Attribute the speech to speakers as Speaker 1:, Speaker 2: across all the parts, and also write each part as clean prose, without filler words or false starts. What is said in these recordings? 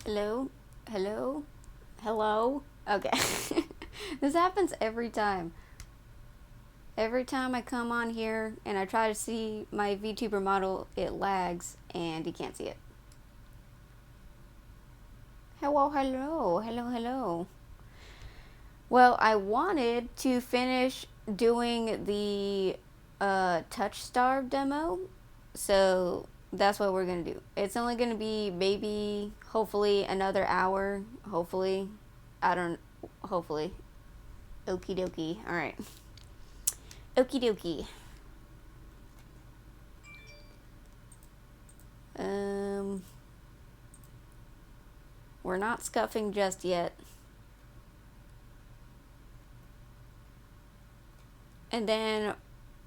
Speaker 1: Hello? Hello? Hello? Okay. This happens every time. Every time I come on here and I try to see my VTuber model, it lags and you can't see it. Hello, hello, hello, hello. Well, I wanted to finish doing the Touchstarved demo, so that's what we're gonna do. It's only gonna be maybe, hopefully, another hour. Hopefully. I don't. Hopefully. Okie dokie. Alright. Okie dokie. Um. We're not scuffing just yet. And then,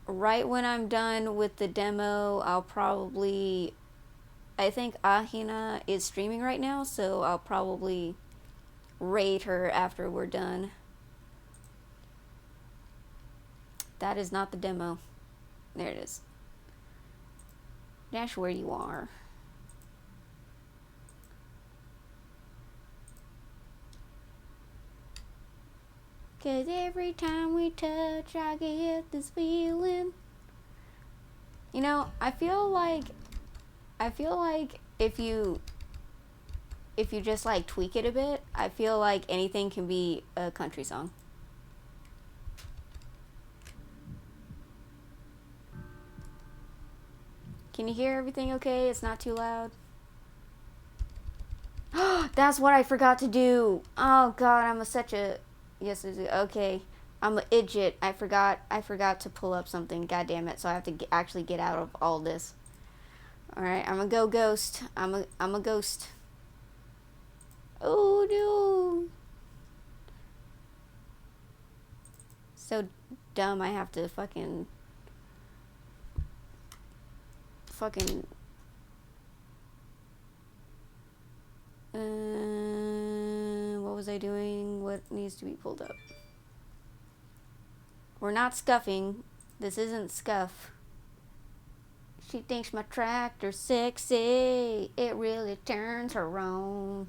Speaker 1: right when I'm done with the demo, I'll probably. I think Ahina is streaming right now, so I'll probably raid her after we're done. That is not the demo. There it is. Dash where you are. Cause every time we touch, I get this feeling. You know, I feel like if you just like tweak it a bit, I feel like anything can be a country song. Can you hear everything okay? It's not too loud. That's what I forgot to do. Oh god, I'm such a yes. Okay, I'm an idiot. I forgot to pull up something. God damn it! So I have to actually get out of all this. All right, I'm gonna go ghost. I'm a ghost. Oh no! So dumb. I have to fucking. What was I doing? What needs to be pulled up? We're not scuffing. This isn't scuff. She thinks my tractor's sexy. It really turns her on.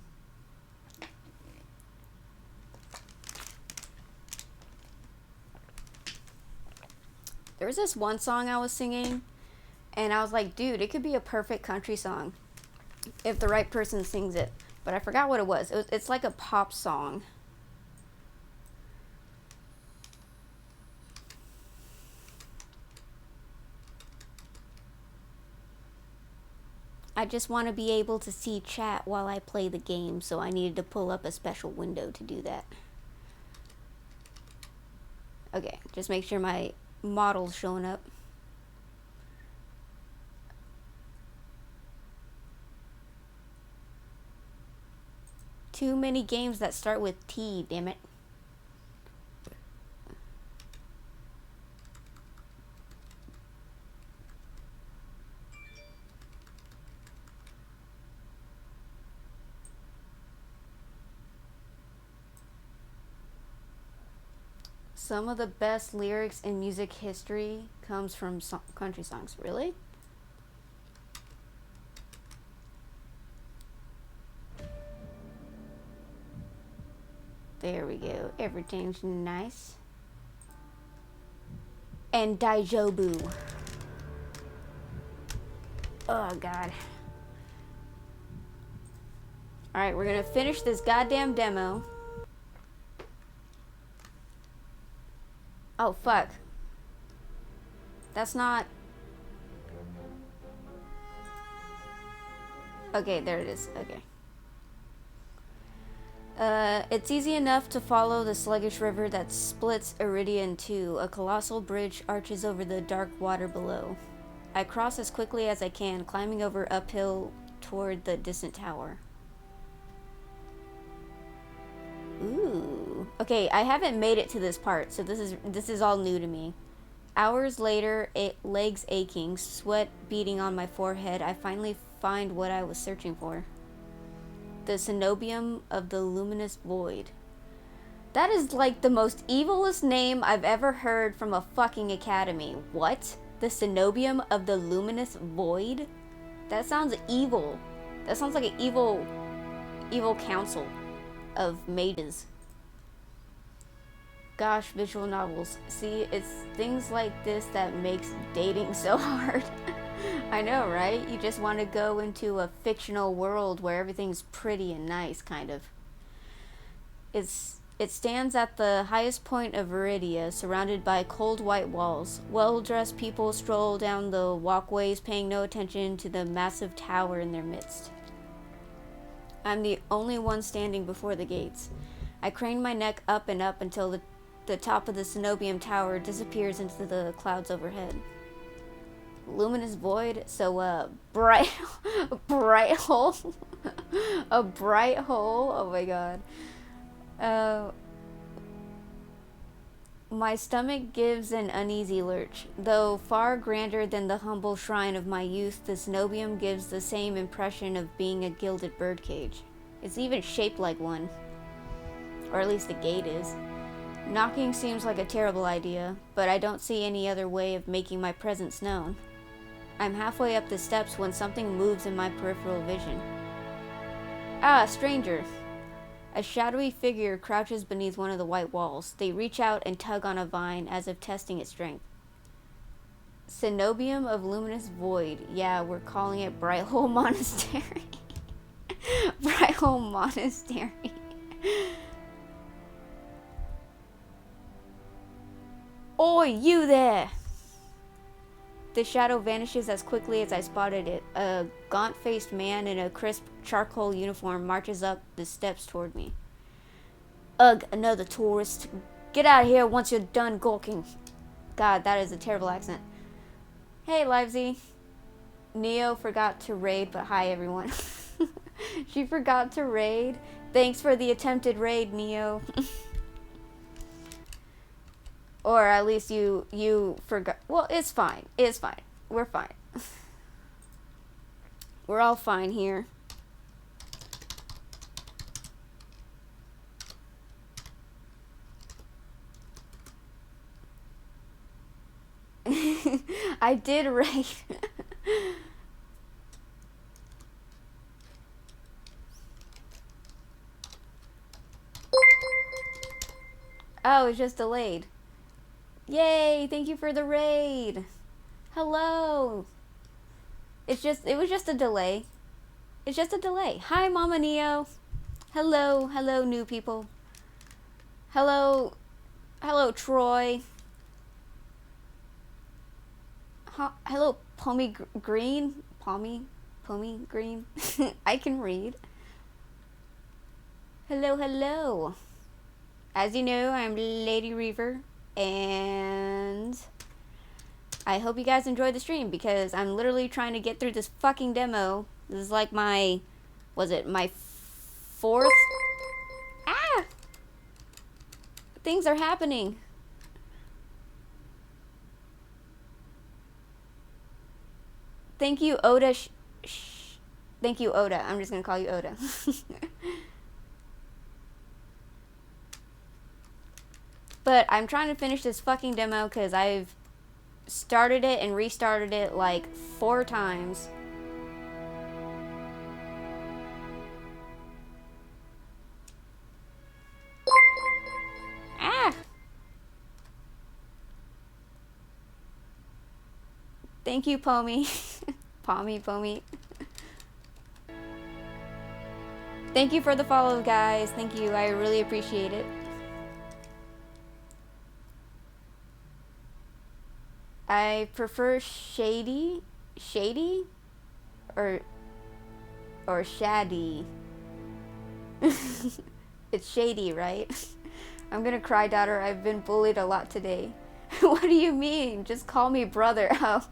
Speaker 1: There was this one song I was singing, and I was like, dude, it could be a perfect country song if the right person sings it. But I forgot what it was. It's like a pop song. I just want to be able to see chat while I play the game, so I needed to pull up a special window to do that. Okay, just make sure my model's showing up. Too many games that start with T, damn it. Some of the best lyrics in music history comes from country songs. Really? There we go. Everything's nice. And Daijobu. Oh, God. Alright, we're gonna finish this goddamn demo. Oh, fuck. That's not... Okay, there it is. Okay. It's easy enough to follow the sluggish river that splits Iridia in two. A colossal bridge arches over the dark water below. I cross as quickly as I can, climbing over uphill toward the distant tower. Ooh. Okay, I haven't made it to this part, so this is all new to me. Hours later, legs aching, sweat beading on my forehead, I finally find what I was searching for. The Cenobium of the Luminous Void. That is like the most evilest name I've ever heard from a fucking academy. What? The Cenobium of the Luminous Void? That sounds evil. That sounds like an evil evil council of mages. Gosh, visual novels. See, it's things like this that makes dating so hard. I know, right? You just want to go into a fictional world where everything's pretty and nice, kind of. It stands at the highest point of Viridia, surrounded by cold white walls. Well-dressed people stroll down the walkways, paying no attention to the massive tower in their midst. I'm the only one standing before the gates. I crane my neck up and up until the top of the Cenobium Tower disappears into the clouds overhead. Luminous void, so bright, bright hole, a bright hole. Oh my god. My stomach gives an uneasy lurch. Though far grander than the humble shrine of my youth, the Cenobium gives the same impression of being a gilded birdcage. It's even shaped like one. Or at least the gate is. Knocking seems like a terrible idea, but I don't see any other way of making my presence known. I'm halfway up the steps when something moves in my peripheral vision. Ah, stranger! A shadowy figure crouches beneath one of the white walls. They reach out and tug on a vine as if testing its strength. Cenobium of Luminous Void. Yeah, we're calling it Bright Hole Monastery. Bright Hole Monastery. Oi, you there! The shadow vanishes as quickly as I spotted it. A gaunt-faced man in a crisp charcoal uniform marches up the steps toward me. Ugh, another tourist. Get out of here once you're done gawking. God, that is a terrible accent. Hey, Livesy. Neo forgot to raid, but hi, everyone. She forgot to raid. Thanks for the attempted raid, Neo. Or at least you forgot. Well, it's fine. It's fine. We're fine. We're all fine here. I did raid. Oh, it's just delayed. Yay, thank you for the raid. Hello. It was just a delay. It's just a delay. Hi, Mama Neo. Hello, hello, new people. Hello, Troy. Hello, Pommy Green. Pommy Green. I can read. Hello. As you know, I'm Lady Reaver. And I hope you guys enjoyed the stream because I'm literally trying to get through this fucking demo. This is like my fourth? Ah! Things are happening. Thank you, Oda. Thank you, Oda. I'm just gonna call you Oda. But I'm trying to finish this fucking demo because I've started it and restarted it like 4 times. Ah! Thank you, Pommy. Pommy. Thank you for the follow, guys. Thank you. I really appreciate it. I prefer shady or shady. It's shady, right? I'm gonna cry, daughter. I've been bullied a lot today. What do you mean? Just call me brother. Oh.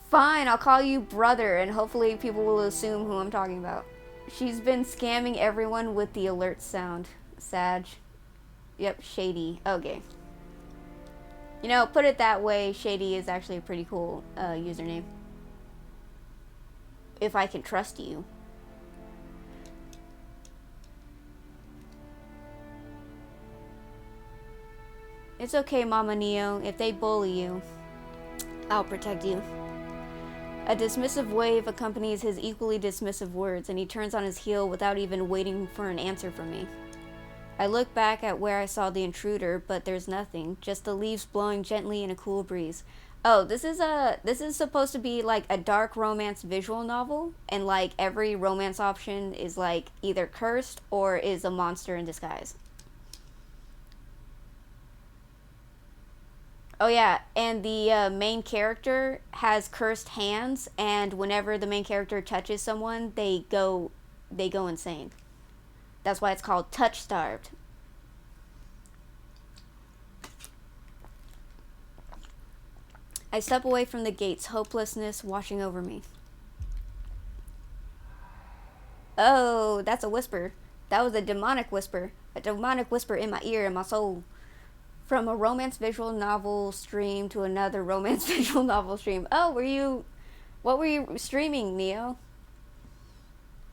Speaker 1: Fine, I'll call you brother and hopefully people will assume who I'm talking about. She's been scamming everyone with the alert sound. Sag. Yep, shady. Okay. You know, put it that way, shady is actually a pretty cool username. If I can trust you. It's okay, Mama Neo. If they bully you, I'll protect you. A dismissive wave accompanies his equally dismissive words, and he turns on his heel without even waiting for an answer from me. I look back at where I saw the intruder, but there's nothing, just the leaves blowing gently in a cool breeze. Oh, this is supposed to be like a dark romance visual novel, and like every romance option is like either cursed or is a monster in disguise. Oh yeah, and the main character has cursed hands, and whenever the main character touches someone, they go insane. That's why it's called Touchstarved. I step away from the gates, hopelessness washing over me. Oh, that's a whisper. That was a demonic whisper. A demonic whisper in my ear and my soul. From a romance visual novel stream to another romance visual novel stream. Oh, what were you streaming, Neo?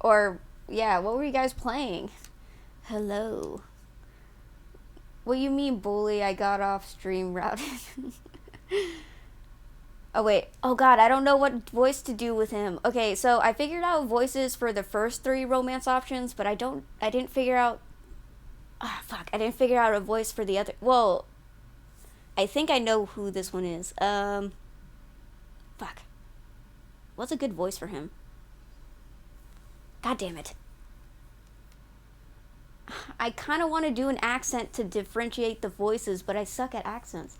Speaker 1: Or, yeah, what were you guys playing? Hello. What you mean, bully? I got off stream routed. Oh, wait. Oh, God, I don't know what voice to do with him. Okay, so I figured out voices for the first 3 romance options, but I didn't figure out... Ah, fuck. I didn't figure out a voice for the other... Well, I think I know who this one is. Fuck. What's a good voice for him? God damn it. I kind of want to do an accent to differentiate the voices, but I suck at accents.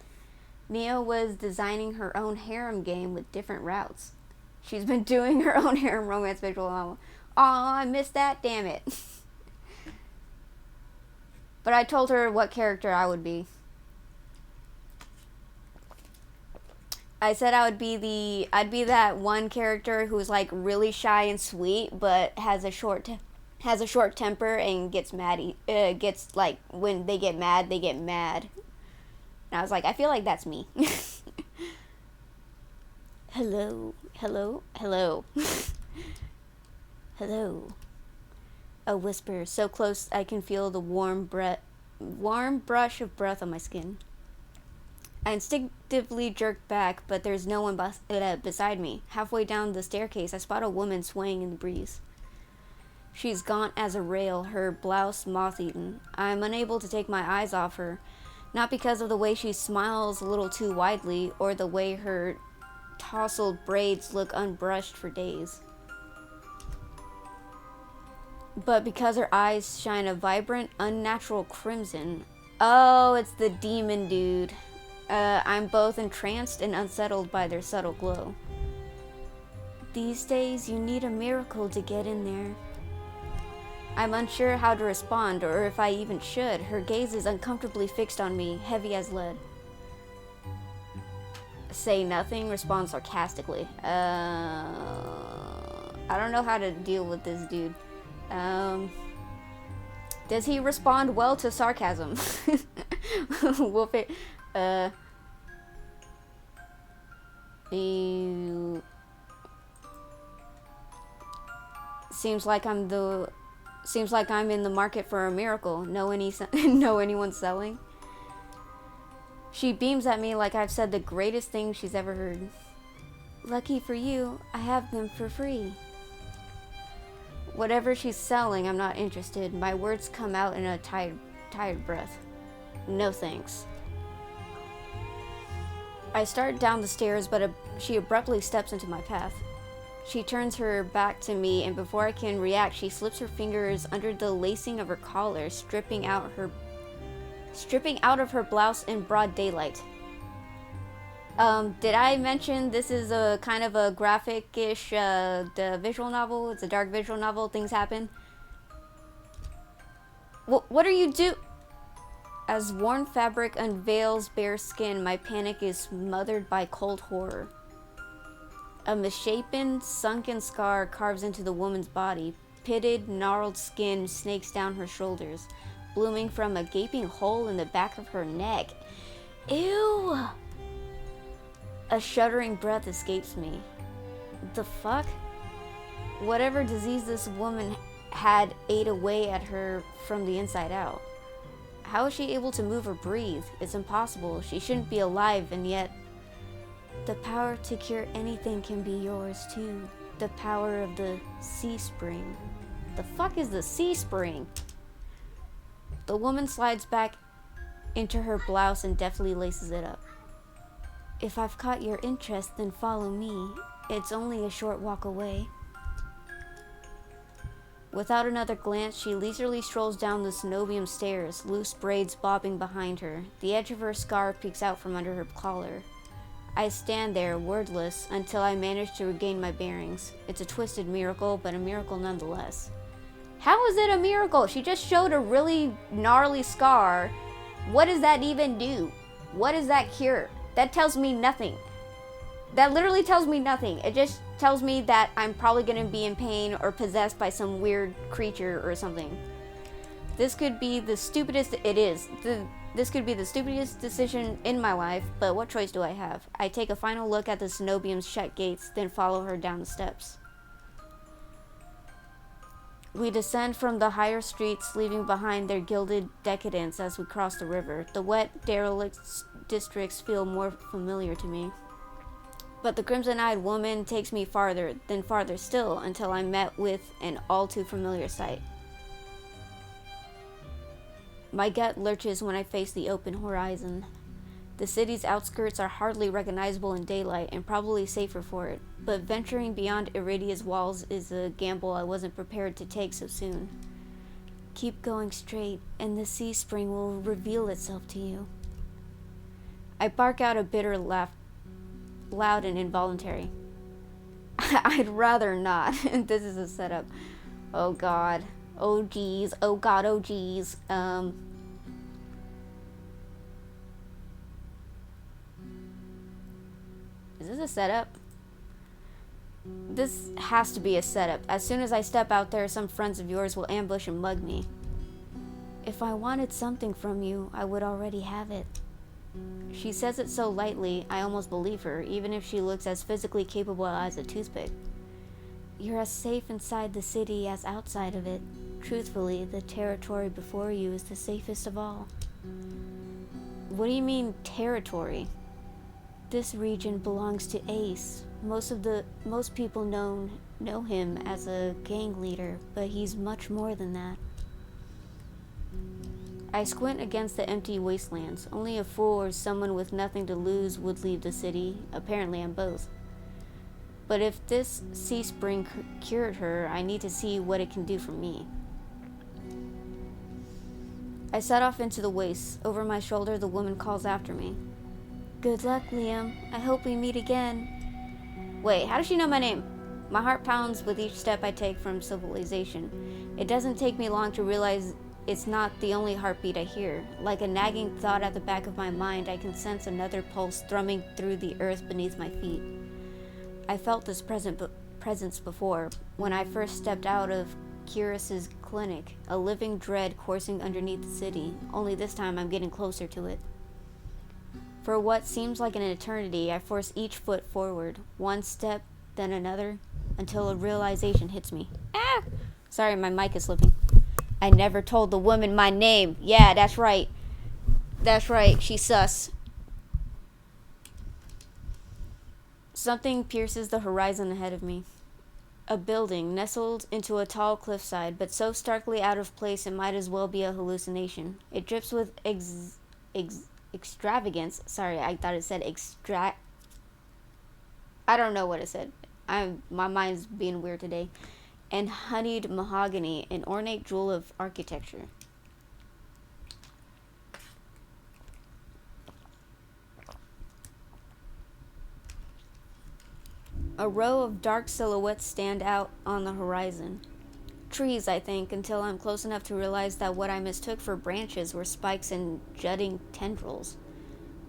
Speaker 1: Neo was designing her own harem game with different routes. She's been doing her own harem romance visual novel. Aw, I missed that, damn it. But I told her what character I would be. I said I'd be that one character who's like really shy and sweet, but has a short temper and gets mad. Gets like, when they get mad, they get mad. And I was like, I feel like that's me. Hello, hello, hello. Hello. A whisper, so close I can feel the warm brush of breath on my skin. I instinctively jerk back, but there's no one beside me. Halfway down the staircase, I spot a woman swaying in the breeze. She's gaunt as a rail, her blouse moth-eaten. I'm unable to take my eyes off her, not because of the way she smiles a little too widely, or the way her tousled braids look unbrushed for days, but because her eyes shine a vibrant, unnatural crimson. Oh, it's the demon dude. I'm both entranced and unsettled by their subtle glow. These days, you need a miracle to get in there. I'm unsure how to respond, or if I even should. Her gaze is uncomfortably fixed on me, heavy as lead. Say nothing, respond sarcastically. I don't know how to deal with this dude. Does he respond well to sarcasm? We'll Seems like I'm in the market for a miracle. Know anyone selling? She beams at me like I've said the greatest thing she's ever heard. Lucky for you, I have them for free. Whatever she's selling, I'm not interested. My words come out in a tired breath. No thanks. I start down the stairs, but she abruptly steps into my path. She turns her back to me, and before I can react, she slips her fingers under the lacing of her collar, stripping out of her blouse in broad daylight. Did I mention this is a kind of a graphic-ish the visual novel? It's a dark visual novel. Things happen. What are you do? As worn fabric unveils bare skin, my panic is smothered by cold horror. A misshapen, sunken scar carves into the woman's body. Pitted, gnarled skin snakes down her shoulders, blooming from a gaping hole in the back of her neck. Ew! A shuddering breath escapes me. The fuck? Whatever disease this woman had ate away at her from the inside out. How is she able to move or breathe? It's impossible. She shouldn't be alive, and yet... The power to cure anything can be yours too. The power of the sea spring. The fuck is the sea spring? The woman slides back into her blouse and deftly laces it up. If I've caught your interest, then follow me. It's only a short walk away. Without another glance, she leisurely strolls down the cenobium stairs, loose braids bobbing behind her. The edge of her scarf peeks out from under her collar. I stand there, wordless, until I manage to regain my bearings. It's a twisted miracle, but a miracle nonetheless. How is it a miracle? She just showed a really gnarly scar. What does that even do? What does that cure? That tells me nothing. That literally tells me nothing. It just tells me that I'm probably going to be in pain or possessed by some weird creature or something. This could be the stupidest... It is. This could be the stupidest decision in my life, but what choice do I have? I take a final look at the cenobium's shut gates, then follow her down the steps. We descend from the higher streets, leaving behind their gilded decadence as we cross the river. The wet, derelict districts feel more familiar to me. But the crimson-eyed woman takes me farther, then farther still, until I'm met with an all-too-familiar sight. My gut lurches when I face the open horizon. The city's outskirts are hardly recognizable in daylight, and probably safer for it, but venturing beyond Iridia's walls is a gamble I wasn't prepared to take so soon. Keep going straight, and the sea spring will reveal itself to you. I bark out a bitter laugh, loud and involuntary. I'd rather not. This is a setup. Oh god. Oh geez. Oh god. Oh geez. Is this a setup? This has to be a setup. As soon as I step out there, some friends of yours will ambush and mug me. If I wanted something from you, I would already have it. She says it so lightly, I almost believe her, even if she looks as physically capable as a toothpick. You're as safe inside the city as outside of it. Truthfully, the territory before you is the safest of all. What do you mean, territory? This region belongs to Ace. Most people know him as a gang leader, but he's much more than that. I squint against the empty wastelands. Only a fool or someone with nothing to lose would leave the city. Apparently I'm both. But if this sea spring cured her, I need to see what it can do for me. I set off into the wastes. Over my shoulder, the woman calls after me. Good luck, Liam. I hope we meet again. Wait, how does she know my name? My heart pounds with each step I take from civilization. It doesn't take me long to realize it's not the only heartbeat I hear. Like a nagging thought at the back of my mind, I can sense another pulse thrumming through the earth beneath my feet. I felt this presence before, when I first stepped out of Curious's clinic, a living dread coursing underneath the city, only this time I'm getting closer to it. For what seems like an eternity, I force each foot forward, one step, then another, until a realization hits me. Ah! Sorry, my mic is slipping. I never told the woman my name. Yeah, that's right. That's right, she's sus. Something pierces the horizon ahead of me. A building nestled into a tall cliffside, but so starkly out of place it might as well be a hallucination. It drips with extravagance. Sorry, I thought it said I don't know what it said. My mind's being weird today. And honeyed mahogany, an ornate jewel of architecture. A row of dark silhouettes stand out on the horizon. Trees, I think, until I'm close enough to realize that what I mistook for branches were spikes and jutting tendrils.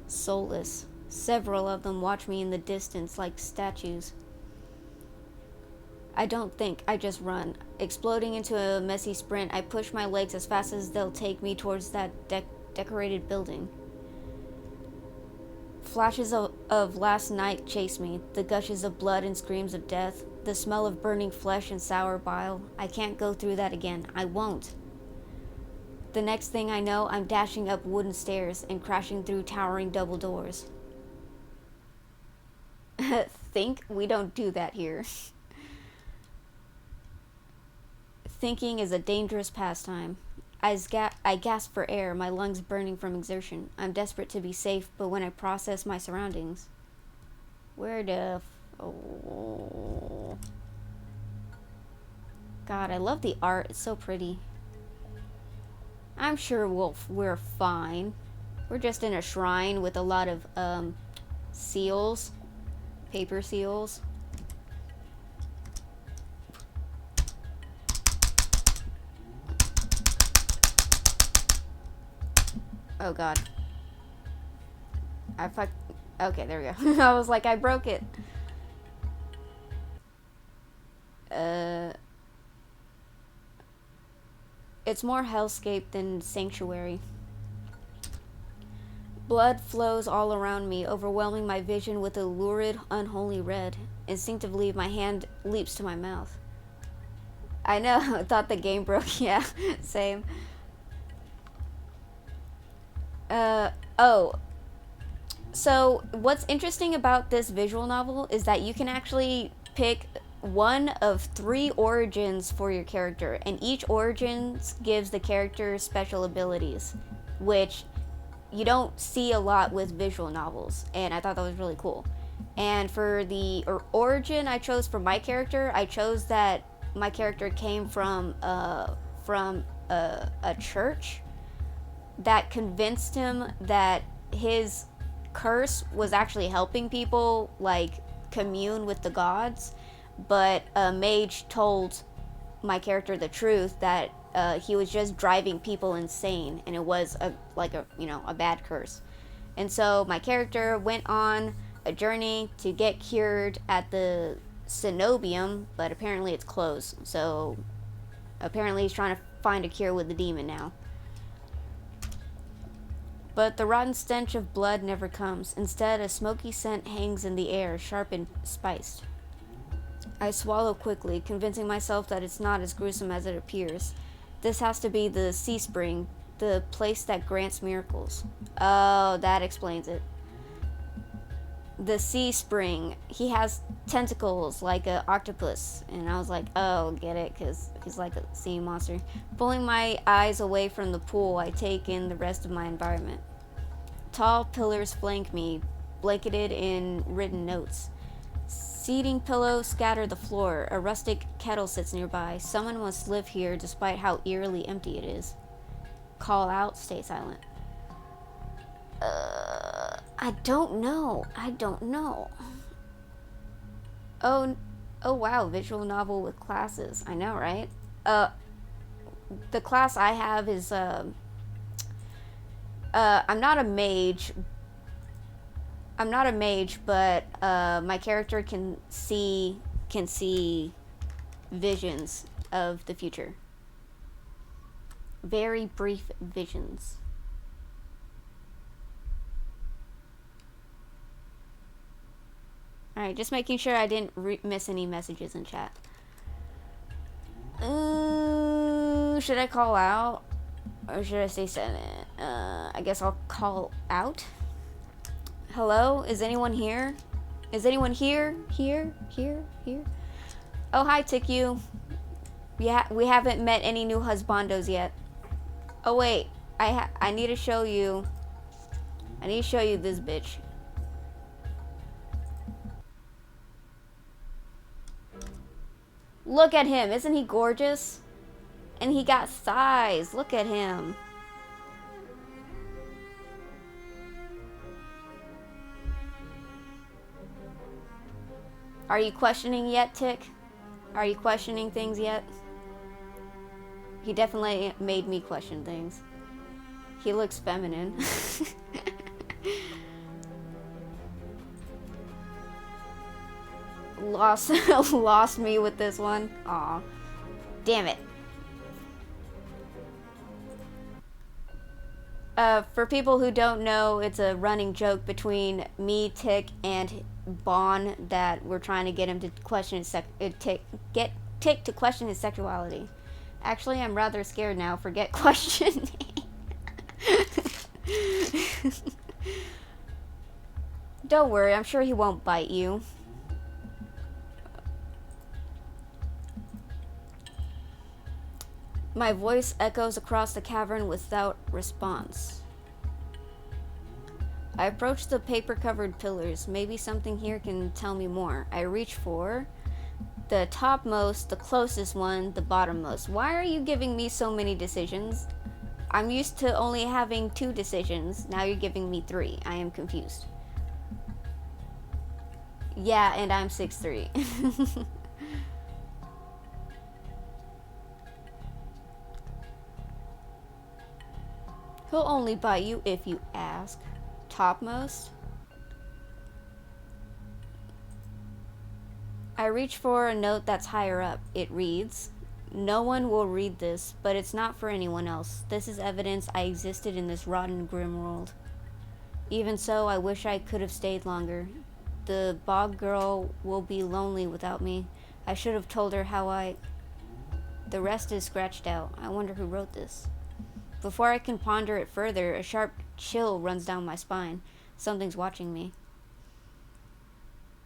Speaker 1: Soulless. Several of them watch me in the distance like statues. I don't think, I just run. Exploding into a messy sprint, I push my legs as fast as they'll take me towards that decorated building. Flashes of last night chase me, the gushes of blood and screams of death, the smell of burning flesh and sour bile. I can't go through that again. I won't. The next thing I know, I'm dashing up wooden stairs and crashing through towering double doors. Think? We don't do that here. Thinking is a dangerous pastime. I gasp for air, my lungs burning from exertion. I'm desperate to be safe, but when I process my surroundings... Where the... Oh... God, I love the art. It's so pretty. I'm sure we're fine. We're just in a shrine with a lot of, seals. Paper seals. Oh god. Okay, there we go. I was like, I broke it. It's more hellscape than sanctuary. Blood flows all around me, overwhelming my vision with a lurid, unholy red. Instinctively, my hand leaps to my mouth. I know, I thought the game broke. Yeah, same. Oh. So, what's interesting about this visual novel is that you can actually pick one of 3 origins for your character, and each origin gives the character special abilities, which you don't see a lot with visual novels, and I thought that was really cool. And for the origin I chose for my character, I chose that my character came from a church that convinced him that his curse was actually helping people, like, commune with the gods, but a mage told my character the truth that he was just driving people insane, and it was a bad curse. And so my character went on a journey to get cured at the cenobium, but apparently it's closed. So apparently he's trying to find a cure with the demon now. But the rotten stench of blood never comes. Instead, a smoky scent hangs in the air, sharp and spiced. I swallow quickly, convincing myself that it's not as gruesome as it appears. This has to be the sea spring, the place that grants miracles. Oh, that explains it. The sea spring. He has tentacles like an octopus. And I was like, oh, get it, because he's like a sea monster. Pulling my eyes away from the pool, I take in the rest of my environment. Tall pillars flank me, blanketed in written notes. Seating pillows scatter the floor. A rustic kettle sits nearby. Someone must live here despite how eerily empty it is. Call out, stay silent. I don't know. Oh wow, visual novel with classes. I know, right? The class I have is, I'm not a mage, but my character can see visions of the future. Very brief visions. Alright, just making sure I didn't miss any messages in chat. Should I call out? Or should I stay silent? I guess I'll call out. Hello? Is anyone here? Is anyone here? Here? Oh, hi, Tikyu. We haven't met any new husbandos yet. Oh, wait. I need to show you. I need to show you this bitch. Look at him. Isn't he gorgeous? And he got thighs. Look at him. Are you questioning yet, Tick? Are you questioning things yet? He definitely made me question things. He looks feminine. Lost me with this one. Aw. Damn it. For people who don't know, it's a running joke between me, Tick, and Bon that we're trying to get him to question his get Tick to question his sexuality. Actually, I'm rather scared now. Forget questioning. Don't worry, I'm sure he won't bite you. My voice echoes across the cavern without response. I approach the paper-covered pillars. Maybe something here can tell me more. I reach for the topmost, the closest one, the bottommost. Why are you giving me so many decisions? I'm used to only having 2 decisions. Now you're giving me 3. I am confused. Yeah, and I'm 6'3". He'll only bite you if you ask. Topmost? I reach for a note that's higher up. It reads, "No one will read this, but it's not for anyone else. This is evidence I existed in this rotten, grim world. Even so, I wish I could have stayed longer. The bog girl will be lonely without me. I should have told her how I..." The rest is scratched out. I wonder who wrote this. Before I can ponder it further, a sharp chill runs down my spine. Something's watching me.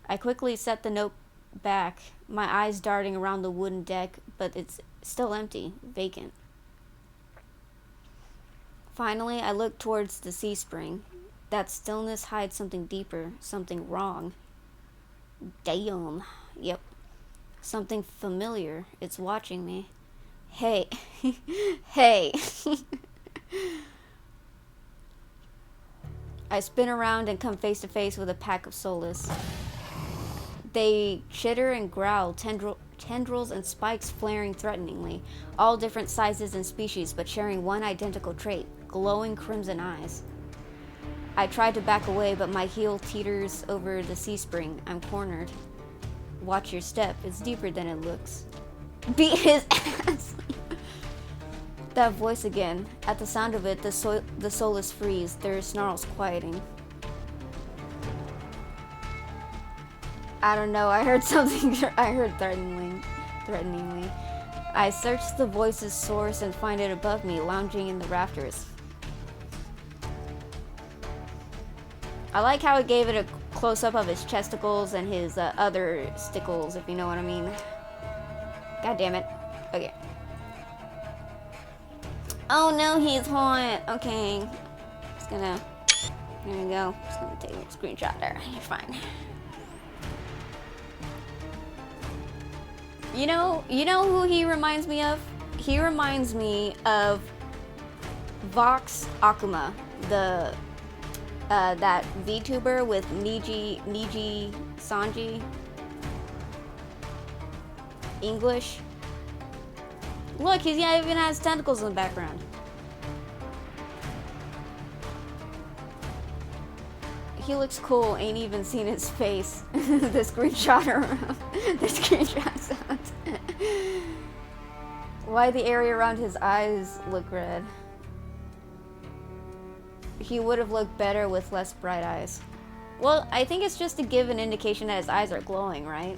Speaker 1: I quickly set the note back, my eyes darting around the wooden deck, but it's still empty, vacant. Finally, I look towards the sea spring. That stillness hides something deeper, something wrong. Damn. Yep. Something familiar. It's watching me. Hey. Hey. I spin around and come face to face with a pack of soulless. They chitter and growl, tendrils and spikes flaring threateningly, all different sizes and species, but sharing one identical trait, glowing crimson eyes. I try to back away, but my heel teeters over the sea spring. I'm cornered. Watch your step. It's deeper than it looks. Beat his ass! That voice again. At the sound of it, the soulless freeze, their snarls quieting. I don't know, I heard something, I heard threateningly. I search the voice's source and find it above me, lounging in the rafters. I like how it gave it a close-up of his chesticles and his other stickles, if you know what I mean. God damn it. Okay. Oh no, he's hot. Okay. Just gonna, there we go. Just gonna take a little screenshot there. You're fine. You know who he reminds me of? He reminds me of Vox Akuma, the that VTuber with Niji Sanji. English. Look, he even has tentacles in the background. He looks cool. Ain't even seen his face. The screenshot around. The screenshots. Why the area around his eyes look red? He would have looked better with less bright eyes. Well, I think it's just to give an indication that his eyes are glowing, right?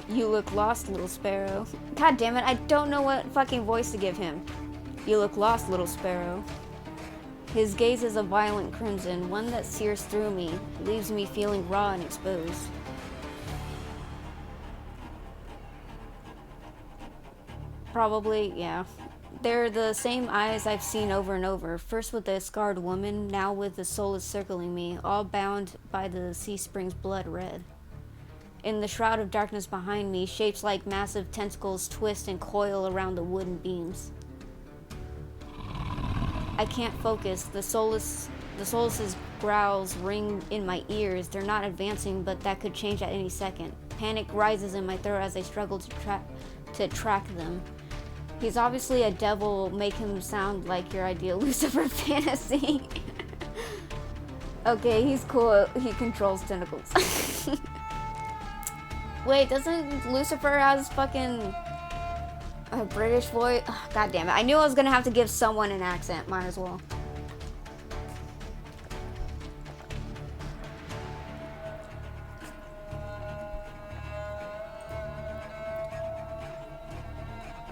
Speaker 1: You look lost, little sparrow. God damn it, I don't know what fucking voice to give him. You look lost, little sparrow. His gaze is a violent crimson, one that sears through me, leaves me feeling raw and exposed. Probably, yeah. They're the same eyes I've seen over and over, first with the scarred woman, now with the soulless circling me, all bound by the sea spring's blood red. In the shroud of darkness behind me, shapes like massive tentacles twist and coil around the wooden beams. I can't focus. The soulless's growls ring in my ears. They're not advancing, but that could change at any second. Panic rises in my throat as I struggle to track them. He's obviously a devil. Make him sound like your ideal Lucifer fantasy. Okay, he's cool. He controls tentacles. Wait, doesn't Lucifer has fucking a British voice? Oh, God damn it. I knew I was gonna have to give someone an accent. Might as well.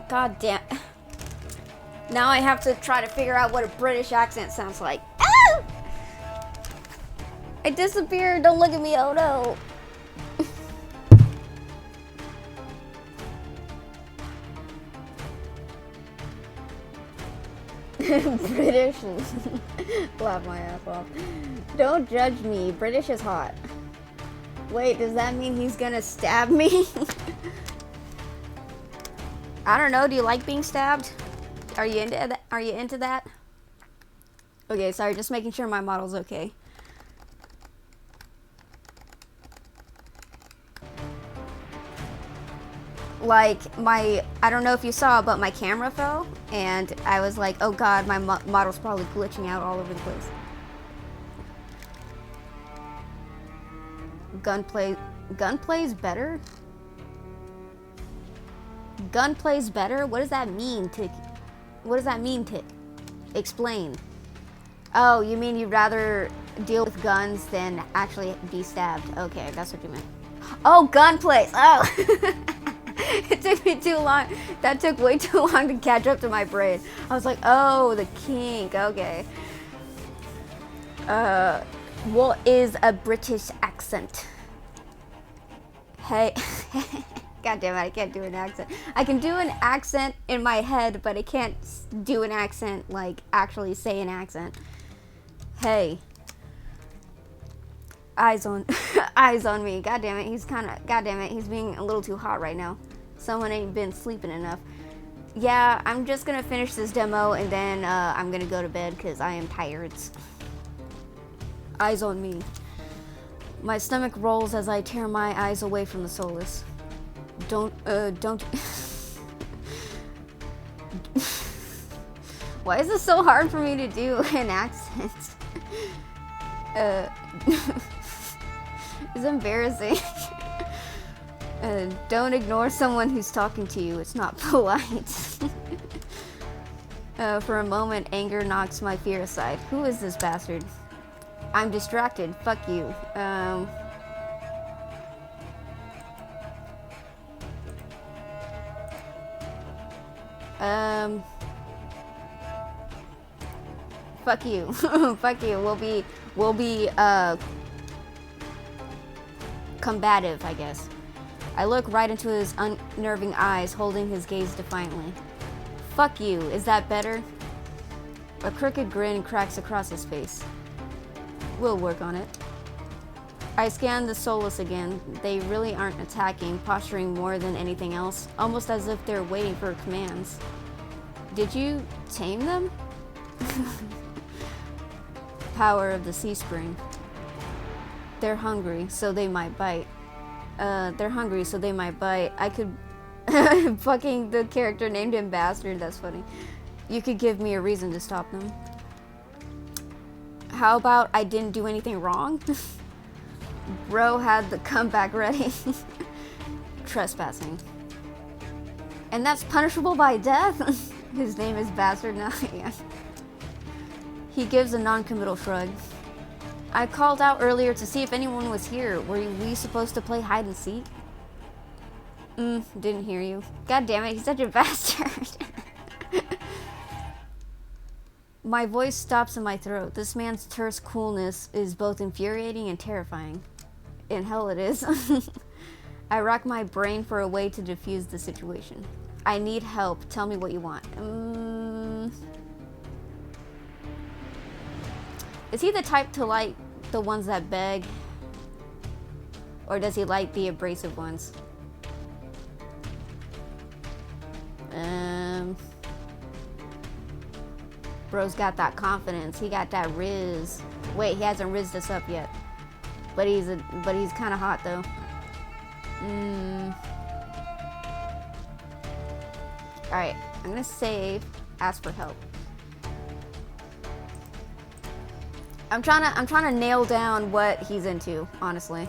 Speaker 1: God damn. Now I have to try to figure out what a British accent sounds like. I disappeared. Don't look at me. Oh no. British. Laugh my ass off. Don't judge me. British is hot. Wait, does that mean he's gonna stab me? I don't know. Do you like being stabbed? Are you into that? Are you into that? Okay, sorry. Just making sure my model's okay. Like I don't know if you saw, but my camera fell, and I was like, oh god, my model's probably glitching out all over the place. Gunplay's better? Gunplay's better? What does that mean, Tick? What does that mean, Tick? Explain. Oh, you mean you'd rather deal with guns than actually be stabbed? Okay, that's what you meant. Oh, gunplay! Oh! It took me too long. That took way too long to catch up to my brain. I was like, oh, the kink. Okay. What is a British accent? Hey. God damn it, I can't do an accent. I can do an accent in my head, but I can't do an accent, like, actually say an accent. Hey. Eyes on me. God damn it, he's being a little too hot right now. Someone ain't been sleeping enough. Yeah, I'm just gonna finish this demo and then I'm gonna go to bed because I am tired. Eyes on me. My stomach rolls as I tear my eyes away from the soulless. Don't. Why is this so hard for me to do an accent? It's embarrassing. Don't ignore someone who's talking to you. It's not polite. For a moment, anger knocks my fear aside. Who is this bastard? I'm distracted. Fuck you. Fuck you. Fuck you. We'll be combative, I guess. I look right into his unnerving eyes, holding his gaze defiantly. Fuck you. Is that better? A crooked grin cracks across his face. We'll work on it. I scan the soulless again. They really aren't attacking, posturing more than anything else, almost as if they're waiting for commands. Did you tame them? Power of the sea spring. They're hungry, so they might bite. I could... Fucking the character named him Bastard, that's funny. You could give me a reason to stop them. How about I didn't do anything wrong? Bro had the comeback ready. Trespassing. And that's punishable by death? His name is Bastard now. Yeah. He gives a non-committal shrug. I called out earlier to see if anyone was here. Were we supposed to play hide and seek? Didn't hear you. God damn it, he's such a bastard. My voice stops in my throat. This man's terse coolness is both infuriating and terrifying. In hell it is. I rack my brain for a way to diffuse the situation. I need help. Tell me what you want. Is he the type to like the ones that beg? Or does he like the abrasive ones? Bro's got that confidence. He got that riz. Wait, he hasn't rizzed us up yet. But he's kind of hot though. All right, I'm gonna save. Ask for help. I'm trying to nail down what he's into, honestly.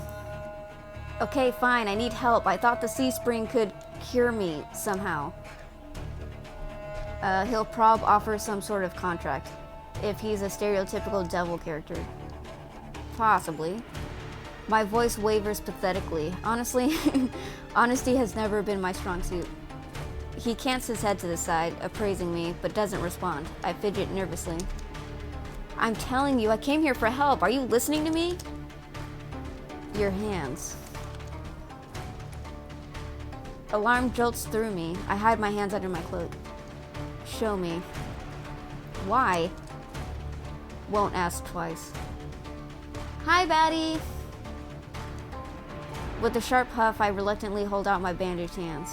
Speaker 1: Okay, fine. I need help. I thought the sea spring could cure me somehow. He'll offer some sort of contract. If he's a stereotypical devil character. Possibly. My voice wavers pathetically. Honestly, honesty has never been my strong suit. He cants his head to the side, appraising me, but doesn't respond. I fidget nervously. I'm telling you, I came here for help. Are you listening to me? Your hands. Alarm jolts through me. I hide my hands under my cloak. Show me. Why? Won't ask twice. Hi, baddie! With a sharp huff, I reluctantly hold out my bandaged hands.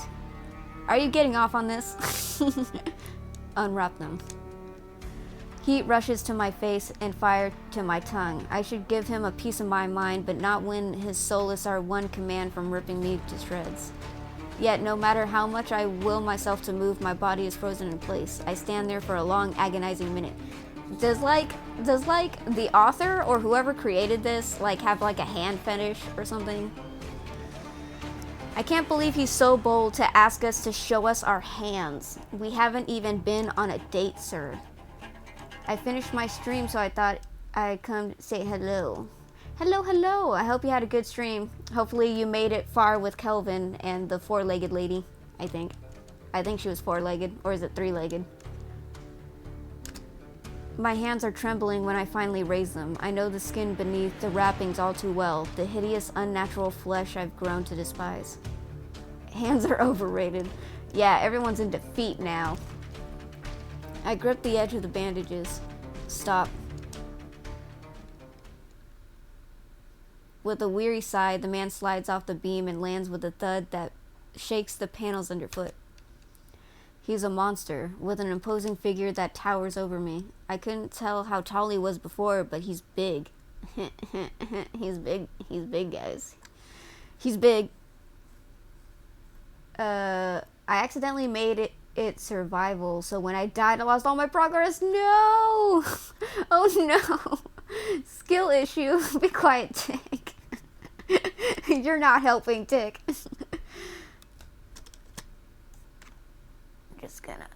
Speaker 1: Are you getting off on this? Unwrap them. Heat rushes to my face and fire to my tongue. I should give him a piece of my mind, but not when his soulless are one command from ripping me to shreds. Yet, no matter how much I will myself to move, my body is frozen in place. I stand there for a long, agonizing minute. Does the author or whoever created this, like, have, like, a hand fetish or something? I can't believe he's so bold to ask us to show us our hands. We haven't even been on a date, sir. I finished my stream, so I thought I'd come say hello. Hello, hello. I hope you had a good stream. Hopefully you made it far with Kelvin and the four-legged lady, I think. I think she was four-legged, or is it three-legged? My hands are trembling when I finally raise them. I know the skin beneath the wrappings all too well, the hideous, unnatural flesh I've grown to despise. Hands are overrated. Yeah, everyone's into feet now. I grip the edge of the bandages. Stop. With a weary sigh, the man slides off the beam and lands with a thud that shakes the panels underfoot. He's a monster, with an imposing figure that towers over me. I couldn't tell how tall he was before, but he's big. He's big, guys. He's big. I accidentally made it survival, so when I died, I lost all my progress. No! Oh no! Skill issue. Be quiet, Tick. You're not helping, Tick. Just gonna.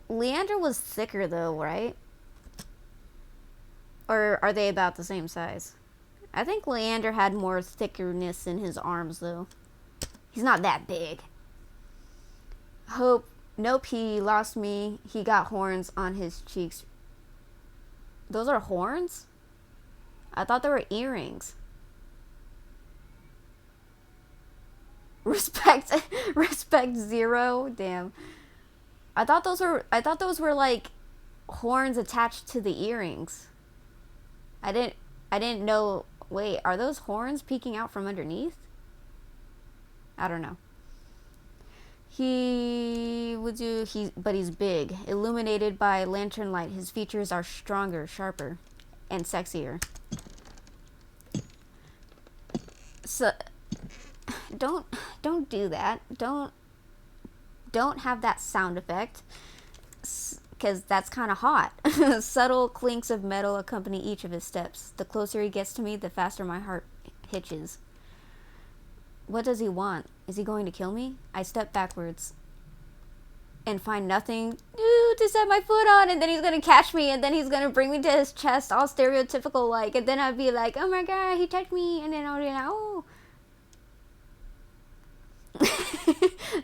Speaker 1: Leander was thicker though, right? Or are they about the same size? I think Leander had more thickerness in his arms though. He's not that big. Nope, he lost me. He got horns on his cheeks. Those are horns? I thought they were earrings. Respect zero. Damn. I thought those were like horns attached to the earrings. I didn't know. Wait, are those horns peeking out from underneath? I don't know. But he's big, illuminated by lantern light. His features are stronger, sharper, and sexier. So don't do that. Don't have that sound effect, because that's kind of hot. Subtle clinks of metal accompany each of his steps. The closer he gets to me, the faster my heart hitches. What does he want? Is he going to kill me? I step backwards and find nothing to set my foot on, and then he's going to catch me, and then he's going to bring me to his chest, all stereotypical like, and then I'd be like, oh my god, he touched me, and then I'll be like, oh.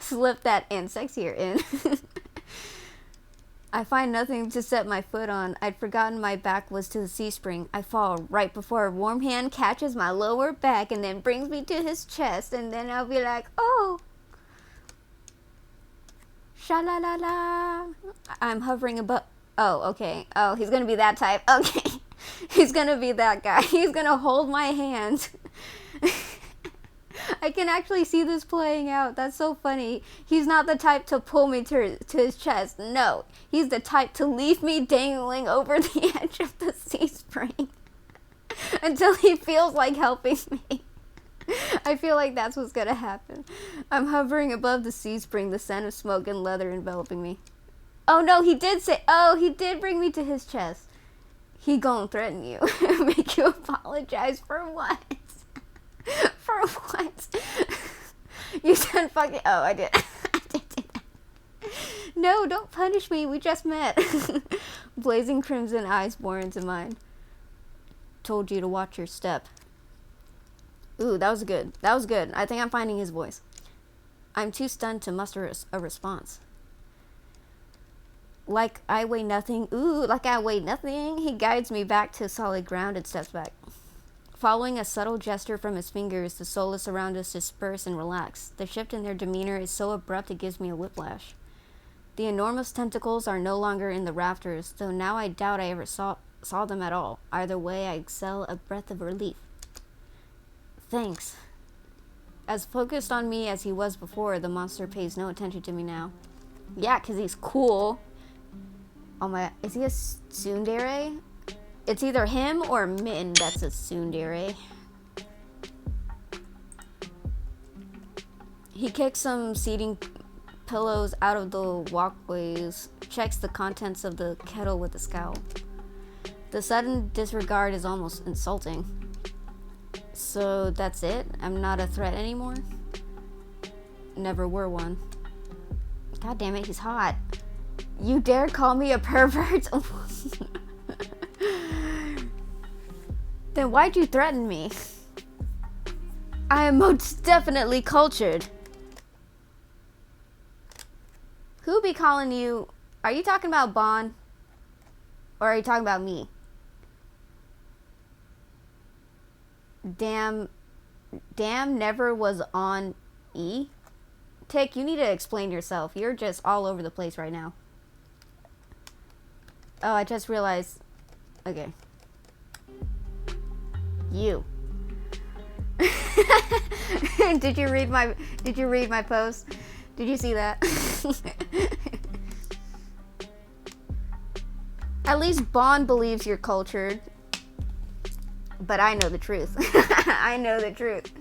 Speaker 1: Slip that in, sexier in. I find nothing to set my foot on. I'd forgotten my back was to the C-spring. I fall right before a warm hand catches my lower back and then brings me to his chest, and then I'll be like, oh. Sha-la-la-la. I'm hovering above. Oh, okay. Oh, he's gonna be that type. Okay. He's gonna be that guy. He's gonna hold my hand. I can actually see this playing out. That's so funny. He's not the type to pull me to his chest. No. He's the type to leave me dangling over the edge of the C-spring until he feels like helping me. I feel like that's what's gonna happen. I'm hovering above the C-spring, the scent of smoke and leather enveloping me. Oh no, he did bring me to his chest. He gonna threaten you. Make you apologize for what? For what? You said fucking. Oh, I did. I did that. No, don't punish me. We just met. Blazing crimson eyes bore into mine. Told you to watch your step. Ooh, that was good. That was good. I think I'm finding his voice. I'm too stunned to muster a response. Like I weigh nothing. Ooh, like I weigh nothing. He guides me back to solid ground and steps back. Following a subtle gesture from his fingers, the soulless around us disperse and relax. The shift in their demeanor is so abrupt it gives me a whiplash. The enormous tentacles are no longer in the rafters, though now I doubt I ever saw them at all. Either way, I exhale a breath of relief. Thanks. As focused on me as he was before, the monster pays no attention to me now. Yeah, 'cause he's cool. Oh my, is he a tsundere? It's either him or Min that's a tsundere. He kicks some seating pillows out of the walkways, checks the contents of the kettle with a scowl. The sudden disregard is almost insulting. So that's it? I'm not a threat anymore? Never were one. God damn it, he's hot. You dare call me a pervert? Then why'd you threaten me? I am most definitely cultured. Who be calling you? Are you talking about Bon? Or are you talking about me? Damn never was on E? Tick, you need to explain yourself. You're just all over the place right now. Oh, I just realized. Okay. You. Did you read my post? Did you see that? At least Bond believes you're cultured. But I know the truth. I know the truth.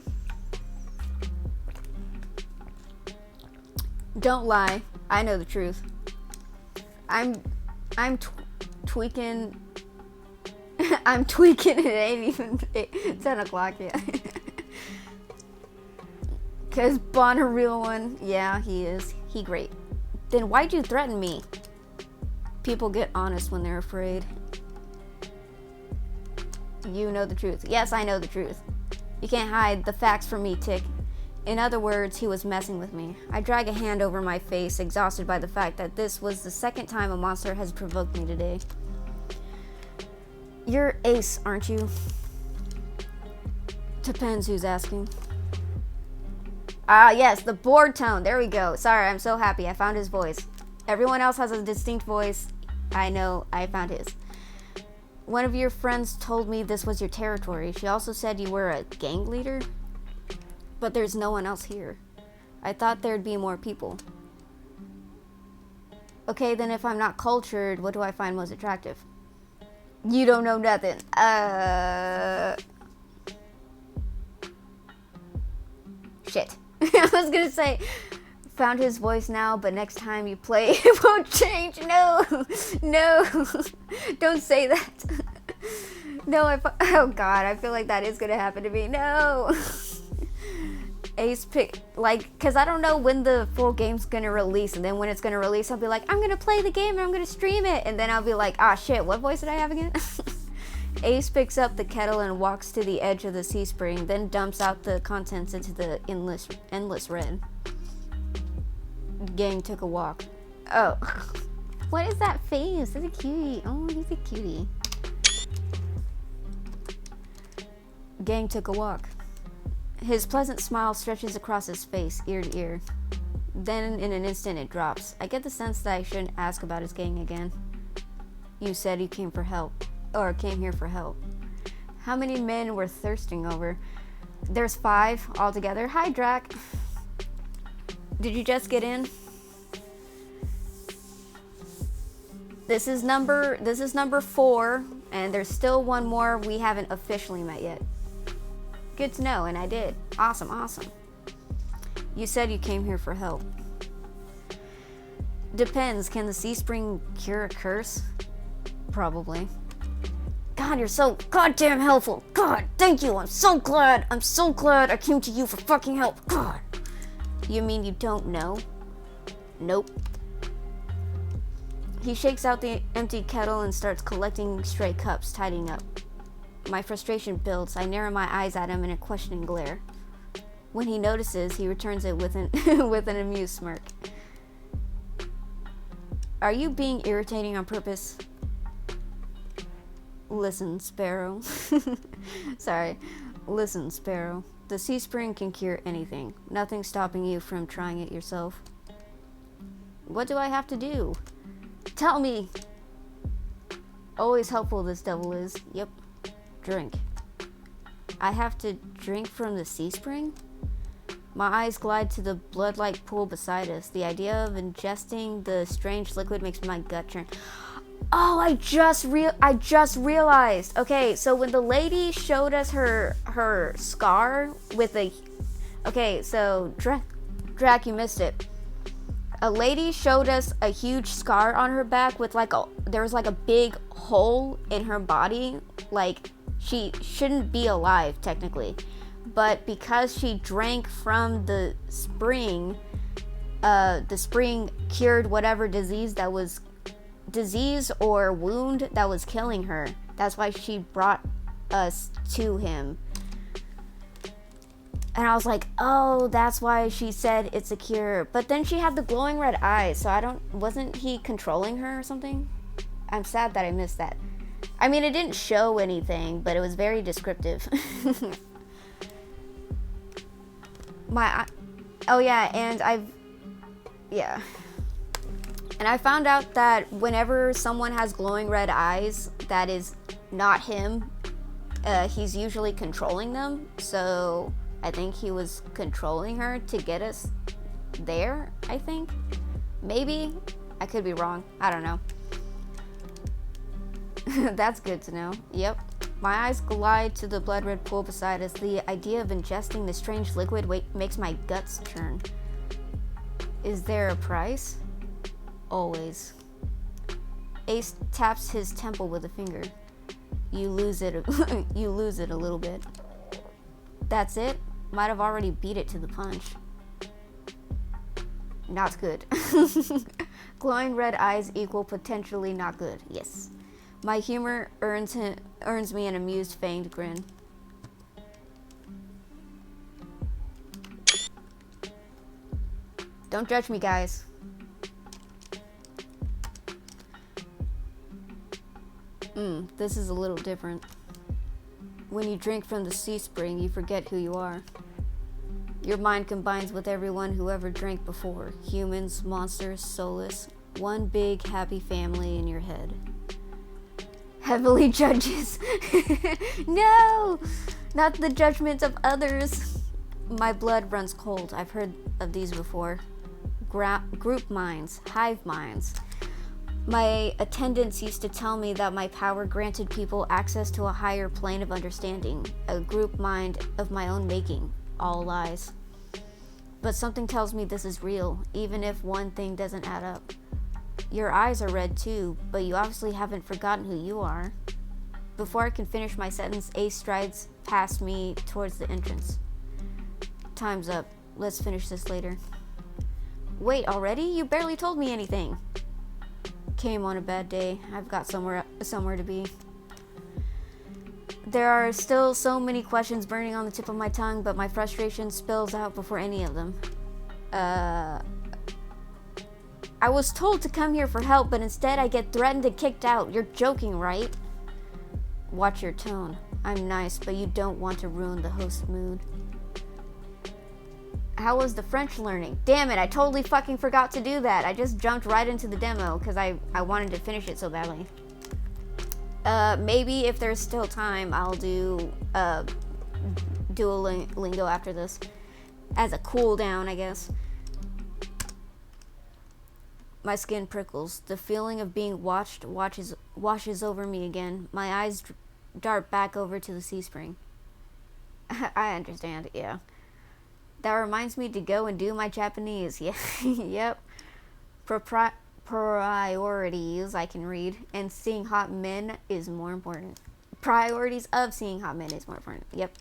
Speaker 1: Don't lie. I know the truth. I'm tweaking. I'm tweaking. It ain't even 10 o'clock yet. Cause Bon a real one. Yeah, he is. He great. Then why'd you threaten me? People get honest when they're afraid. You know the truth. Yes, I know the truth. You can't hide the facts from me, Tick. In other words, he was messing with me. I drag a hand over my face, exhausted by the fact that this was the second time a monster has provoked me today. You're Ace, aren't you? Depends who's asking. Ah, yes, the bored tone. There we go. Sorry, I'm so happy. I found his voice. Everyone else has a distinct voice. I know. I found his. One of your friends told me this was your territory. She also said you were a gang leader. But there's no one else here. I thought there'd be more people. Okay, then if I'm not cultured, what do I find most attractive? You don't know nothing. Shit. I was gonna say, found his voice now, but next time you play, it won't change. No. Don't say that. No, oh God, I feel like that is gonna happen to me. No. Ace pick, like, cause I don't know when the full game's gonna release, and then when it's gonna release, I'll be like, I'm gonna play the game and I'm gonna stream it, and then I'll be like, ah shit, what voice did I have again? Ace picks up the kettle and walks to the edge of the sea spring, then dumps out the contents into the endless red. Gang took a walk. Oh. What is that face? That's a cutie. Oh, he's a cutie. Gang took a walk. His pleasant smile stretches across his face, ear to ear. Then, in an instant, it drops. I get the sense that I shouldn't ask about his gang again. You said you came for help. Or came here for help. How many men were thirsting over? There's 5 altogether. Hi, Drac. Did you just get in? This is number 4, and there's still one more we haven't officially met yet. Good to know, and I did. Awesome. You said you came here for help. Depends. Can the sea spring cure a curse? Probably. God, you're so goddamn helpful. God, thank you. I'm so glad I came to you for fucking help. God. You mean you don't know? Nope. He shakes out the empty kettle and starts collecting stray cups, tidying up. My frustration builds. I narrow my eyes at him in a questioning glare. When he notices, he returns it with an with an amused smirk. Are you being irritating on purpose? Listen, Sparrow. Sorry. Listen, Sparrow. The sea spring can cure anything. Nothing's stopping you from trying it yourself. What do I have to do? Tell me! Always helpful this devil is. Yep. Drink. I have to drink from the sea spring? My eyes glide to the blood-like pool beside us. The idea of ingesting the strange liquid makes my gut churn. Oh, I just realized. Okay, so when the lady showed us her scar with a... Okay, so Drac, you missed it. A lady showed us a huge scar on her back with there was like a big hole in her body. Like, she shouldn't be alive technically, but because she drank from the spring cured whatever disease or wound that was killing her. That's why she brought us to him. And I was like, oh, that's why she said it's a cure. But then she had the glowing red eyes, so wasn't he controlling her or something? I'm sad that I missed that. I mean, it didn't show anything, but it was very descriptive. Oh yeah, and And I found out that whenever someone has glowing red eyes, that is not him. He's usually controlling them. So I think he was controlling her to get us there, I think. Maybe. I could be wrong. I don't know. That's good to know. Yep. My eyes glide to the blood-red pool beside us. The idea of ingesting the strange liquid makes my guts churn. Is there a price? Always. Ace taps his temple with a finger. You lose it a little bit. That's it? Might have already beat it to the punch. Not good. Glowing red eyes equal potentially not good. Yes. My humor earns me an amused fanged grin. Don't judge me, guys. This is a little different. When you drink from the sea spring, you forget who you are. Your mind combines with everyone who ever drank before. Humans, monsters, soulless. One big happy family in your head. Heavily judges. No! Not the judgment of others. My blood runs cold. I've heard of these before. Group minds. Hive minds. My attendants used to tell me that my power granted people access to a higher plane of understanding, a group mind of my own making. All lies. But something tells me this is real, even if one thing doesn't add up. Your eyes are red too, but you obviously haven't forgotten who you are. Before I can finish my sentence, Ace strides past me towards the entrance. Time's up. Let's finish this later. Wait, already? You barely told me anything. Came on a bad day. I've got somewhere to be. There are still so many questions burning on the tip of my tongue, but my frustration spills out before any of them. I was told to come here for help, but instead I get threatened and kicked out. You're joking, right? Watch your tone. I'm nice, but you don't want to ruin the host's mood. How was the French learning? Damn it, I totally fucking forgot to do that. I just jumped right into the demo because I wanted to finish it so badly. Maybe if there's still time, I'll do Duolingo after this. As a cool down, I guess. My skin prickles. The feeling of being watched washes over me again. My eyes dart back over to the sea spring. I understand, yeah. That reminds me to go and do my Japanese. Yeah, yep. Priorities I can read, and seeing hot men is more important. Priorities of seeing hot men is more important. Yep.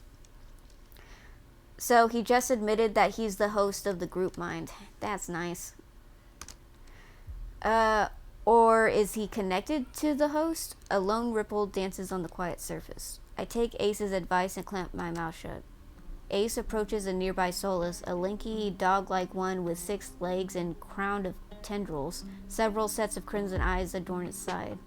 Speaker 1: So he just admitted that he's the host of the group mind. That's nice. Or is he connected to the host? A lone ripple dances on the quiet surface. I take Ace's advice and clamp my mouth shut. Ace approaches a nearby Solus, a lanky, dog-like one with 6 legs and crown of tendrils. Several sets of crimson eyes adorn its side.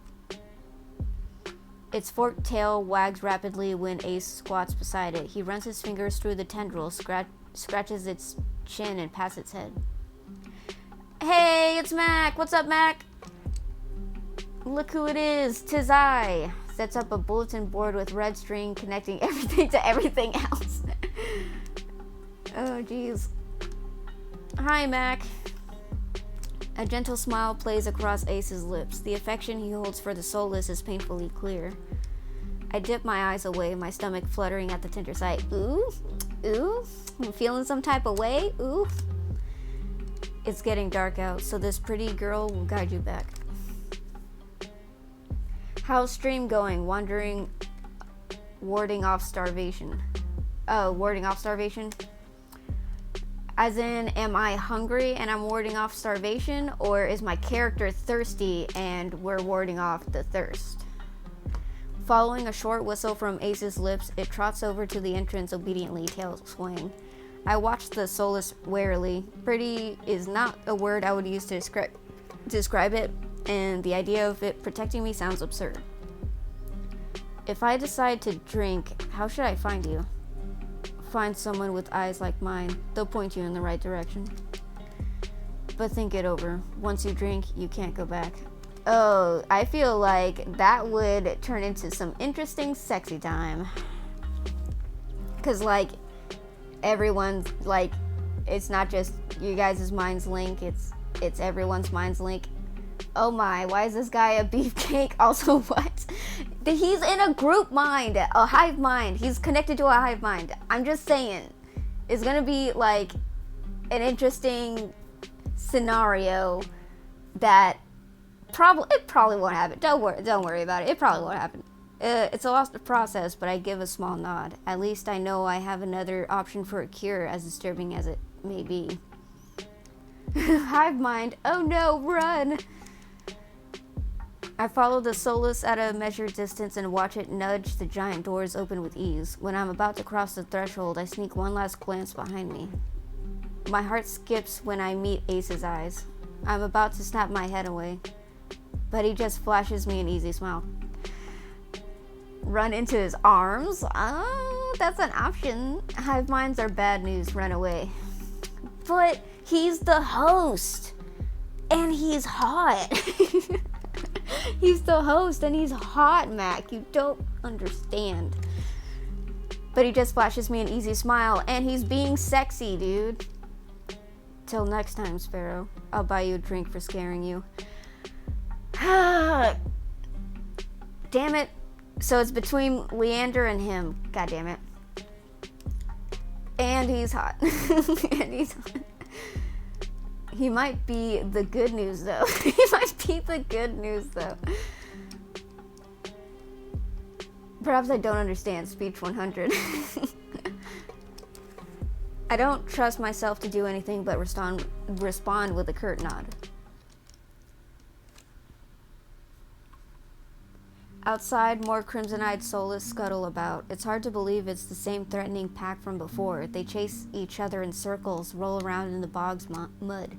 Speaker 1: Its forked tail wags rapidly when Ace squats beside it. He runs his fingers through the tendrils, scratches its chin, and pats its head. Hey, it's Mac! What's up, Mac? Look who it is! 'Tis I! Sets up a bulletin board with red string connecting everything to everything else. Oh, jeez. Hi, Mac. A gentle smile plays across Ace's lips. The affection he holds for the soulless is painfully clear. I dip my eyes away, my stomach fluttering at the tender sight. Ooh? Ooh? I'm feeling some type of way? Ooh? It's getting dark out, so this pretty girl will guide you back. How's stream going? Warding off starvation. Oh, warding off starvation? As in, am I hungry and I'm warding off starvation, or is my character thirsty and we're warding off the thirst? Following a short whistle from Ace's lips, it trots over to the entrance obediently, tail swaying. I watch the soulless warily. Pretty is not a word I would use to describe it, and the idea of it protecting me sounds absurd. If I decide to drink, how should I find you? Find someone with eyes like mine. They'll point you in the right direction. But think it over. Once you drink, you can't go back. Oh, I feel like that would turn into some interesting sexy time. Cause like, everyone's like, it's not just you guys' minds link, it's everyone's minds link. Oh my, why is this guy a beefcake? Also, what? He's in a group mind, a hive mind. He's connected to a hive mind. I'm just saying, it's gonna be like an interesting scenario that it probably won't happen. Don't worry about it. It probably won't happen. It's a lost process, but I give a small nod. At least I know I have another option for a cure, as disturbing as it may be. Hive mind. Oh no, run! I follow the soulless at a measured distance and watch it nudge the giant doors open with ease. When I'm about to cross the threshold, I sneak one last glance behind me. My heart skips when I meet Ace's eyes. I'm about to snap my head away, but he just flashes me an easy smile. Run into his arms? Oh, that's an option. Hive minds are bad news. Run away. But he's the host, and he's hot. He's the host and he's hot, Mac. You don't understand. But he just flashes me an easy smile, and he's being sexy, dude. Till next time, Sparrow. I'll buy you a drink for scaring you. Damn it. So it's between Leander and him. God damn it. And he's hot. And he's hot. He might be the good news, though. He might be the good news, though. Perhaps I don't understand speech 100. I don't trust myself to do anything but respond with a curt nod. Outside, more crimson-eyed soulless scuttle about. It's hard to believe it's the same threatening pack from before. They chase each other in circles, roll around in the bog's mud.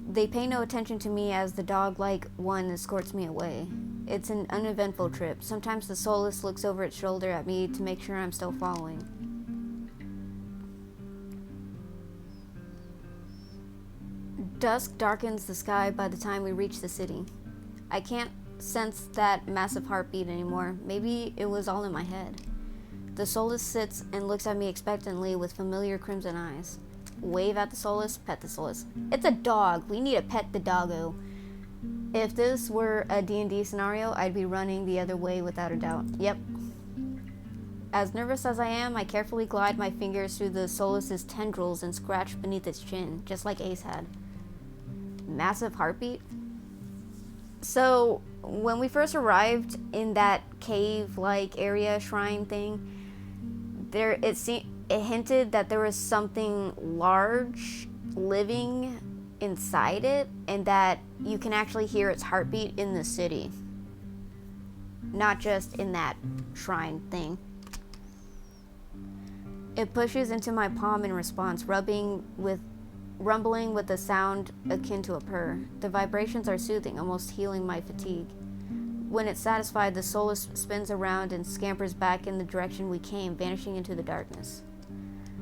Speaker 1: They pay no attention to me as the dog-like one escorts me away. It's an uneventful trip. Sometimes the soulless looks over its shoulder at me to make sure I'm still following. Dusk darkens the sky by the time we reach the city. I can't sense that massive heartbeat anymore. Maybe it was all in my head. The soulless sits and looks at me expectantly with familiar crimson eyes. Wave at the soulless, pet the soulless. It's a dog. We need to pet the doggo. If this were a D&D scenario, I'd be running the other way without a doubt. Yep. As nervous as I am, I carefully glide my fingers through the soulless's tendrils and scratch beneath its chin, just like Ace had. Massive heartbeat? So, when we first arrived in that cave-like area, shrine thing, it hinted that there was something large living inside it, and that you can actually hear its heartbeat in the city. Not just in that shrine thing. It pushes into my palm in response, rubbing with rumbling with a sound akin to a purr. The vibrations are soothing, almost healing my fatigue. When it's satisfied, the Solus spins around and scampers back in the direction we came, vanishing into the darkness.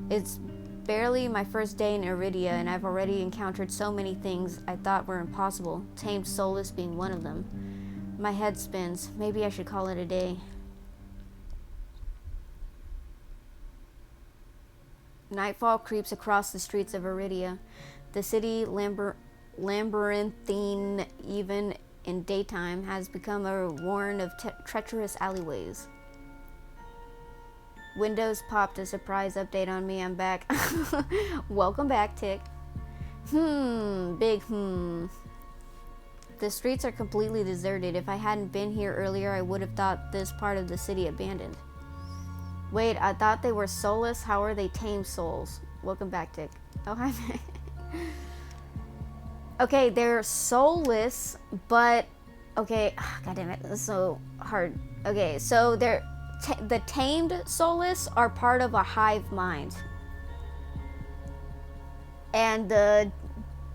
Speaker 1: It's barely my first day in Iridia, and I've already encountered so many things I thought were impossible, tamed Solus being one of them. My head spins. Maybe I should call it a day. Nightfall creeps across the streets of Iridia. The city, labyrinthine even in daytime, has become a warren of treacherous alleyways. Windows popped a surprise update on me. I'm back. Welcome back, Tick. Big. The streets are completely deserted. If I hadn't been here earlier, I would have thought this part of the city abandoned. Wait, I thought they were soulless. How are they tame souls? Welcome back, Tick. Oh, hi. Okay, they're soulless, but... Okay, God damn it, this is so hard. Okay, so they're... the tamed soulless are part of a hive mind. And the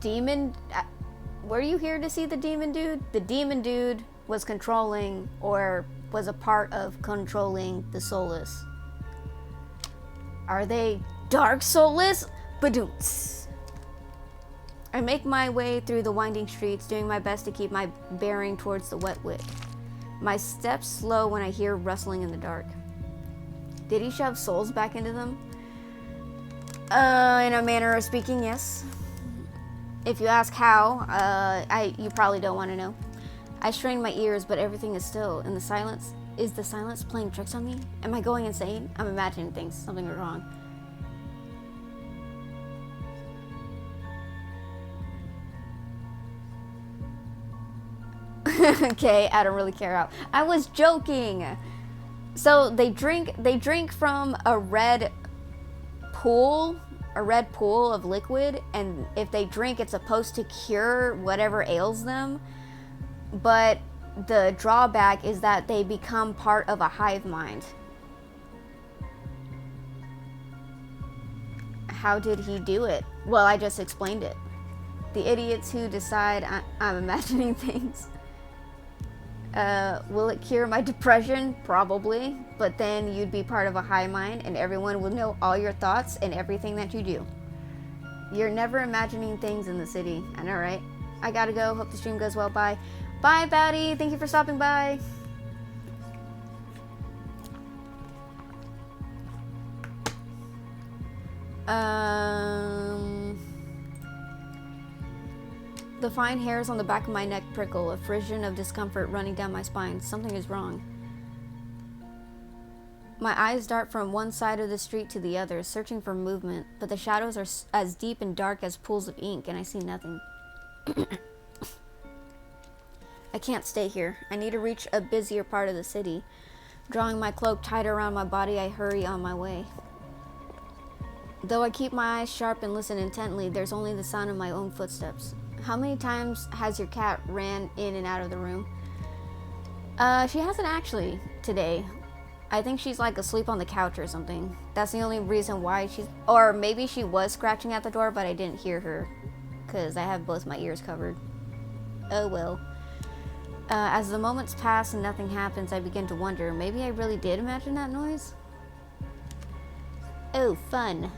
Speaker 1: demon... were you here to see the demon dude? The demon dude was controlling, or was a part of controlling the soulless. Are they dark soulless? Badoons. I make my way through the winding streets, doing my best to keep my bearing towards the wet wick. My steps slow when I hear rustling in the dark. Did he shove souls back into them? In a manner of speaking, yes. If you ask how, you probably don't want to know. I strain my ears, but everything is still. In the silence, is the silence playing tricks on me? Am I going insane? I'm imagining things. Something is wrong. Okay, I don't really care how. I was joking. So they drink from a red pool of liquid, and if they drink, it's supposed to cure whatever ails them. But the drawback is that they become part of a hive mind. How did he do it? Well, I just explained it. The idiots who decide I'm imagining things. Will it cure my depression? Probably. But then you'd be part of a hive mind, and everyone will know all your thoughts and everything that you do. You're never imagining things in the city. I know, right? I gotta go. Hope the stream goes well. Bye. Bye, Batty. Thank you for stopping by. The fine hairs on the back of my neck prickle, a frisson of discomfort running down my spine. Something is wrong. My eyes dart from one side of the street to the other, searching for movement, but the shadows are as deep and dark as pools of ink, and I see nothing. I can't stay here. I need to reach a busier part of the city. Drawing my cloak tight around my body, I hurry on my way. Though I keep my eyes sharp and listen intently, there's only the sound of my own footsteps. How many times has your cat ran in and out of the room? She hasn't actually today. I think she's like asleep on the couch or something. That's the only reason why she's... Or maybe she was scratching at the door, but I didn't hear her. Because I have both my ears covered. Oh well. As the moments pass and nothing happens, I begin to wonder. Maybe I really did imagine that noise? Oh, fun.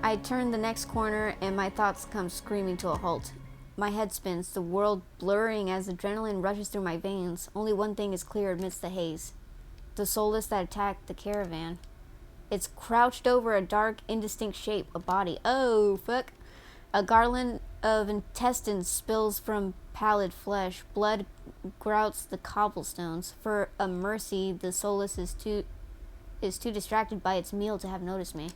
Speaker 1: I turn the next corner and my thoughts come screaming to a halt. My head spins, the world blurring as adrenaline rushes through my veins. Only one thing is clear amidst the haze. The soulless that attacked the caravan. It's crouched over a dark, indistinct shape, a body. Oh, fuck. A garland of intestines spills from pallid flesh. Blood grouts the cobblestones. For a mercy, the soulless is too distracted by its meal to have noticed me.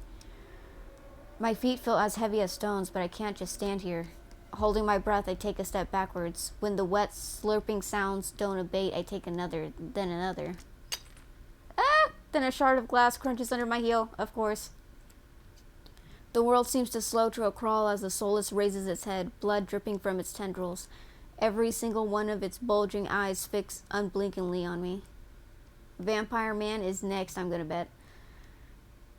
Speaker 1: My feet feel as heavy as stones, but I can't just stand here. Holding my breath, I take a step backwards. When the wet, slurping sounds don't abate, I take another, then another. Ah! Then a shard of glass crunches under my heel, of course. The world seems to slow to a crawl as the soulless raises its head, blood dripping from its tendrils. Every single one of its bulging eyes fixed unblinkingly on me. Vampire Man is next, I'm gonna bet.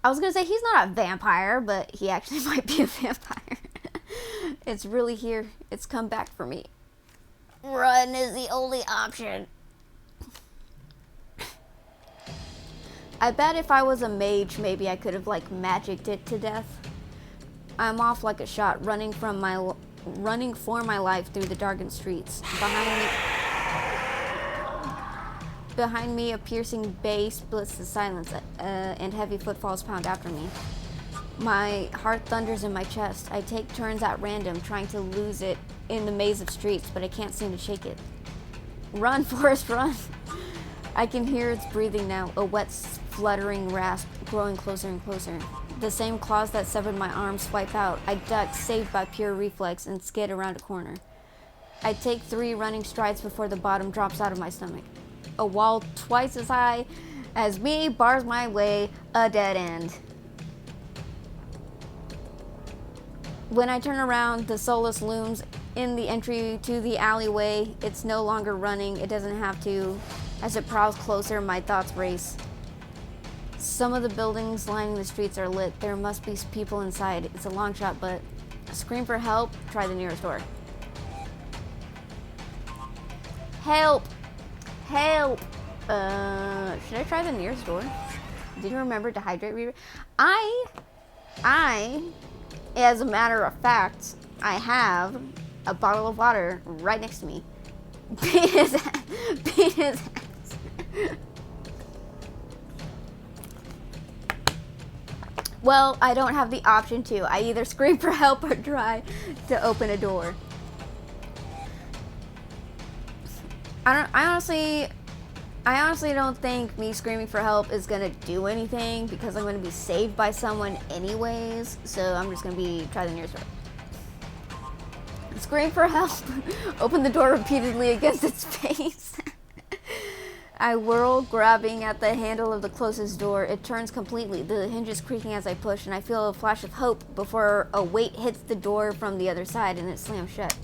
Speaker 1: I was gonna say he's not a vampire, but he actually might be a vampire. It's really here. It's come back for me. Run is the only option. I bet if I was a mage, maybe I could have like magicked it to death. I'm off like a shot, running for my life through the darkened streets. Behind me, a piercing bass splits the silence, and heavy footfalls pound after me. My heart thunders in my chest. I take turns at random, trying to lose it in the maze of streets, but I can't seem to shake it. Run, Forrest, run! I can hear its breathing now, a wet, fluttering rasp growing closer and closer. The same claws that severed my arms swipe out. I duck, saved by pure reflex, and skid around a corner. I take 3 running strides before the bottom drops out of my stomach. A wall twice as high as me bars my way, a dead end. When I turn around, the Solus looms in the entry to the alleyway. It's no longer running, it doesn't have to. As it prowls closer, my thoughts race. Some of the buildings lining the streets are lit. There must be people inside. It's a long shot, but scream for help, try the nearest door. Help! Help! Should I try the nearest door? Did you remember to hydrate Reaver? I, as a matter of fact, I have a bottle of water right next to me. Beat his ass. Beat his ass. Well, I don't have the option to. I either scream for help or try to open a door. I honestly don't think me screaming for help is gonna do anything because I'm gonna be saved by someone anyways. So I'm just gonna try the nearest door. Scream for help. Open the door repeatedly against its face. I whirl, grabbing at the handle of the closest door. It turns completely. The hinges creaking as I push, and I feel a flash of hope before a weight hits the door from the other side and it slams shut.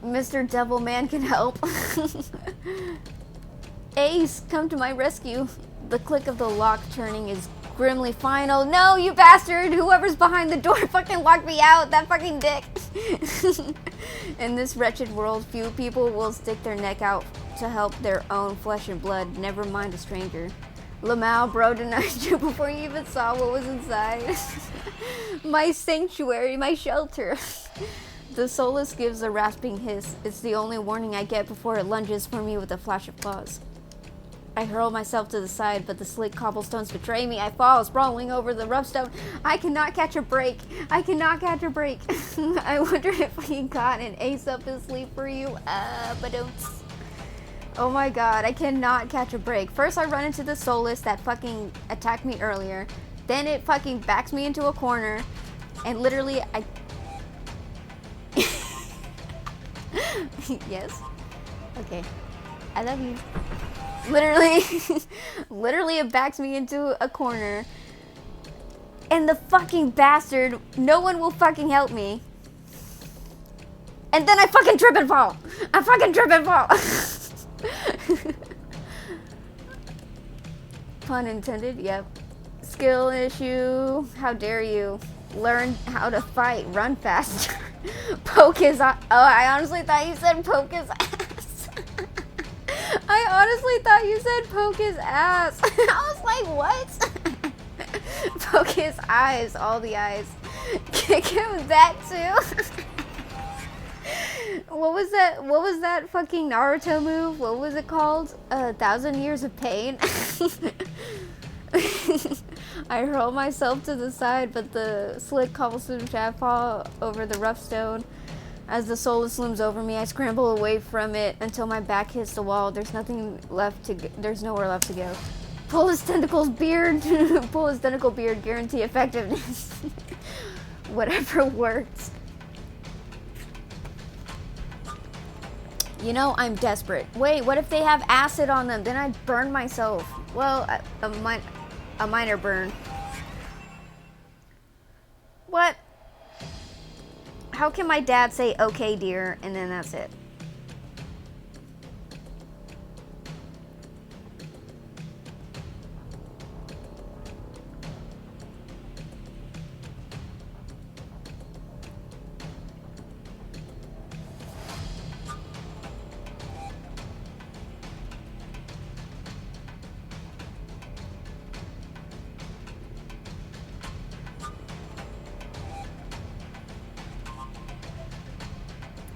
Speaker 1: Mr. Devilman can help. Ace, come to my rescue. The click of the lock turning is grimly final. No, you bastard! Whoever's behind the door fucking locked me out! That fucking dick! In this wretched world, few people will stick their neck out to help their own flesh and blood, never mind a stranger. Lamau, bro, denied you before you even saw what was inside. My sanctuary, my shelter. The Solus gives a rasping hiss. It's the only warning I get before it lunges for me with a flash of claws. I hurl myself to the side, but the slick cobblestones betray me. I fall, sprawling over the rough stone. I cannot catch a break. I cannot catch a break. I wonder if we got an ace up his sleeve for you. But don't. Oh my god, I cannot catch a break. First I run into the Solus that fucking attacked me earlier. Then it fucking backs me into a corner. And literally, Yes? Okay. I love you. Literally it backs me into a corner. And the fucking bastard, no one will fucking help me. And then I fucking trip and fall. I fucking trip and fall. Pun intended, yep. Skill issue, how dare you. Learn how to fight, run faster. Poke his eye. Oh, I honestly thought you said poke his ass. I honestly thought you said poke his ass. I was like, what? Poke his eyes, all the eyes. Kick him that too. What was that fucking Naruto move? What was it called? 1,000 Years of Pain? I hurl myself to the side, but the slick cobblestone shaft fall over the rough stone. As the Solus looms over me, I scramble away from it until my back hits the wall. There's nowhere left to go. Pull his tentacles beard. Pull his tentacle beard. Guarantee effectiveness. Whatever works. You know, I'm desperate. Wait, what if they have acid on them? Then I burn myself. Well, a minor burn. What? How can my dad say, okay, dear, and then that's it?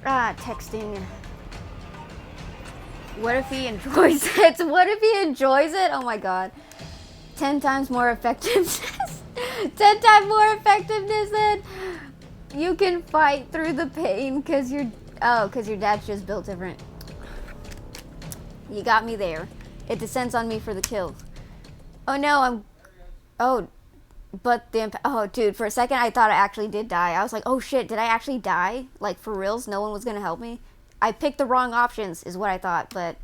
Speaker 1: Texting. What if he enjoys it? What if he enjoys it? Oh my god. 10 times more effectiveness. 10 times more effectiveness than you can fight through the pain because your dad's just built different. You got me there. It descends on me for the kill. Oh no, dude, for a second I thought I actually did die. I was like, oh shit, did I actually die? Like, for reals, no one was gonna help me? I picked the wrong options, is what I thought, but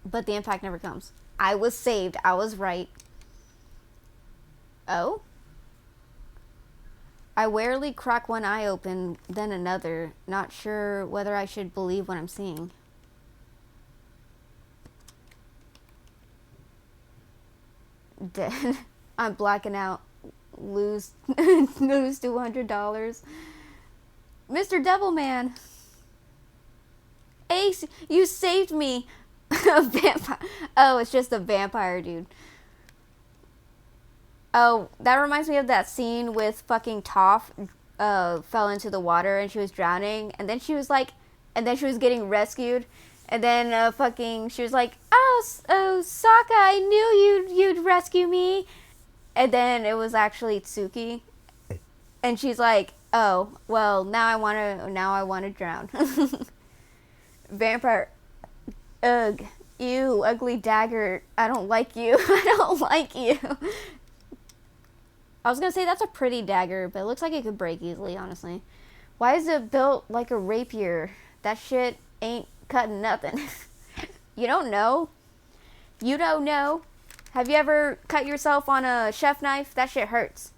Speaker 1: the impact never comes. I was saved. I was right. Oh? I warily crack one eye open, then another, not sure whether I should believe what I'm seeing. Dead. I'm blacking out. Lose $200. Mr. Devilman. Ace, you saved me. A vampire. Oh, it's just a vampire, dude. Oh, that reminds me of that scene with fucking Toph fell into the water and she was drowning, and then she was like, and then she was getting rescued, and then she was like, oh, Sokka, I knew you'd rescue me, and then it was actually Tsuki, and she's like, oh, well, now I wanna drown. Vampire. Ugh. Ew, ugly dagger. I don't like you. I don't like you. I was gonna say that's a pretty dagger, but it looks like it could break easily, honestly. Why is it built like a rapier? That shit ain't cutting nothing. You don't know. You don't know. Have you ever cut yourself on a chef knife? That shit hurts.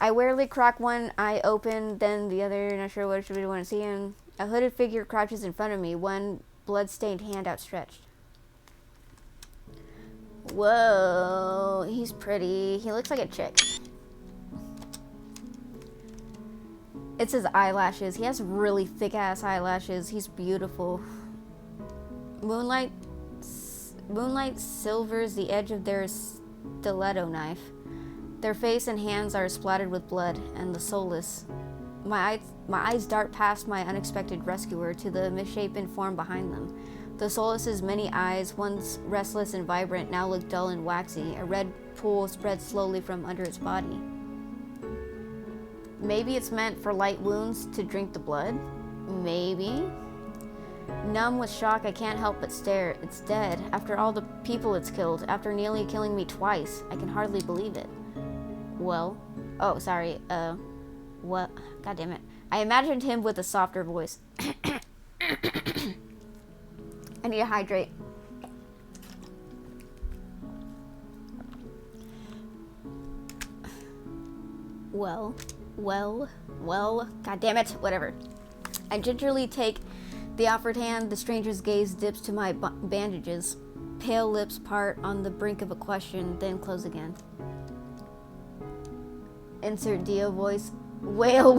Speaker 1: I warily crack one eye open, then the other, not sure what I should be want to see him. A hooded figure crouches in front of me, one blood-stained hand outstretched. Whoa, he's pretty. He looks like a chick. It's his eyelashes. He has really thick-ass eyelashes. He's beautiful. Moonlight silvers the edge of their stiletto knife. Their face and hands are splattered with blood, and the soulless. My eyes dart past my unexpected rescuer to the misshapen form behind them. The soulless's many eyes, once restless and vibrant, now look dull and waxy. A red pool spreads slowly from under its body. Maybe it's meant for light wounds to drink the blood? Maybe. Numb with shock, I can't help but stare. It's dead. After all the people it's killed, after nearly killing me twice, I can hardly believe it. Well, oh, sorry, what? God damn it. I imagined him with a softer voice. I need to hydrate. Well, god damn it, whatever. I gingerly take the offered hand, the stranger's gaze dips to my bandages. Pale lips part on the brink of a question, then close again. Insert Dio voice. Wail.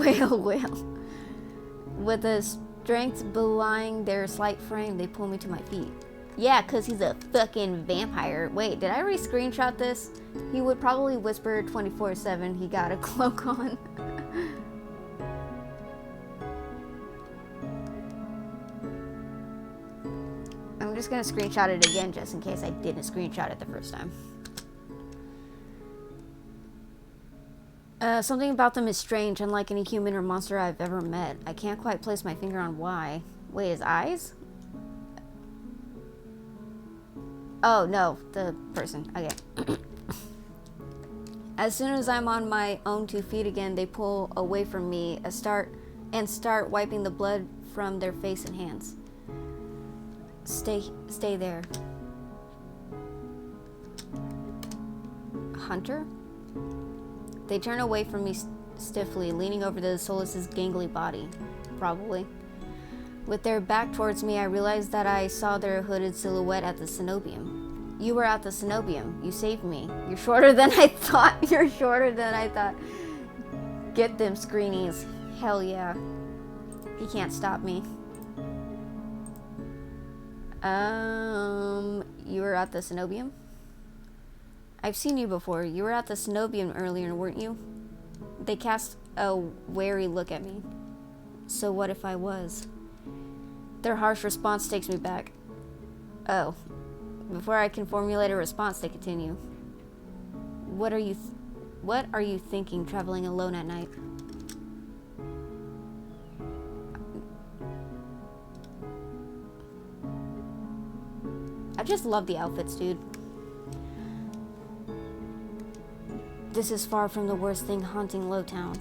Speaker 1: With a strength belying their slight frame, they pull me to my feet. Yeah, because he's a fucking vampire. Wait, did I already screenshot this? He would probably whisper 24/7 he got a cloak on. I'm just going to screenshot it again just in case I didn't screenshot it the first time. Something about them is strange, unlike any human or monster I've ever met. I can't quite place my finger on why. Wait, his eyes? Oh, no, the person. Okay. As soon as I'm on my own 2 feet again, they pull away from me start wiping the blood from their face and hands. Stay there. Hunter? They turn away from me stiffly, leaning over the Solus's gangly body. Probably. With their back towards me, I realized that I saw their hooded silhouette at the cenobium. You were at the cenobium. You saved me. You're shorter than I thought. You're shorter than I thought. Get them screenies. Hell yeah. He can't stop me. You were at the cenobium? I've seen you before. You were at the cenobium earlier, weren't you? They cast a wary look at me. So what if I was? Their harsh response takes me back. Oh. Before I can formulate a response, they continue. What are you thinking traveling alone at night? I just love the outfits, dude. This is far from the worst thing haunting Lowtown.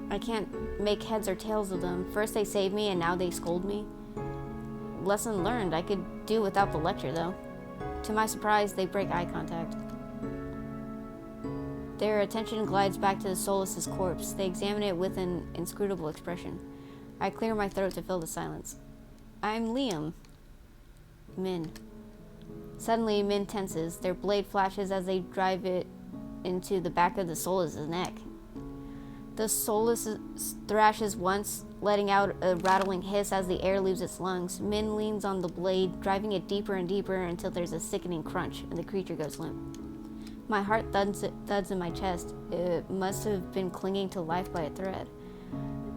Speaker 1: I can't make heads or tails of them. First they save me and now they scold me. Lesson learned. I could do without the lecture, though. To my surprise, they break eye contact. Their attention glides back to the Solus's corpse. They examine it with an inscrutable expression. I clear my throat to fill the silence. I'm Liam. Min. Suddenly, Min tenses. Their blade flashes as they drive it into the back of the Solus's neck. The Solus thrashes once, letting out a rattling hiss as the air leaves its lungs. Min leans on the blade, driving it deeper and deeper until there's a sickening crunch, and the creature goes limp. My heart thuds in my chest. It must have been clinging to life by a thread.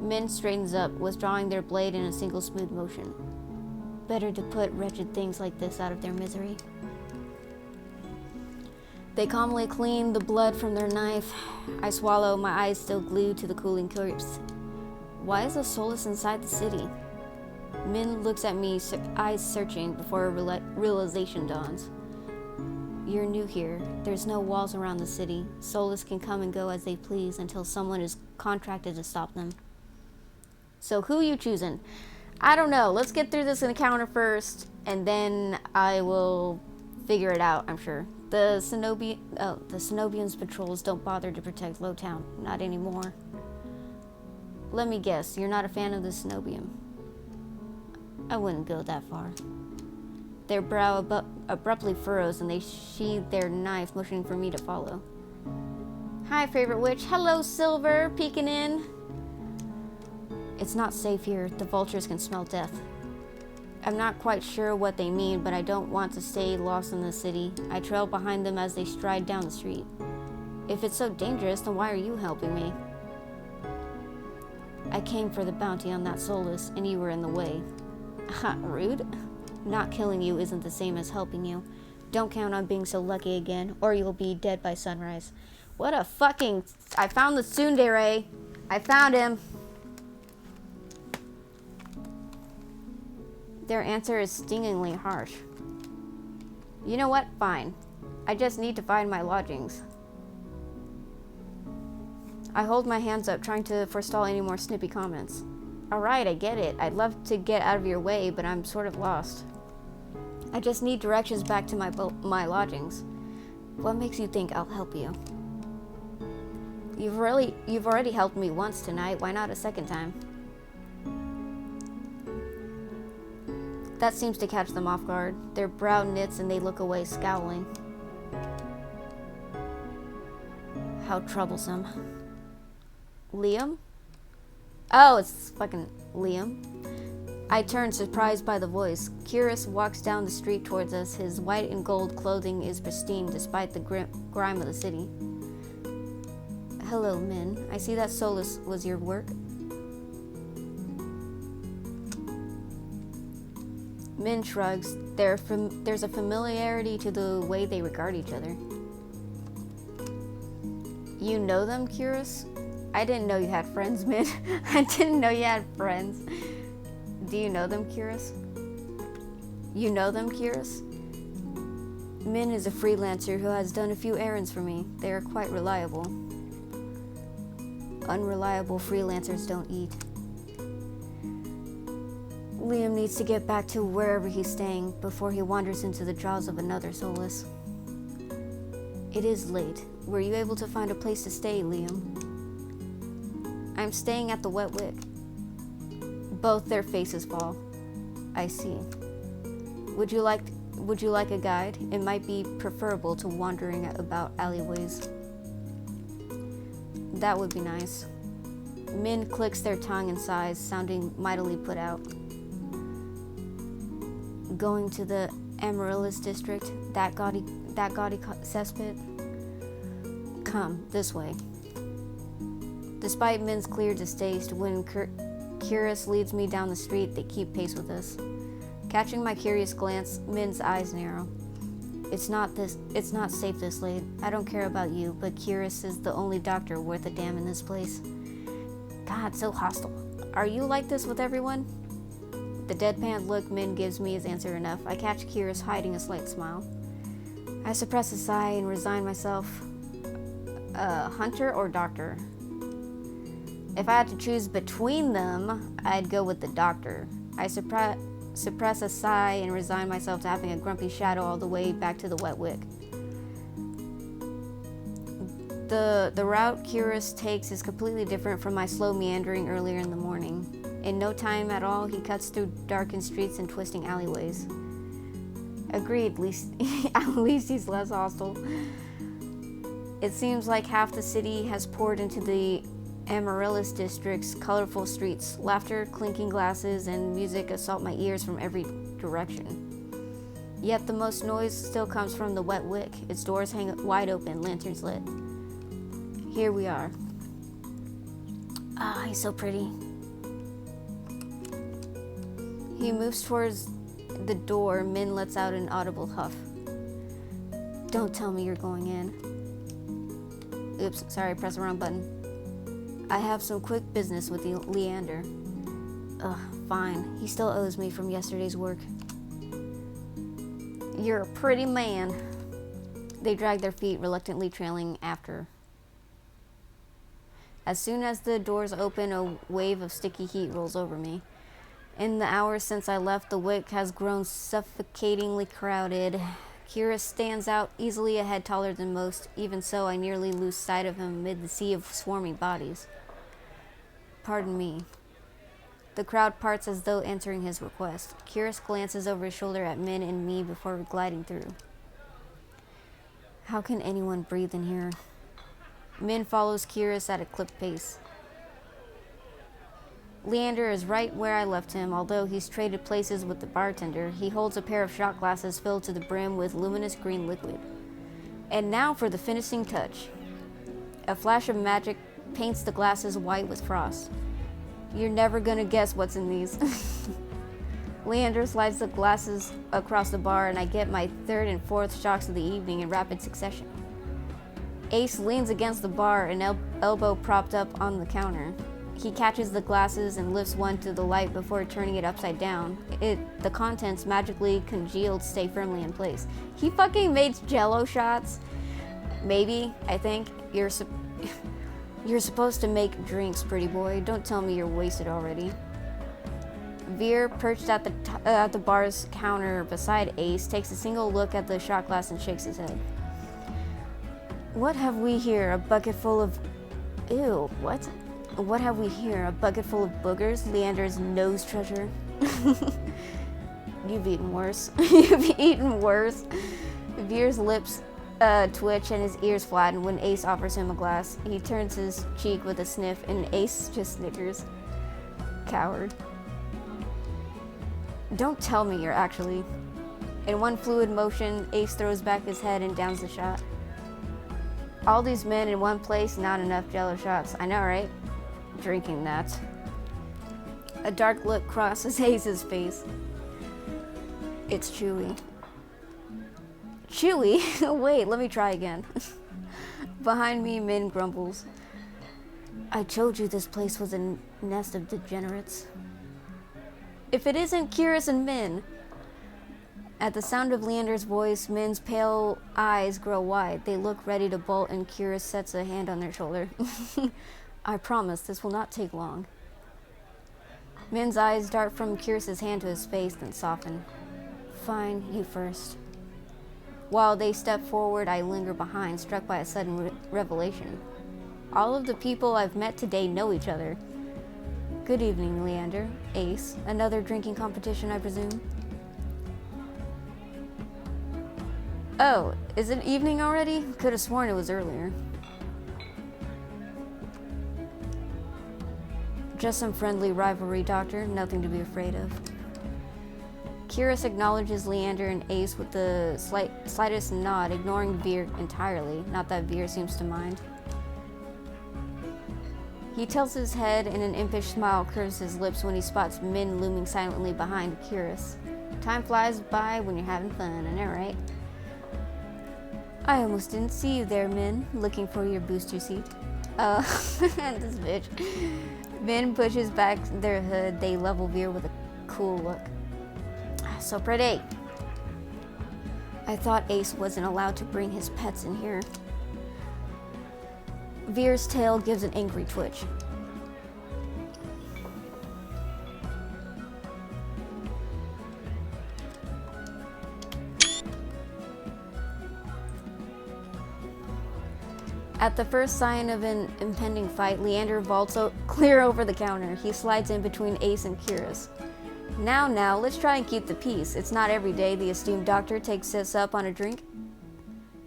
Speaker 1: Min straightens up, withdrawing their blade in a single smooth motion. Better to put wretched things like this out of their misery. They calmly clean the blood from their knife. I swallow, my eyes still glued to the cooling corpse. Why is a Solus inside the city? Min looks at me, eyes searching, before a realization dawns. You're new here. There's no walls around the city. Solus can come and go as they please until someone is contracted to stop them. So who you choosing? I don't know. Let's get through this encounter first, and then I will figure it out, I'm sure. The Cenobians' patrols don't bother to protect Lowtown. Not anymore. Let me guess, you're not a fan of the Cenobian. I wouldn't go that far. Their brow abruptly furrows and they sheathe their knife, motioning for me to follow. Hi, favorite witch. Hello, Silver. Peeking in. It's not safe here. The vultures can smell death. I'm not quite sure what they mean, but I don't want to stay lost in the city. I trail behind them as they stride down the street. If it's so dangerous, then why are you helping me? I came for the bounty on that Solus, and you were in the way. Ha, rude. Not killing you isn't the same as helping you. Don't count on being so lucky again, or you'll be dead by sunrise. What a fucking... I found the tsundere. I found him. Their answer is stingingly harsh. You know what? Fine. I just need to find my lodgings. I hold my hands up, trying to forestall any more snippy comments. Alright, I get it. I'd love to get out of your way, but I'm sort of lost. I just need directions back to my lodgings. What makes you think I'll help you? You've already helped me once tonight. Why not a second time? That seems to catch them off guard. Their brow knits and they look away, scowling. How troublesome. Liam? Oh, it's fucking Liam. I turn, surprised by the voice. Curious walks down the street towards us. His white and gold clothing is pristine despite the grime of the city. Hello, Min. I see that Solus was your work. Min shrugs. There's a familiarity to the way they regard each other. You know them, Curious? I didn't know you had friends, Min. I didn't know you had friends. Do you know them, Curious? You know them, Curious? Min is a freelancer who has done a few errands for me. They are quite reliable. Unreliable freelancers don't eat. Liam needs to get back to wherever he's staying before he wanders into the jaws of another Solus. It is late. Were you able to find a place to stay, Liam? I'm staying at the Wet Wick. Both their faces fall. I see. Would you like a guide? It might be preferable to wandering about alleyways. That would be nice. Min clicks their tongue and sighs, sounding mightily put out. Going to the Amaryllis district, that gaudy cesspit? Come, this way. Despite Min's clear distaste, when Curious leads me down the street. They keep pace with us. Catching my curious glance, Min's eyes narrow. It's not safe this late. I don't care about you, but Curious is the only doctor worth a damn in this place. God, so hostile. Are you like this with everyone? The deadpan look Min gives me is answer enough. I catch Curious hiding a slight smile. I suppress a sigh and resign myself. Hunter or doctor? If I had to choose between them, I'd go with the doctor. I suppress a sigh and resign myself to having a grumpy shadow all the way back to the wet wick. The route Curious takes is completely different from my slow meandering earlier in the morning. In no time at all, he cuts through darkened streets and twisting alleyways. Agreed, at least he's less hostile. It seems like half the city has poured into the Amaryllis district's colorful streets. Laughter, clinking glasses, and music assault my ears from every direction. Yet the most noise still comes from the wet wick. Its doors hang wide open, lanterns lit. Here we are. Ah, he's so pretty. He moves towards the door. Min lets out an audible huff. Don't tell me you're going in. Oops, sorry, press the wrong button. I have some quick business with Leander. Ugh, fine. He still owes me from yesterday's work. You're a pretty man. They drag their feet, reluctantly trailing after. As soon as the doors open, a wave of sticky heat rolls over me. In the hours since I left, the wick has grown suffocatingly crowded. Curious stands out, easily a head taller than most. Even so, I nearly lose sight of him amid the sea of swarming bodies. Pardon me. The crowd parts as though answering his request. Curious glances over his shoulder at Min and me before gliding through. How can anyone breathe in here? Min follows Curious at a clipped pace. Leander is right where I left him, although he's traded places with the bartender. He holds a pair of shot glasses filled to the brim with luminous green liquid. And now for the finishing touch. A flash of magic paints the glasses white with frost. You're never gonna guess what's in these. Leander slides the glasses across the bar, and I get my third and fourth shocks of the evening in rapid succession. Ace leans against the bar, an elbow propped up on the counter. He catches the glasses and lifts one to the light before turning it upside down. The contents, magically congealed, stay firmly in place. He fucking made Jello shots. Maybe, I think. You're supposed to make drinks, pretty boy. Don't tell me you're wasted already. Veer, perched at the bar's counter beside Ace, takes a single look at the shot glass and shakes his head. What have we here? A bucket full of... Ew, what? What have we here? A bucket full of boogers? Leander's nose treasure? You've eaten worse. You've eaten worse. Veer's lips twitch and his ears flatten when Ace offers him a glass. He turns his cheek with a sniff and Ace just snickers. Coward. Don't tell me you're actually... In one fluid motion, Ace throws back his head and downs the shot. All these men in one place, not enough Jello shots. I know, right? Drinking that. A dark look crosses Ace's face. It's chewy. Chewy? Wait, let me try again. Behind me, Min grumbles. I told you this place was a nest of degenerates. If it isn't Curious and Min. At the sound of Leander's voice, Min's pale eyes grow wide. They look ready to bolt, and Curious sets a hand on their shoulder. I promise this will not take long. Min's eyes dart from Curious's hand to his face, then soften. Fine, you first. While they step forward, I linger behind, struck by a sudden revelation. All of the people I've met today know each other. Good evening, Leander. Ace. Another drinking competition, I presume? Oh, is it evening already? Could have sworn it was earlier. Just some friendly rivalry, Doctor. Nothing to be afraid of. Curious acknowledges Leander and Ace with the slightest nod, ignoring Veer entirely. Not that Veer seems to mind. He tilts his head and an impish smile curves his lips when he spots Min looming silently behind Curious. Time flies by when you're having fun, I know, right? I almost didn't see you there, Min, looking for your booster seat. This bitch. Min pushes back their hood. They level Veer with a cool look. So pretty. I thought Ace wasn't allowed to bring his pets in here. Veer's tail gives an angry twitch. At the first sign of an impending fight, Leander vaults clear over the counter. He slides in between Ace and Curious. Now, let's try and keep the peace. It's not every day the esteemed doctor takes us up on a drink.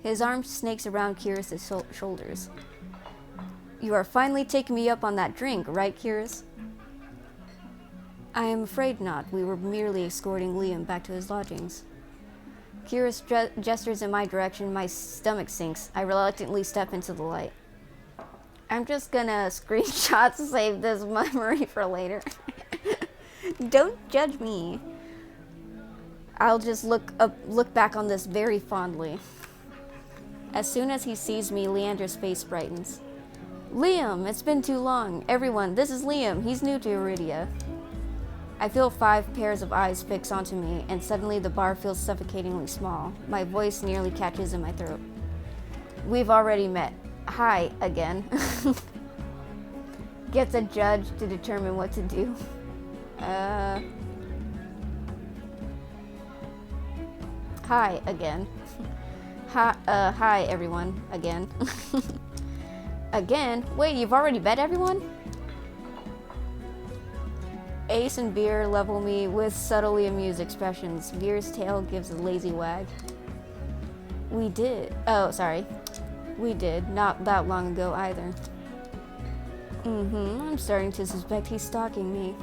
Speaker 1: His arm snakes around Curious's shoulders. You are finally taking me up on that drink, right, Curious? I am afraid not. We were merely escorting Liam back to his lodgings. Curious gestures in my direction. My stomach sinks. I reluctantly step into the light. I'm just gonna screenshot to save this memory for later. Don't judge me. I'll just look back on this very fondly. As soon as he sees me, Leander's face brightens. Liam, it's been too long. Everyone, this is Liam. He's new to Iridia. I feel 5 pairs of eyes fix onto me, and suddenly the bar feels suffocatingly small. My voice nearly catches in my throat. We've already met. Hi, again. Gets a judge to determine what to do. Hi, again. Hi, everyone, again. Again? Wait, you've already met everyone? Ace and Veer level me with subtly amused expressions. Veer's tail gives a lazy wag. We did. Oh, sorry. We did. Not that long ago either. I'm starting to suspect he's stalking me.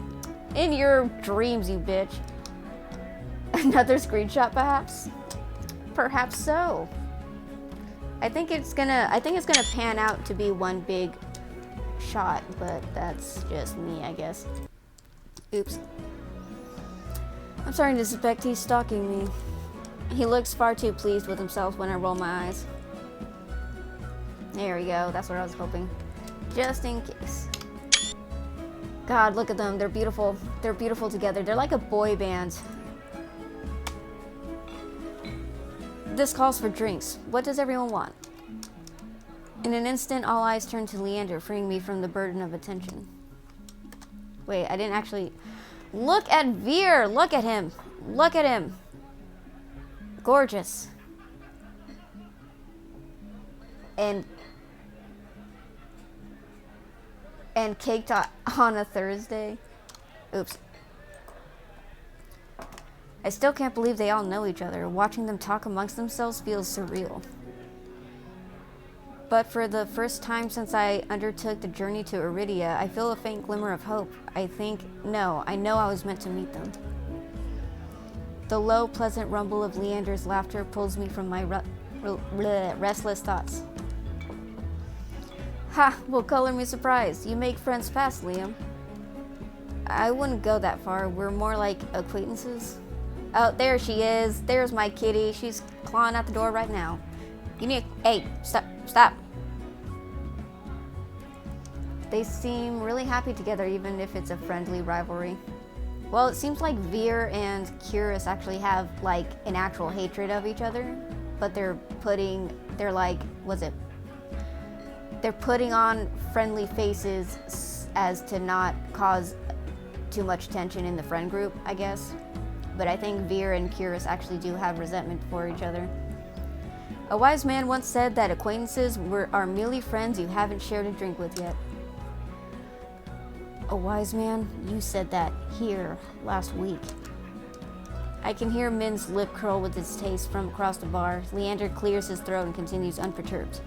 Speaker 1: In your dreams, you bitch. Another screenshot, perhaps? Perhaps so. I think it's gonna pan out to be one big shot, but that's just me, I guess. Oops. I'm starting to suspect he's stalking me. He looks far too pleased with himself when I roll my eyes. There we go. That's what I was hoping. Just in case. God, look at them. They're beautiful. They're beautiful together. They're like a boy band. This calls for drinks. What does everyone want? In an instant, all eyes turn to Leander, freeing me from the burden of attention. Wait, I didn't actually... Look at Veer! Look at him! Look at him! Gorgeous. And caked on a Thursday. Oops. I still can't believe they all know each other. Watching them talk amongst themselves feels surreal. But for the first time since I undertook the journey to Iridia, I feel a faint glimmer of hope. I know I was meant to meet them. The low, pleasant rumble of Leander's laughter pulls me from my restless thoughts. Ha! Well, color me surprised. You make friends fast, Liam. I wouldn't go that far. We're more like acquaintances. Oh, there she is. There's my kitty. She's clawing at the door right now. Hey, stop. They seem really happy together, even if it's a friendly rivalry. Well, it seems like Veer and Curious actually have, like, an actual hatred of each other, but they're putting on friendly faces as to not cause too much tension in the friend group, I guess. But I think Veer and Curious actually do have resentment for each other. A wise man once said that acquaintances are merely friends you haven't shared a drink with yet. A wise man? You said that here last week. I can hear Min's lip curl with his taste from across the bar. Leander clears his throat and continues unperturbed.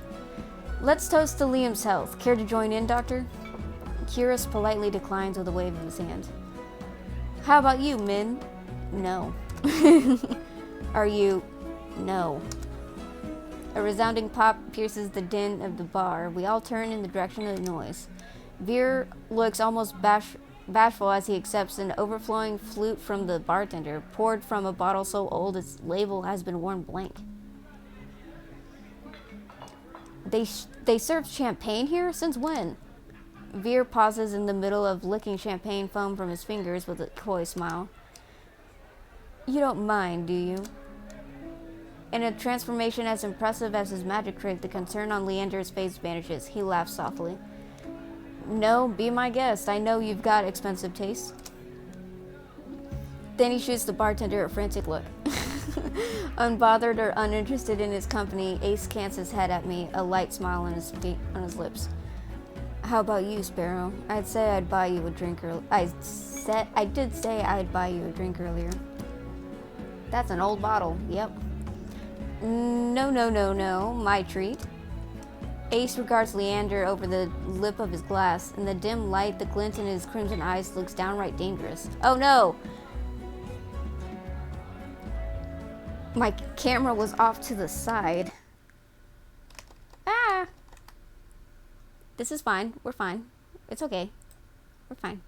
Speaker 1: Let's toast to Liam's health. Care to join in, Doctor? Curious politely declines with a wave of his hand. How about you, Min? No. Are you? No. A resounding pop pierces the din of the bar. We all turn in the direction of the noise. Veer looks almost bashful as he accepts an overflowing flute from the bartender, poured from a bottle so old its label has been worn blank. They serve champagne here? Since when? Veer pauses in the middle of licking champagne foam from his fingers with a coy smile. You don't mind, do you? In a transformation as impressive as his magic trick, the concern on Leander's face vanishes. He laughs softly. No, be my guest. I know you've got expensive taste. Then he shoots the bartender a frantic look. Unbothered or uninterested in his company, Ace cants his head at me, a light smile on his lips. How about you, Sparrow? I'd say I'd buy you a drink earlier. I did say I'd buy you a drink earlier. That's an old bottle. Yep. No. My treat. Ace regards Leander over the lip of his glass. In the dim light, the glint in his crimson eyes looks downright dangerous. Oh no! My camera was off to the side. Ah! This is fine. We're fine. It's okay. We're fine.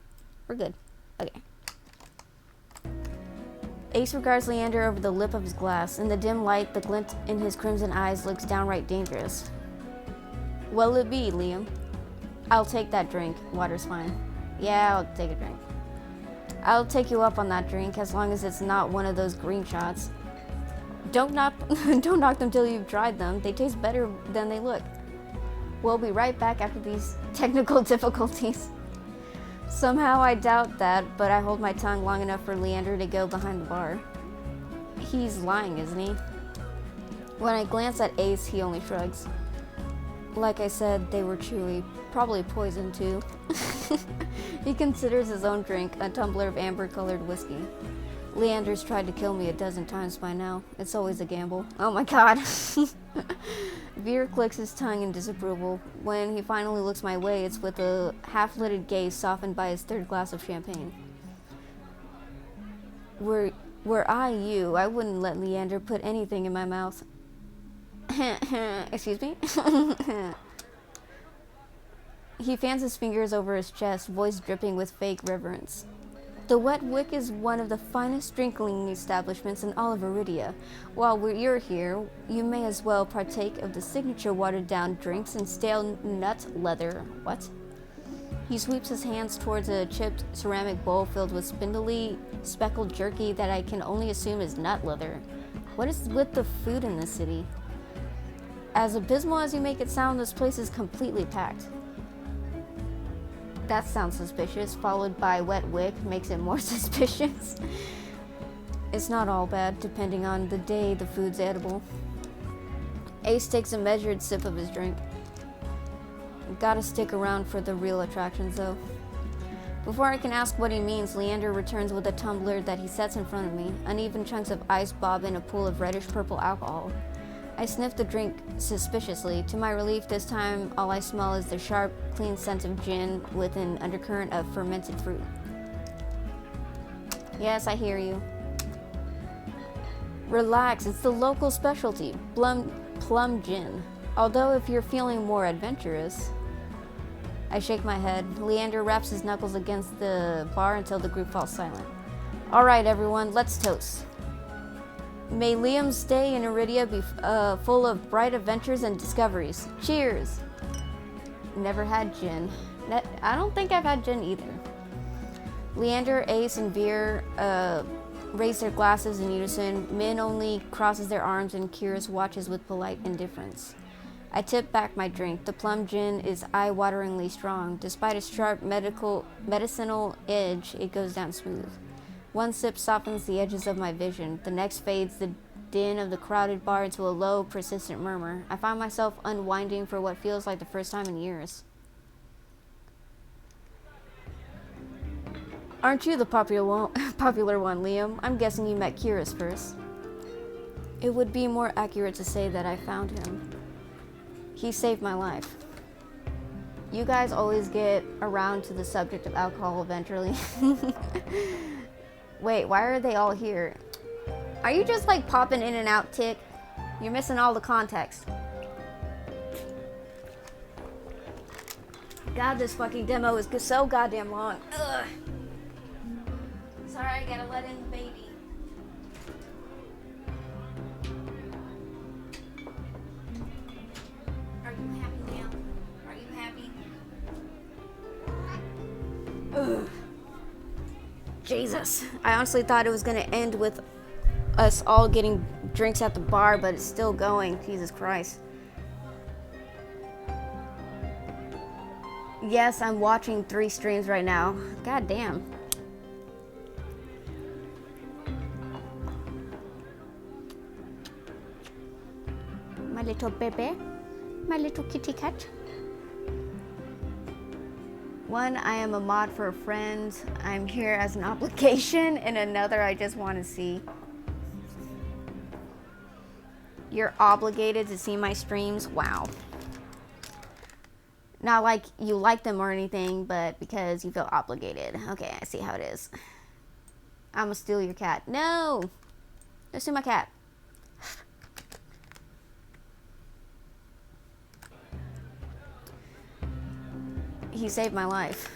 Speaker 1: We're good. Okay. Ace regards Leander over the lip of his glass. In the dim light, the glint in his crimson eyes looks downright dangerous. What'll it be, Liam? I'll take that drink. Water's fine. Yeah, I'll take a drink. I'll take you up on that drink as long as it's not one of those green shots. Don't knock them till you've tried them. They taste better than they look. We'll be right back after these technical difficulties. Somehow I doubt that, but I hold my tongue long enough for Leander to go behind the bar. He's lying, isn't he? When I glance at Ace, he only shrugs. Like I said, they were chewy. Probably poison, too. He considers his own drink a tumbler of amber-colored whiskey. Leander's tried to kill me 12 times by now. It's always a gamble. Oh my god. Veer clicks his tongue in disapproval. When he finally looks my way, it's with a half-lidded gaze softened by his third glass of champagne. Were I you, I wouldn't let Leander put anything in my mouth. Excuse me? He fans his fingers over his chest, voice dripping with fake reverence. The Wet Wick is one of the finest drinking establishments in all of Iridia. While you're here, you may as well partake of the signature watered-down drinks and stale nut leather. What? He sweeps his hands towards a chipped ceramic bowl filled with spindly, speckled jerky that I can only assume is nut leather. What is with the food in this city? As abysmal as you make it sound, this place is completely packed. That sounds suspicious, followed by Wet Wick makes it more suspicious. It's not all bad, depending on the day the food's edible. Ace takes a measured sip of his drink. Gotta stick around for the real attractions, though. Before I can ask what he means, Leander returns with a tumbler that he sets in front of me. Uneven chunks of ice bob in a pool of reddish-purple alcohol. I sniff the drink suspiciously. To my relief, this time all I smell is the sharp, clean scent of gin with an undercurrent of fermented fruit. Yes, I hear you. Relax, it's the local specialty, plum gin. Although if you're feeling more adventurous... I shake my head. Leander wraps his knuckles against the bar until the group falls silent. All right, everyone, let's toast. May Liam's stay in Iridia be full of bright adventures and discoveries. Cheers! Never had gin. I don't think I've had gin either. Leander, Ace, and Veer raise their glasses in unison. Min only crosses their arms and Curious watches with polite indifference. I tip back my drink. The plum gin is eye-wateringly strong. Despite its sharp medicinal edge, it goes down smooth. One sip softens the edges of my vision. The next fades the din of the crowded bar into a low, persistent murmur. I find myself unwinding for what feels like the first time in years. Aren't you the popular one, Liam? I'm guessing you met Curious first. It would be more accurate to say that I found him. He saved my life. You guys always get around to the subject of alcohol eventually. Wait, why are they all here? Are you just like popping in and out, Tick? You're missing all the context. God, this fucking demo is so goddamn long. Ugh. Sorry, I gotta let in the baby. Are you happy now? Are you happy? Ugh. Jesus. I honestly thought it was gonna end with us all getting drinks at the bar, but it's still going. Jesus Christ. Yes, I'm watching 3 streams right now. God damn. My little baby. My little kitty cat. One, I am a mod for a friend. I'm here as an obligation. And another, I just want to see. You're obligated to see my streams? Wow. Not like you like them or anything, but because you feel obligated. Okay, I see how it is. I'm gonna steal your cat. No! Don't steal my cat. He saved my life.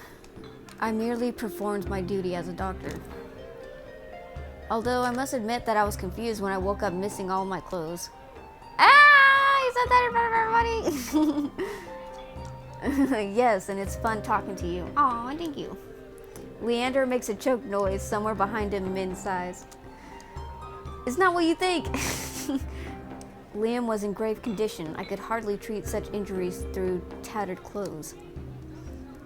Speaker 1: I merely performed my duty as a doctor. Although I must admit that I was confused when I woke up missing all my clothes. Ah! You said that in front of everybody! Yes, and it's fun talking to you. Aw, thank you. Leander makes a choke noise somewhere behind him mid-size. It's not what you think. Liam was in grave condition. I could hardly treat such injuries through tattered clothes.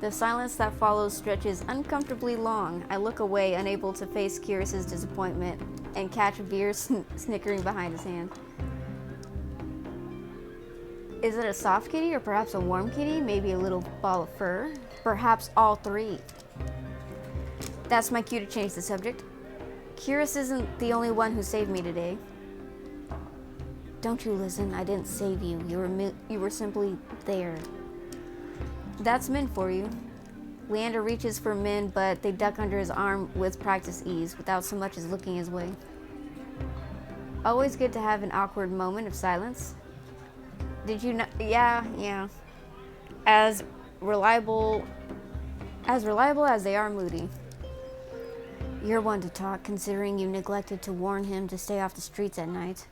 Speaker 1: The silence that follows stretches uncomfortably long. I look away, unable to face Kyrus's disappointment, and catch Veer snickering behind his hand. Is it a soft kitty or perhaps a warm kitty? Maybe a little ball of fur? Perhaps all 3. That's my cue to change the subject. Kyrus isn't the only one who saved me today. Don't you listen, I didn't save you. You were simply there. That's Min for you. Leander reaches for Min, but they duck under his arm with practice ease, without so much as looking his way. Always good to have an awkward moment of silence. Did you know? Yeah. As reliable as they are moody. You're one to talk, considering you neglected to warn him to stay off the streets at night.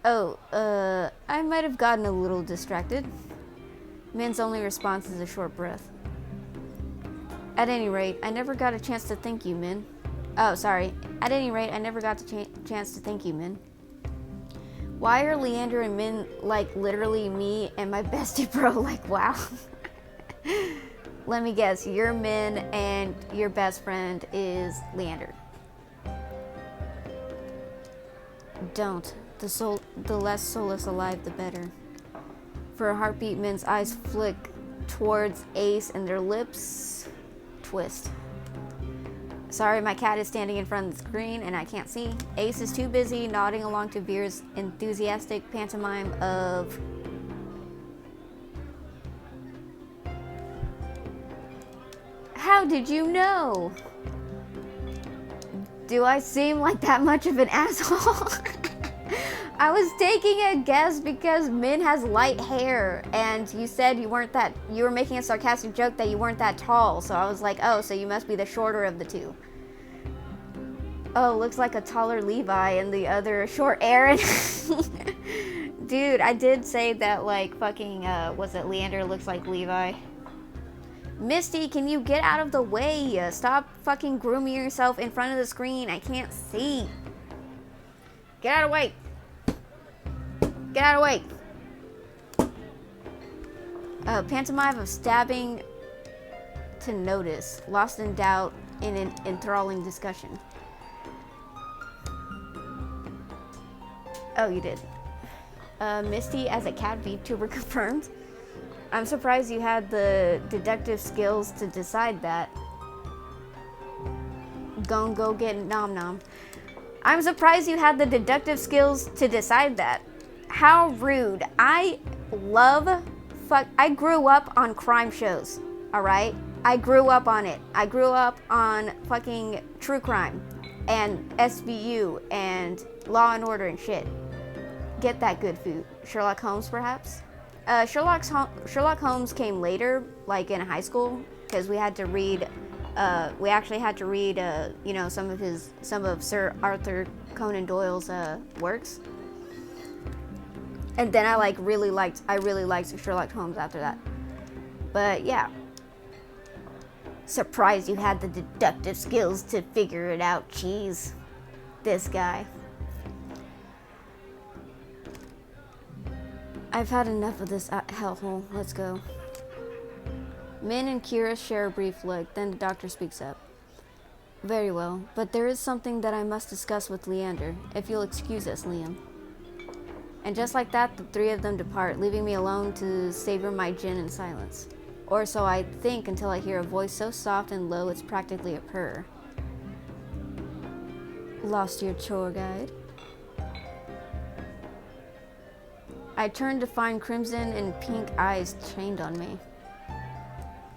Speaker 1: Oh, I might have gotten a little distracted. Min's only response is a short breath. At any rate, I never got a chance to thank you, Min. Oh, sorry. At any rate, I never got the chance to thank you, Min. Why are Leander and Min like literally me and my bestie bro? Like, wow. Let me guess, you're Min and your best friend is Leander. Don't. The less soulless alive, the better. For a heartbeat, Min's eyes flick towards Ace and their lips twist. Sorry, my cat is standing in front of the screen and I can't see. Ace is too busy nodding along to Veer's enthusiastic pantomime of... How did you know? Do I seem like that much of an asshole? I was taking a guess because Min has light hair and you said you were making a sarcastic joke that you weren't that tall. So I was like, oh, so you must be the shorter of the two. Oh, looks like a taller Levi and the other short Aaron. Dude, I did say that like fucking, was it Leander looks like Levi? Misty, can you get out of the way? Stop fucking grooming yourself in front of the screen. I can't see. Get out of the way. Get out of the way. Pantomime of stabbing to notice. Lost in doubt in an enthralling discussion. Oh, you did. Misty as a cat VTuber confirmed. I'm surprised you had the deductive skills to decide that. Go get nom nom. I'm surprised you had the deductive skills to decide that. How rude. I grew up on crime shows, alright? I grew up on it. I grew up on fucking true crime and SVU and Law and Order and shit. Get that good food. Sherlock Holmes, perhaps? Sherlock Holmes came later, like in high school, because we had to read. We actually had to read, you know, some of Sir Arthur Conan Doyle's works. And then I really liked Sherlock Holmes after that. But yeah. Surprised you had the deductive skills to figure it out, cheese. This guy. I've had enough of this hellhole. Let's go. Min and Kira share a brief look, then the doctor speaks up. Very well, but there is something that I must discuss with Leander, if you'll excuse us, Liam. And just like that, the three of them depart, leaving me alone to savor my gin in silence. Or so I think until I hear a voice so soft and low it's practically a purr. Lost your tour guide? I turned to find crimson and pink eyes chained on me.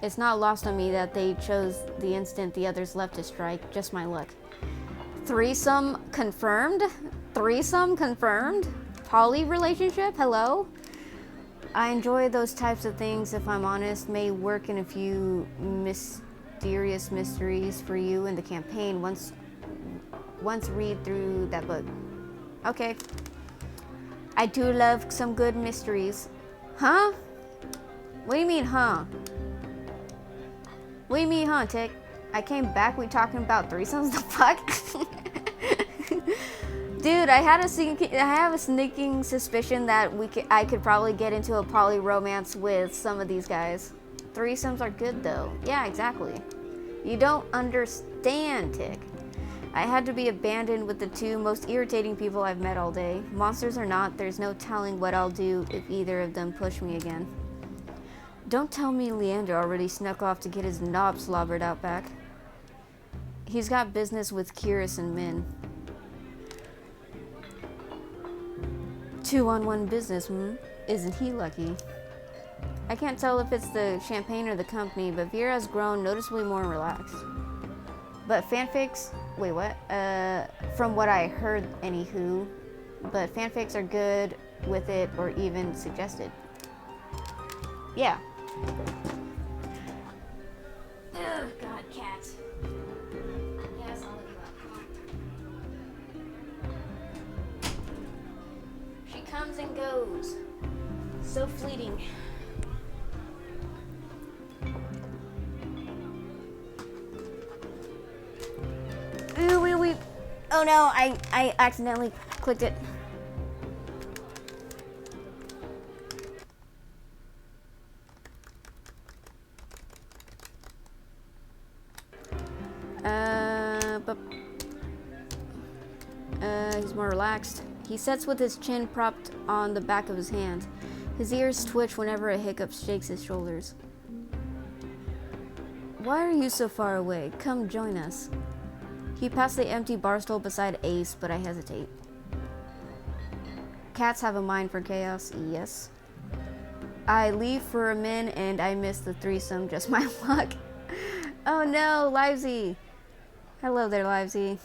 Speaker 1: It's not lost on me that they chose the instant the others left to strike, just my luck. Threesome confirmed? Threesome confirmed? Poly relationship? Hello? I enjoy those types of things, if I'm honest. May work in a few mysterious mysteries for you in the campaign once read through that book. Okay. I do love some good mysteries. Huh? What do you mean, huh? What do you mean, huh, Tick? I came back, we talking about threesomes? The fuck? Dude, I have a sneaking suspicion that I could probably get into a poly romance with some of these guys. Threesomes are good though. Yeah, exactly. You don't understand, Tick. I had to be abandoned with the two most irritating people I've met all day. Monsters or not, there's no telling what I'll do if either of them push me again. Don't tell me Leander already snuck off to get his knob slobbered out back. He's got business with Kyrus and Min. 2-on-1 business, Isn't he lucky? I can't tell if it's the champagne or the company, but Vera has grown noticeably more relaxed. But fanfics, wait, what? From what I heard, anywho, but fanfics are good with it or even suggested. Yeah. Oh, God, cats. Yes, I'll look you up. She comes and goes. So fleeting. Ooh, wee, wee. Oh no, I accidentally clicked it. He's more relaxed. He sits with his chin propped on the back of his hand. His ears twitch whenever a hiccup shakes his shoulders. Why are you so far away? Come join us. He passed the empty bar stool beside Ace, but I hesitate. Cats have a mind for chaos, yes. I leave for a min and I miss the threesome, just my luck. Oh no, Livesy. Hello there, Livesy.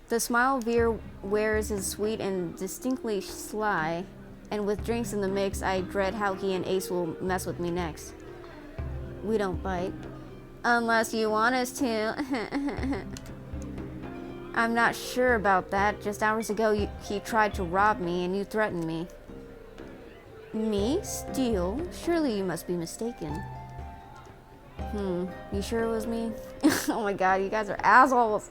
Speaker 1: The smile Veer wears is sweet and distinctly sly, and with drinks in the mix, I dread how he and Ace will mess with me next. We don't bite. Unless you want us to. I'm not sure about that. Just hours ago, he tried to rob me and you threatened me. Me? Steal? Surely you must be mistaken. You sure it was me? Oh my god, you guys are assholes.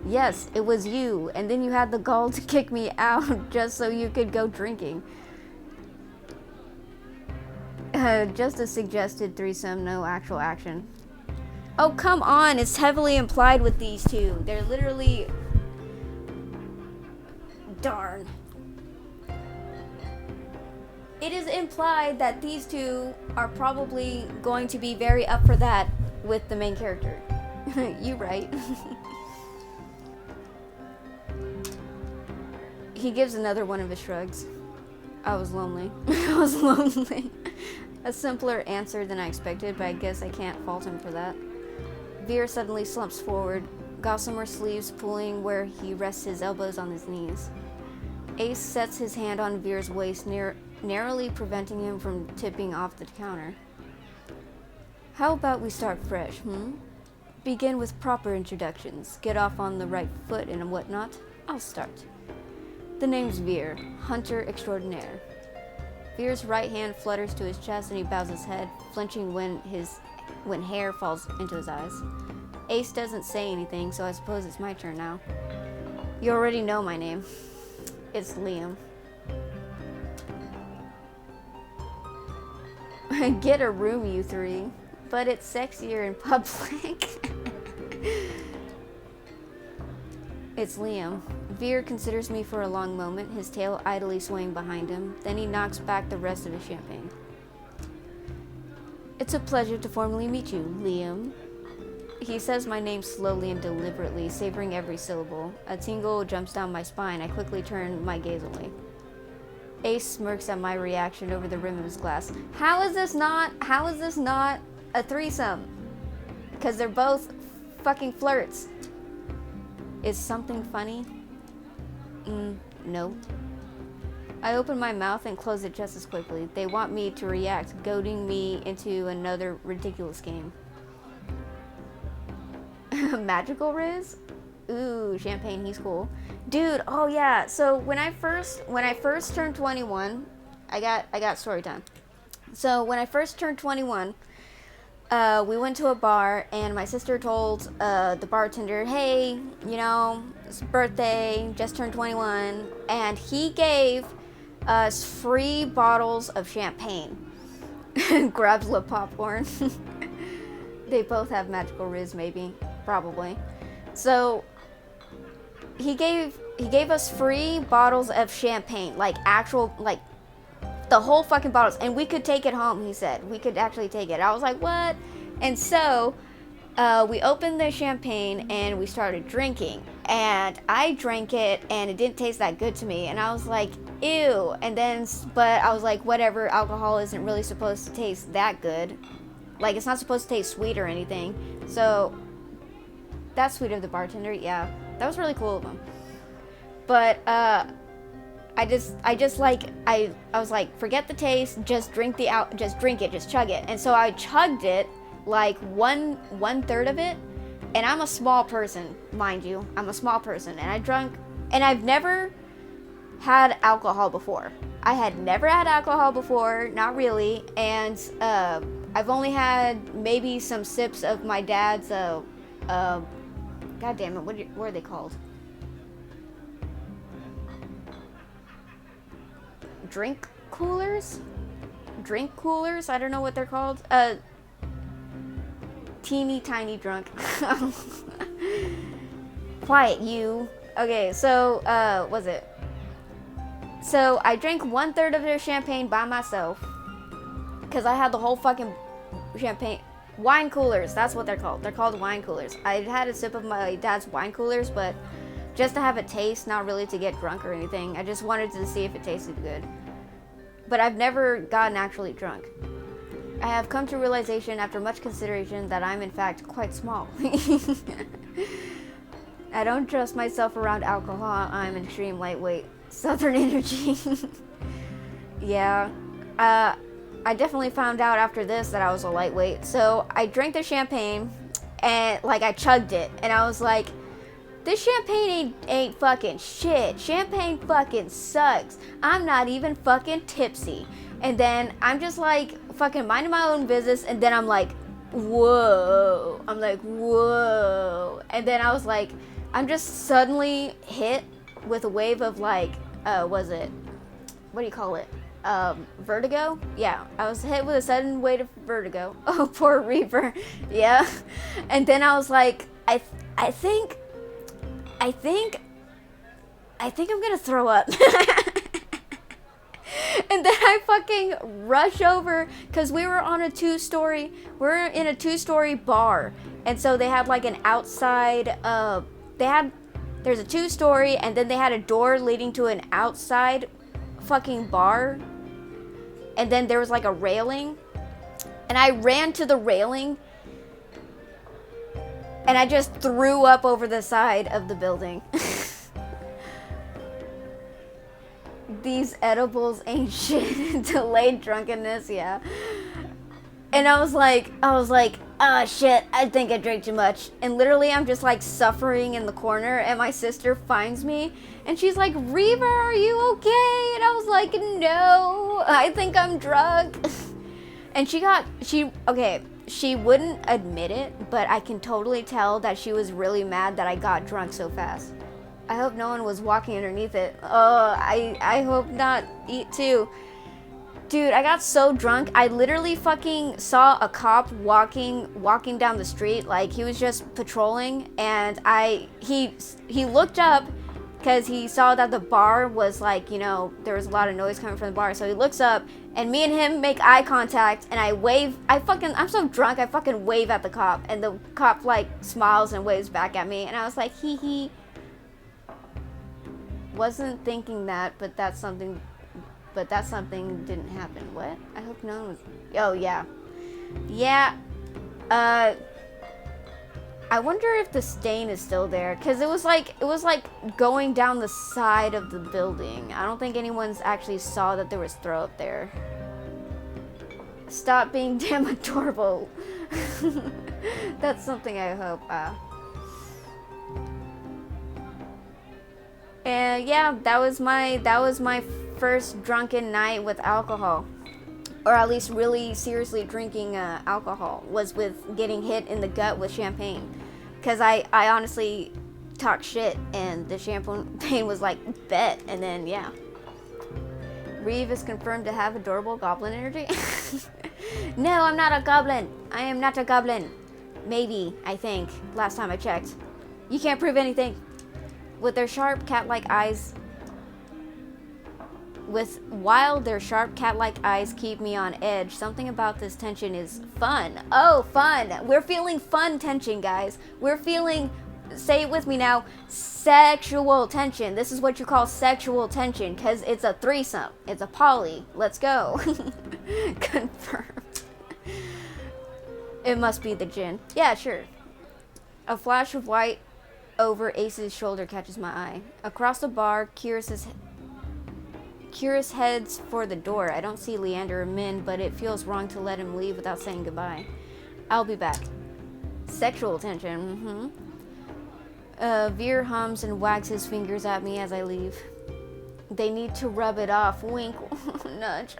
Speaker 1: Yes, it was you. And then you had the gall to kick me out just so you could go drinking. Just a suggested threesome, no actual action. Oh, come on. It's heavily implied with these two. They're literally... Darn. It is implied that these two are probably going to be very up for that with the main character. You right. He gives another one of his shrugs. I was lonely. I was lonely. A simpler answer than I expected, but I guess I can't fault him for that. Veer suddenly slumps forward, gossamer sleeves pulling where he rests his elbows on his knees. Ace sets his hand on Veer's waist, narrowly preventing him from tipping off the counter. How about we start fresh, Begin with proper introductions. Get off on the right foot and whatnot. I'll start. The name's Veer, hunter extraordinaire. Veer's right hand flutters to his chest and he bows his head, flinching when hair falls into his eyes. Ace doesn't say anything, so I suppose it's my turn now. You already know my name. It's Liam. Get a room, you three. But it's sexier in public. It's Liam. Veer considers me for a long moment, his tail idly swaying behind him. Then he knocks back the rest of his champagne. It's a pleasure to formally meet you, Liam. He says my name slowly and deliberately, savoring every syllable. A tingle jumps down my spine. I quickly turn my gaze away. Ace smirks at my reaction over the rim of his glass. How is this not a threesome? Because they're both fucking flirts. Is something funny? No. I open my mouth and close it just as quickly. They want me to react, goading me into another ridiculous game. Magical Riz? Ooh, champagne, he's cool. Dude, oh yeah, so when I first turned 21, I got story time. So when I first turned 21, we went to a bar and my sister told the bartender, hey, it's birthday, just turned 21, and he gave us free bottles of champagne. Grabs the popcorn. They both have magical Riz, maybe, probably. So he gave us free bottles of champagne, like actual, like the whole fucking bottles, and we could take it home. He said we could actually take it. I was like, what? And so we opened the champagne and we started drinking, and I drank it and it didn't taste that good to me, and I was like, ew. And then, but I was like, whatever, alcohol isn't really supposed to taste that good, like it's not supposed to taste sweet or anything. So that's sweet of the bartender. Yeah, that was really cool of him. But I was like, forget the taste, just drink it, just chug it. And so I chugged it, like one third of it, and I'm a small person, mind you. I'm a small person, and I drank, and I've never had alcohol before. I had never had alcohol before, not really, and I've only had maybe some sips of my dad's god damn it, what are they called? Drink coolers, I don't know what they're called. Teeny tiny drunk. Quiet, you. Okay, so was it? So I drank 1/3 of their champagne by myself because I had the whole fucking champagne. Wine coolers, that's what they're called. They're called wine coolers. I had a sip of my dad's wine coolers, but just to have a taste, not really to get drunk or anything. I just wanted to see if it tasted good. But I've never gotten actually drunk. I have come to realization after much consideration that I'm in fact quite small. I don't trust myself around alcohol. I'm an extreme lightweight. Southern energy. Yeah. I definitely found out after this that I was a lightweight. So I drank the champagne and like I chugged it, and I was like, this champagne ain't fucking shit. Champagne fucking sucks. I'm not even fucking tipsy. And then I'm just like fucking minding my own business, and then I'm like, whoa. I'm like, whoa. And then I was like, I'm just suddenly hit with a wave of like, what do you call it? Vertigo? Yeah, I was hit with a sudden wave of vertigo. Oh, poor Reaper. Yeah. And then I was like, I think I'm gonna throw up. And then I fucking rush over, because we're in a 2-story bar. And so they had like an outside, there's a 2-story, and then they had a door leading to an outside fucking bar. And then there was like a railing. And I ran to the railing, and I just threw up over the side of the building. these edibles ain't shit. Delayed drunkenness, yeah. And I was like, oh shit, I think I drank too much. And literally I'm just like suffering in the corner, and my sister finds me and she's like, Reva, are you okay? And I was like, no, I think I'm drunk. And she wouldn't admit it, but I can totally tell that she was really mad that I got drunk so fast. I hope no one was walking underneath it. Oh, I hope not. Eat too. Dude, I got so drunk, I literally fucking saw a cop walking down the street, like he was just patrolling, and he looked up because he saw that the bar was like, you know, there was a lot of noise coming from the bar, so he looks up, and me and him make eye contact, and I wave. I'm so drunk, I fucking wave at the cop, and the cop like smiles and waves back at me, and I was like, hee hee. Wasn't thinking that, but that something didn't happen. What? I hope no one was. Oh yeah, yeah. I wonder if the stain is still there, because it was like going down the side of the building. I don't think anyone's actually saw that there was throw up there. Stop being damn adorable. That's something I hope. And yeah, that was my first drunken night with alcohol, or at least really seriously drinking alcohol, was with getting hit in the gut with champagne, because I honestly talked shit and the champagne was like bet, and then yeah. Reeve is confirmed to have adorable goblin energy. No, I'm not a goblin. I am not a goblin. Maybe, I think, last time I checked. You can't prove anything. With their sharp cat-like eyes keep me on edge. Something about this tension is fun. Oh, fun. We're feeling fun tension, guys. We're feeling, say it with me now, sexual tension. This is what you call sexual tension, because it's a threesome. It's a poly. Let's go. Confirmed. It must be the gin. Yeah, sure. A flash of white over Ace's shoulder catches my eye. Across the bar, Curious heads for the door. I don't see Leander or Min, but it feels wrong to let him leave without saying goodbye. I'll be back. Sexual tension, Veer hums and wags his fingers at me as I leave. They need to rub it off. Wink. Nudge.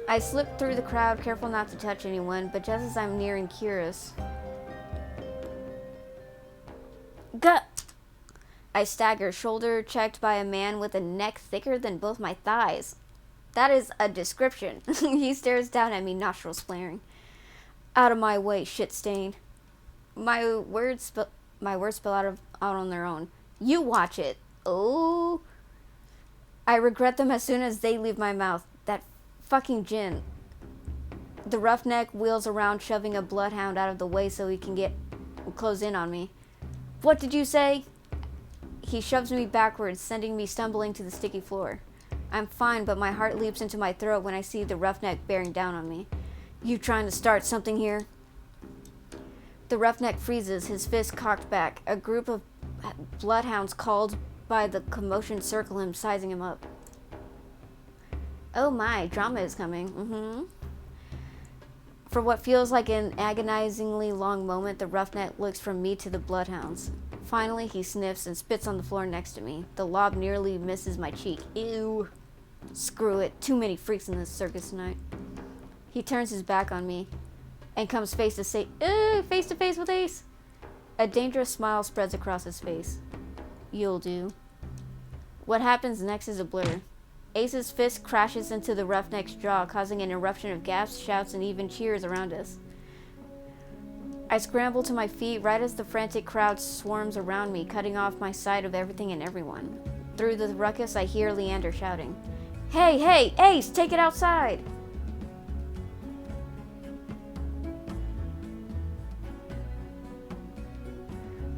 Speaker 1: I slip through the crowd, careful not to touch anyone, but just as I'm nearing Curious, I stagger, shoulder checked by a man with a neck thicker than both my thighs. That is a description. He stares down at me, nostrils flaring. Out of my way, shit stain. My words spill out on their own. You watch it. Oh. I regret them as soon as they leave my mouth. That fucking gin. The roughneck wheels around, shoving a bloodhound out of the way so he can close in on me. What did you say? He shoves me backwards, sending me stumbling to the sticky floor. I'm fine, but my heart leaps into my throat when I see the roughneck bearing down on me. You trying to start something here? The roughneck freezes, his fist cocked back. A group of bloodhounds called by the commotion circle him, sizing him up. Oh my, drama is coming. For what feels like an agonizingly long moment, the roughneck looks from me to the bloodhounds. Finally, he sniffs and spits on the floor next to me. The lob nearly misses my cheek. Ew. Screw it. Too many freaks in this circus tonight. He turns his back on me and comes face to face with Ace. A dangerous smile spreads across his face. You'll do. What happens next is a blur. Ace's fist crashes into the roughneck's jaw, causing an eruption of gasps, shouts, and even cheers around us. I scramble to my feet right as the frantic crowd swarms around me, cutting off my sight of everything and everyone. Through the ruckus, I hear Leander shouting, Hey, hey, Ace, take it outside!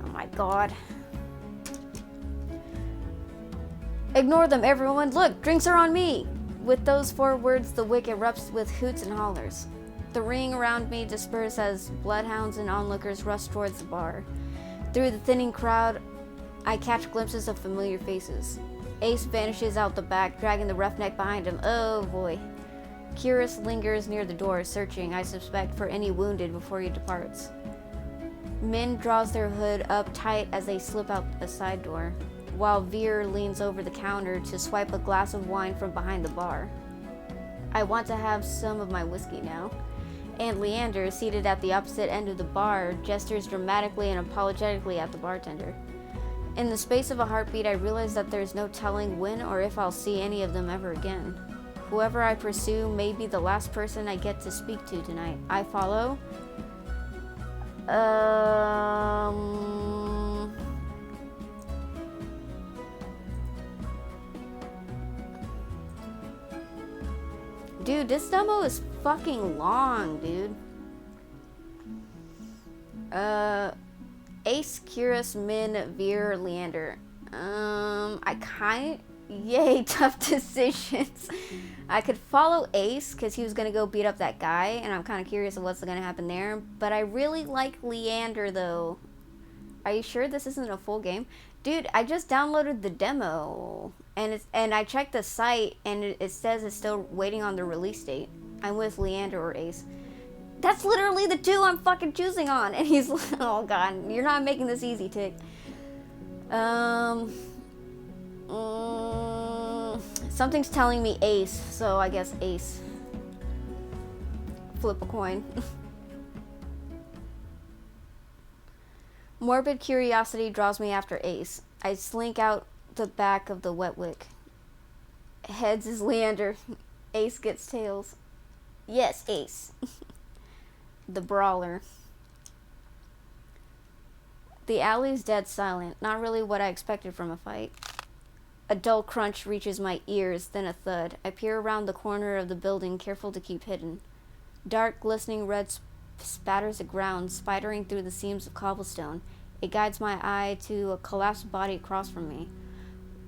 Speaker 1: Oh my god. Ignore them, everyone. Look, drinks are on me. With those 4 words, the wick erupts with hoots and hollers. The ring around me disperses as bloodhounds and onlookers rush towards the bar. Through the thinning crowd, I catch glimpses of familiar faces. Ace vanishes out the back, dragging the roughneck behind him. Oh boy. Curious lingers near the door, searching, I suspect, for any wounded before he departs. Min draws their hood up tight as they slip out a side door, while Veer leans over the counter to swipe a glass of wine from behind the bar. I want to have some of my whiskey now. And Leander, seated at the opposite end of the bar, gestures dramatically and apologetically at the bartender. In the space of a heartbeat, I realize that there's no telling when or if I'll see any of them ever again. Whoever I pursue may be the last person I get to speak to tonight. I follow. Dude, this demo is fucking long, dude. Ace, Curious, Min, Veer, Leander. Yay, tough decisions. I could follow Ace because he was gonna go beat up that guy, and I'm kind of curious of what's gonna happen there. But I really like Leander though. Are you sure this isn't a full game? Dude, I just downloaded the demo, and I checked the site, and it says it's still waiting on the release date. I'm with Leander or Ace. That's literally the two I'm fucking choosing on. And he's like, oh god, you're not making this easy, Tick. Something's telling me Ace, so I guess Ace. Flip a coin. Morbid curiosity draws me after Ace. I slink out the back of the wet wick. Heads is Leander. Ace gets tails. Yes, Ace. The brawler. The alley's dead silent. Not really what I expected from a fight. A dull crunch reaches my ears, then a thud. I peer around the corner of the building, careful to keep hidden. Dark, glistening red spatters the ground, spidering through the seams of cobblestone. It guides my eye to a collapsed body across from me.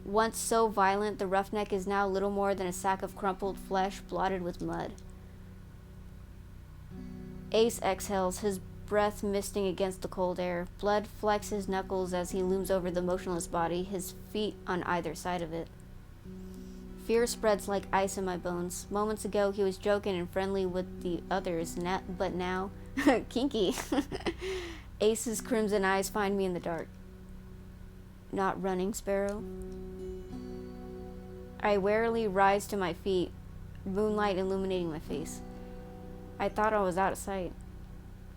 Speaker 1: Once so violent, the roughneck is now little more than a sack of crumpled flesh blotted with mud. Ace exhales, his breath misting against the cold air. Blood flecks his knuckles as he looms over the motionless body, his feet on either side of it. Fear spreads like ice in my bones. Moments ago, he was joking and friendly with the others, but now... kinky. Ace's crimson eyes find me in the dark. Not running, Sparrow? I warily rise to my feet, moonlight illuminating my face. I thought I was out of sight.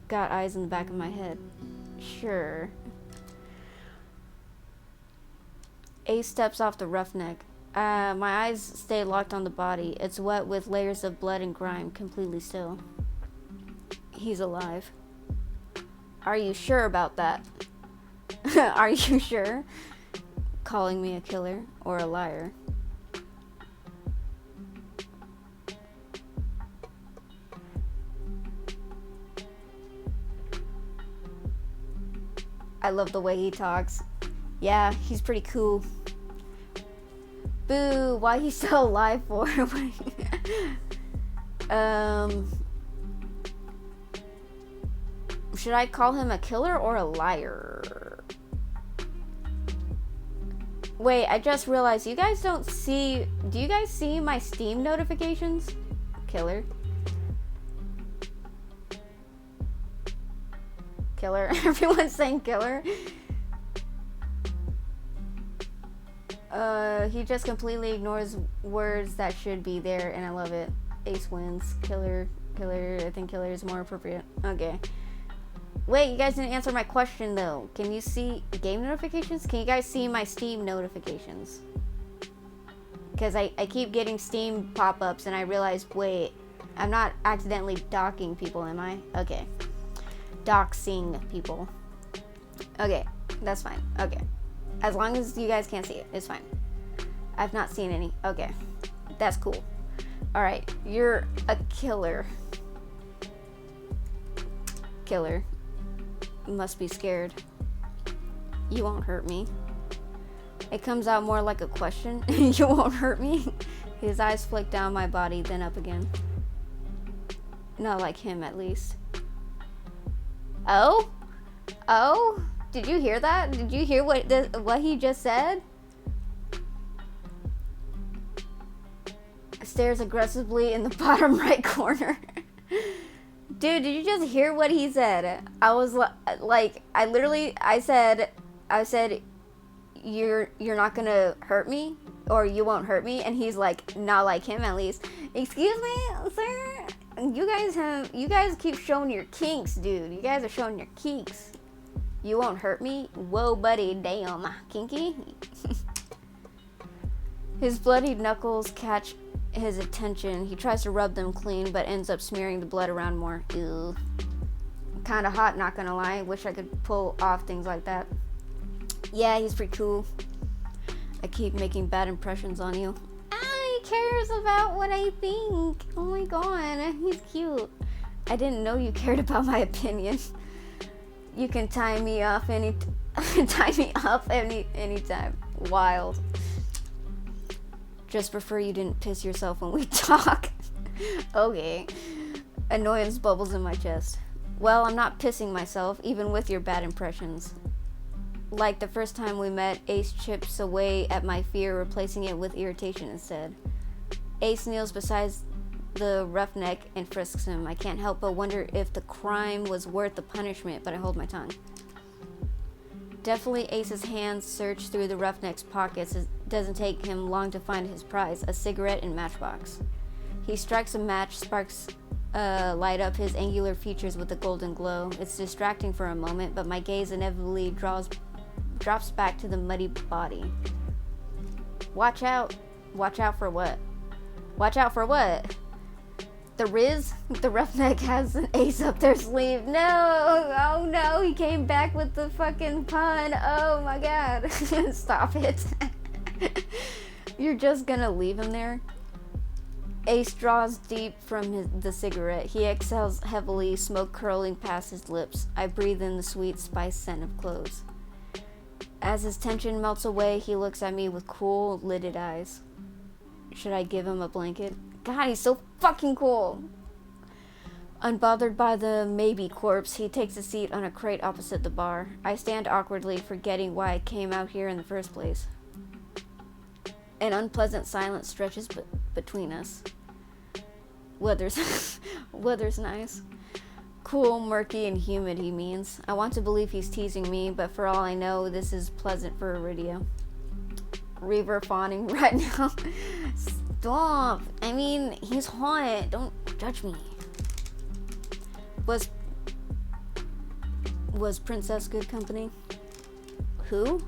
Speaker 1: Got eyes in the back of my head. Sure. Ace steps off the roughneck. My eyes stay locked on the body. It's wet with layers of blood and grime, completely still. He's alive. Are you sure about that? Are you sure? Calling me a killer or a liar. I love the way he talks. Yeah, he's pretty cool. Boo, why he's still alive for? Should I call him a killer or a liar? Wait, I just realized you guys don't see... Do you guys see my Steam notifications? Killer. Killer. Everyone's saying killer. He just completely ignores words that should be there, and I love it. Ace wins. Killer. I think killer is more appropriate. Okay. Wait, you guys didn't answer my question, though. Can you see game notifications? Can you guys see my Steam notifications? Because I keep getting Steam pop-ups, and I realize, wait, I'm not accidentally docking people, am I? Okay. Doxing people. Okay, that's fine. Okay. As long as you guys can't see it, it's fine. I've not seen any. Okay. That's cool. Alright, you're a killer. Killer. Must be scared. You won't hurt me. It comes out more like a question. You won't hurt me? His eyes flick down my body, then up again. Not like him, at least. Oh? Oh? Did you hear that? Did you hear what he just said? stares aggressively in the bottom right corner. Dude, did you just hear what he said? I was like, I said, you're not gonna hurt me, or you won't hurt me, and he's like, not like him at least. Excuse me, sir? You guys keep showing your kinks, dude. You guys are showing your kinks. You won't hurt me? Whoa, buddy, damn, kinky? His bloodied knuckles catch his attention. He tries to rub them clean, but ends up smearing the blood around more. Ew. Kinda hot, not gonna lie. Wish I could pull off things like that. Yeah, he's pretty cool. I keep making bad impressions on you. He cares about what I think. Oh my god, he's cute. I didn't know you cared about my opinion. You can tie me off anytime. Wild. Just prefer you didn't piss yourself when we talk. Okay. Annoyance bubbles in my chest. Well, I'm not pissing myself, even with your bad impressions. Like the first time we met, Ace chips away at my fear, replacing it with irritation instead. Ace kneels beside the roughneck and frisks him. I can't help but wonder if the crime was worth the punishment, but I hold my tongue. Definitely Ace's hands search through the roughneck's pockets. It doesn't take him long to find his prize, a cigarette and matchbox. He strikes a match, sparks light up his angular features with a golden glow. It's distracting for a moment, but my gaze inevitably drops back to the muddy body. Watch out. Watch out for what? Watch out for what? The Riz? The roughneck has an ace up their sleeve. No! Oh no, he came back with the fucking pun. Oh my god. Stop it. You're just gonna leave him there? Ace draws deep from the cigarette. He exhales heavily, smoke curling past his lips. I breathe in the sweet spice scent of cloves. As his tension melts away, he looks at me with cool, lidded eyes. Should I give him a blanket? God, he's so fucking cool. Unbothered by the maybe corpse, he takes a seat on a crate opposite the bar. I stand awkwardly, forgetting why I came out here in the first place. An unpleasant silence stretches between us. Weather's nice. Cool, murky, and humid, he means. I want to believe he's teasing me, but for all I know, this is pleasant for a radio. Reaver fawning right now. Stop. I mean, he's hot. Don't judge me. Was Princess good company? Who?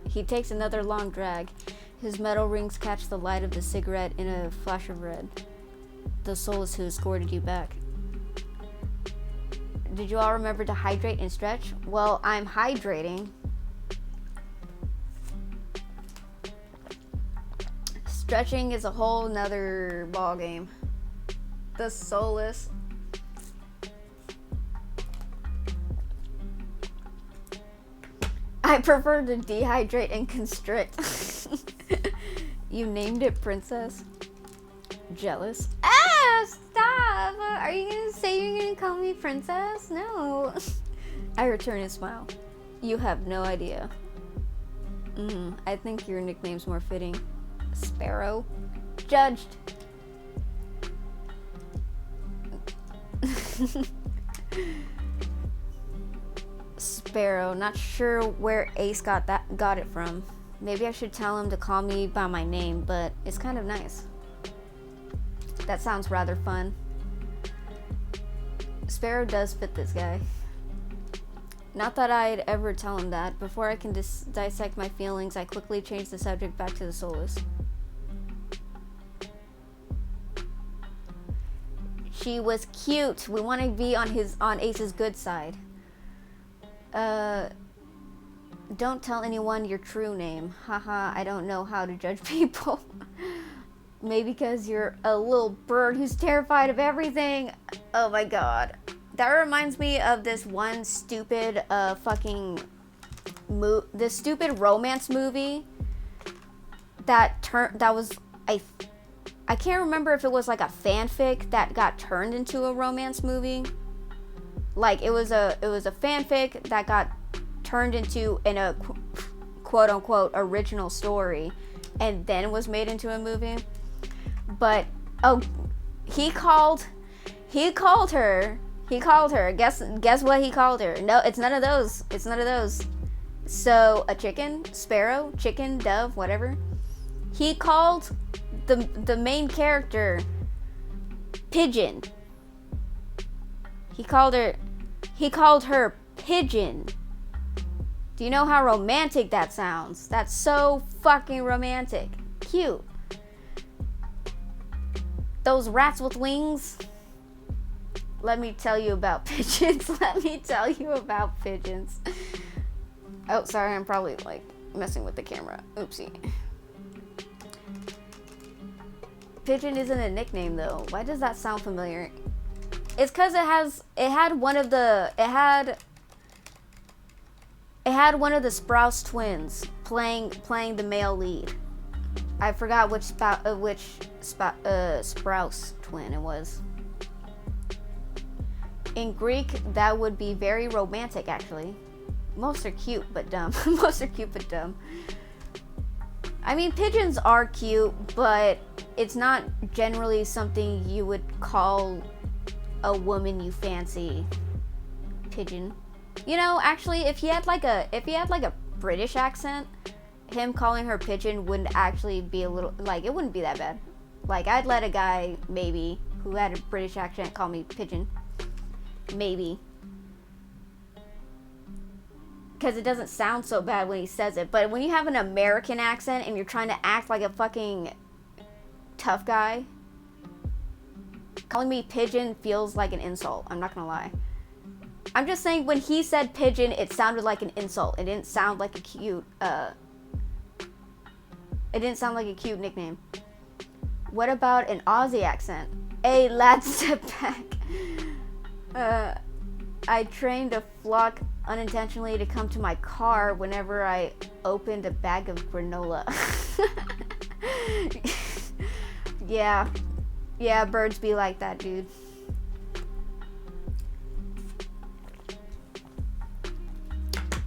Speaker 1: He takes another long drag. His metal rings catch the light of the cigarette in a flash of red. The soul is who escorted you back. Did you all remember to hydrate and stretch? Well, I'm hydrating. Stretching is a whole nother ball game. The soulless. I prefer to dehydrate and constrict. You named it Princess? Jealous? Ah, stop! Are you gonna say you're gonna call me Princess? No. I return his smile. You have no idea. I think your nickname's more fitting. Sparrow. Judged. Sparrow. Not sure where Ace got it from. Maybe I should tell him to call me by my name, but it's kind of nice. That sounds rather fun. Sparrow does fit this guy. Not that I'd ever tell him that. Before I can dissect my feelings, I quickly change the subject back to the soulless. She was cute. We want to be on Ace's good side. Don't tell anyone your true name. Haha, I don't know how to judge people. Maybe because you're a little bird who's terrified of everything. Oh my god. That reminds me of this one stupid this stupid romance movie that was I can't remember if it was like a fanfic that got turned into a romance movie. Like it was a fanfic that got turned into a quote unquote original story and then was made into a movie. But Oh, he called her. He called her. Guess what he called her? No, it's none of those. It's none of those. So, a chicken, sparrow, chicken, dove, whatever. He called the main character pigeon. He called her pigeon. Do you know how romantic that sounds? That's so fucking romantic. Cute. Those rats with wings. Let me tell you about pigeons. Let me tell you about pigeons. Oh, sorry, I'm probably like messing with the camera. Oopsie. Pigeon isn't a nickname though. Why does that sound familiar? It's because it had one of the Sprouse twins playing the male lead. I forgot which Sprouse twin it was. In Greek, that would be very romantic, actually. Most are cute, but dumb. Most are cute, but dumb. I mean, pigeons are cute, but it's not generally something you would call a woman you fancy. Pigeon. You know, actually, if he had like a British accent, him calling her pigeon wouldn't actually be it wouldn't be that bad. Like, I'd let a guy, maybe, who had a British accent call me pigeon. Maybe. Because it doesn't sound so bad when he says it. But when you have an American accent and you're trying to act like a fucking tough guy, calling me pigeon feels like an insult. I'm not gonna lie. I'm just saying, when he said pigeon, it sounded like an insult. It didn't sound like a cute, nickname. What about an Aussie accent? Hey, lad, step back. I trained a flock unintentionally to come to my car whenever I opened a bag of granola. Yeah, birds be like that, dude.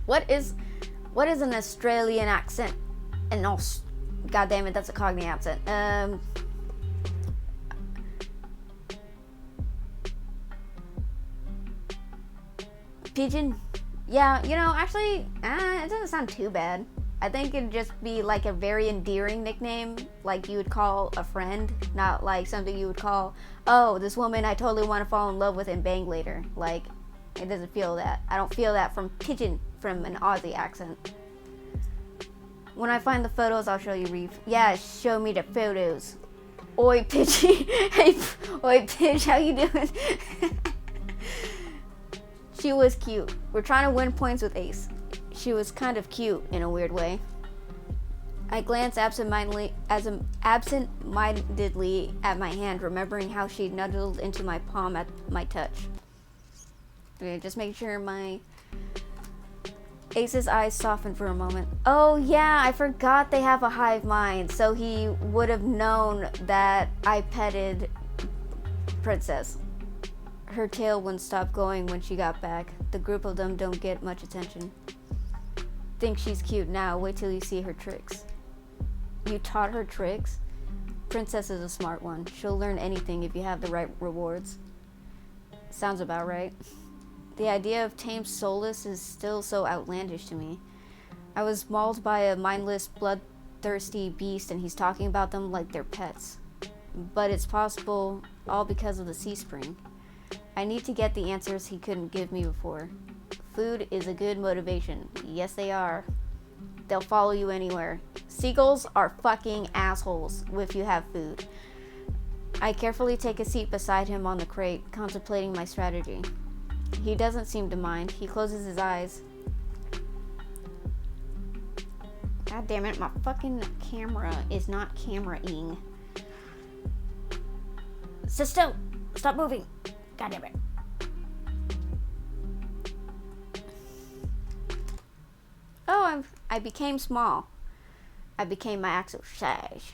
Speaker 1: What is an Australian accent? God damn it, that's a Cockney accent. Pigeon. Yeah, you know, actually, it doesn't sound too bad. I think it'd just be like a very endearing nickname, like you would call a friend, not like something you would call, oh, this woman I totally want to fall in love with and bang later. Like, it doesn't feel that. I don't feel that from pigeon, from an Aussie accent. When I find the photos, I'll show you, Reeve. Yeah, show me the photos. Oi, Pidgey. Hey, oi, Pidge, how you doing? She was cute. We're trying to win points with Ace. She was kind of cute in a weird way. I glanced absent-mindedly at my hand, remembering how she nuzzled into my palm at my touch. Okay, just making sure my... Ace's eyes softened for a moment. Oh yeah, I forgot they have a hive mind, so he would have known that I petted Princess. Her tail wouldn't stop going when she got back. The group of them don't get much attention. Think she's cute now, wait till you see her tricks. You taught her tricks? Princess is a smart one. She'll learn anything if you have the right rewards. Sounds about right. The idea of tame soulless is still so outlandish to me. I was mauled by a mindless, bloodthirsty beast, and he's talking about them like they're pets. But it's possible, all because of the sea spring. I need to get the answers he couldn't give me before. Food is a good motivation. Yes, they are. They'll follow you anywhere. Seagulls are fucking assholes if you have food. I carefully take a seat beside him on the crate, contemplating my strategy. He doesn't seem to mind. He closes his eyes. God damn it, my fucking camera is not camera-ing. Sit still! Stop moving! God damn it. Oh, I became small. I became my actual size.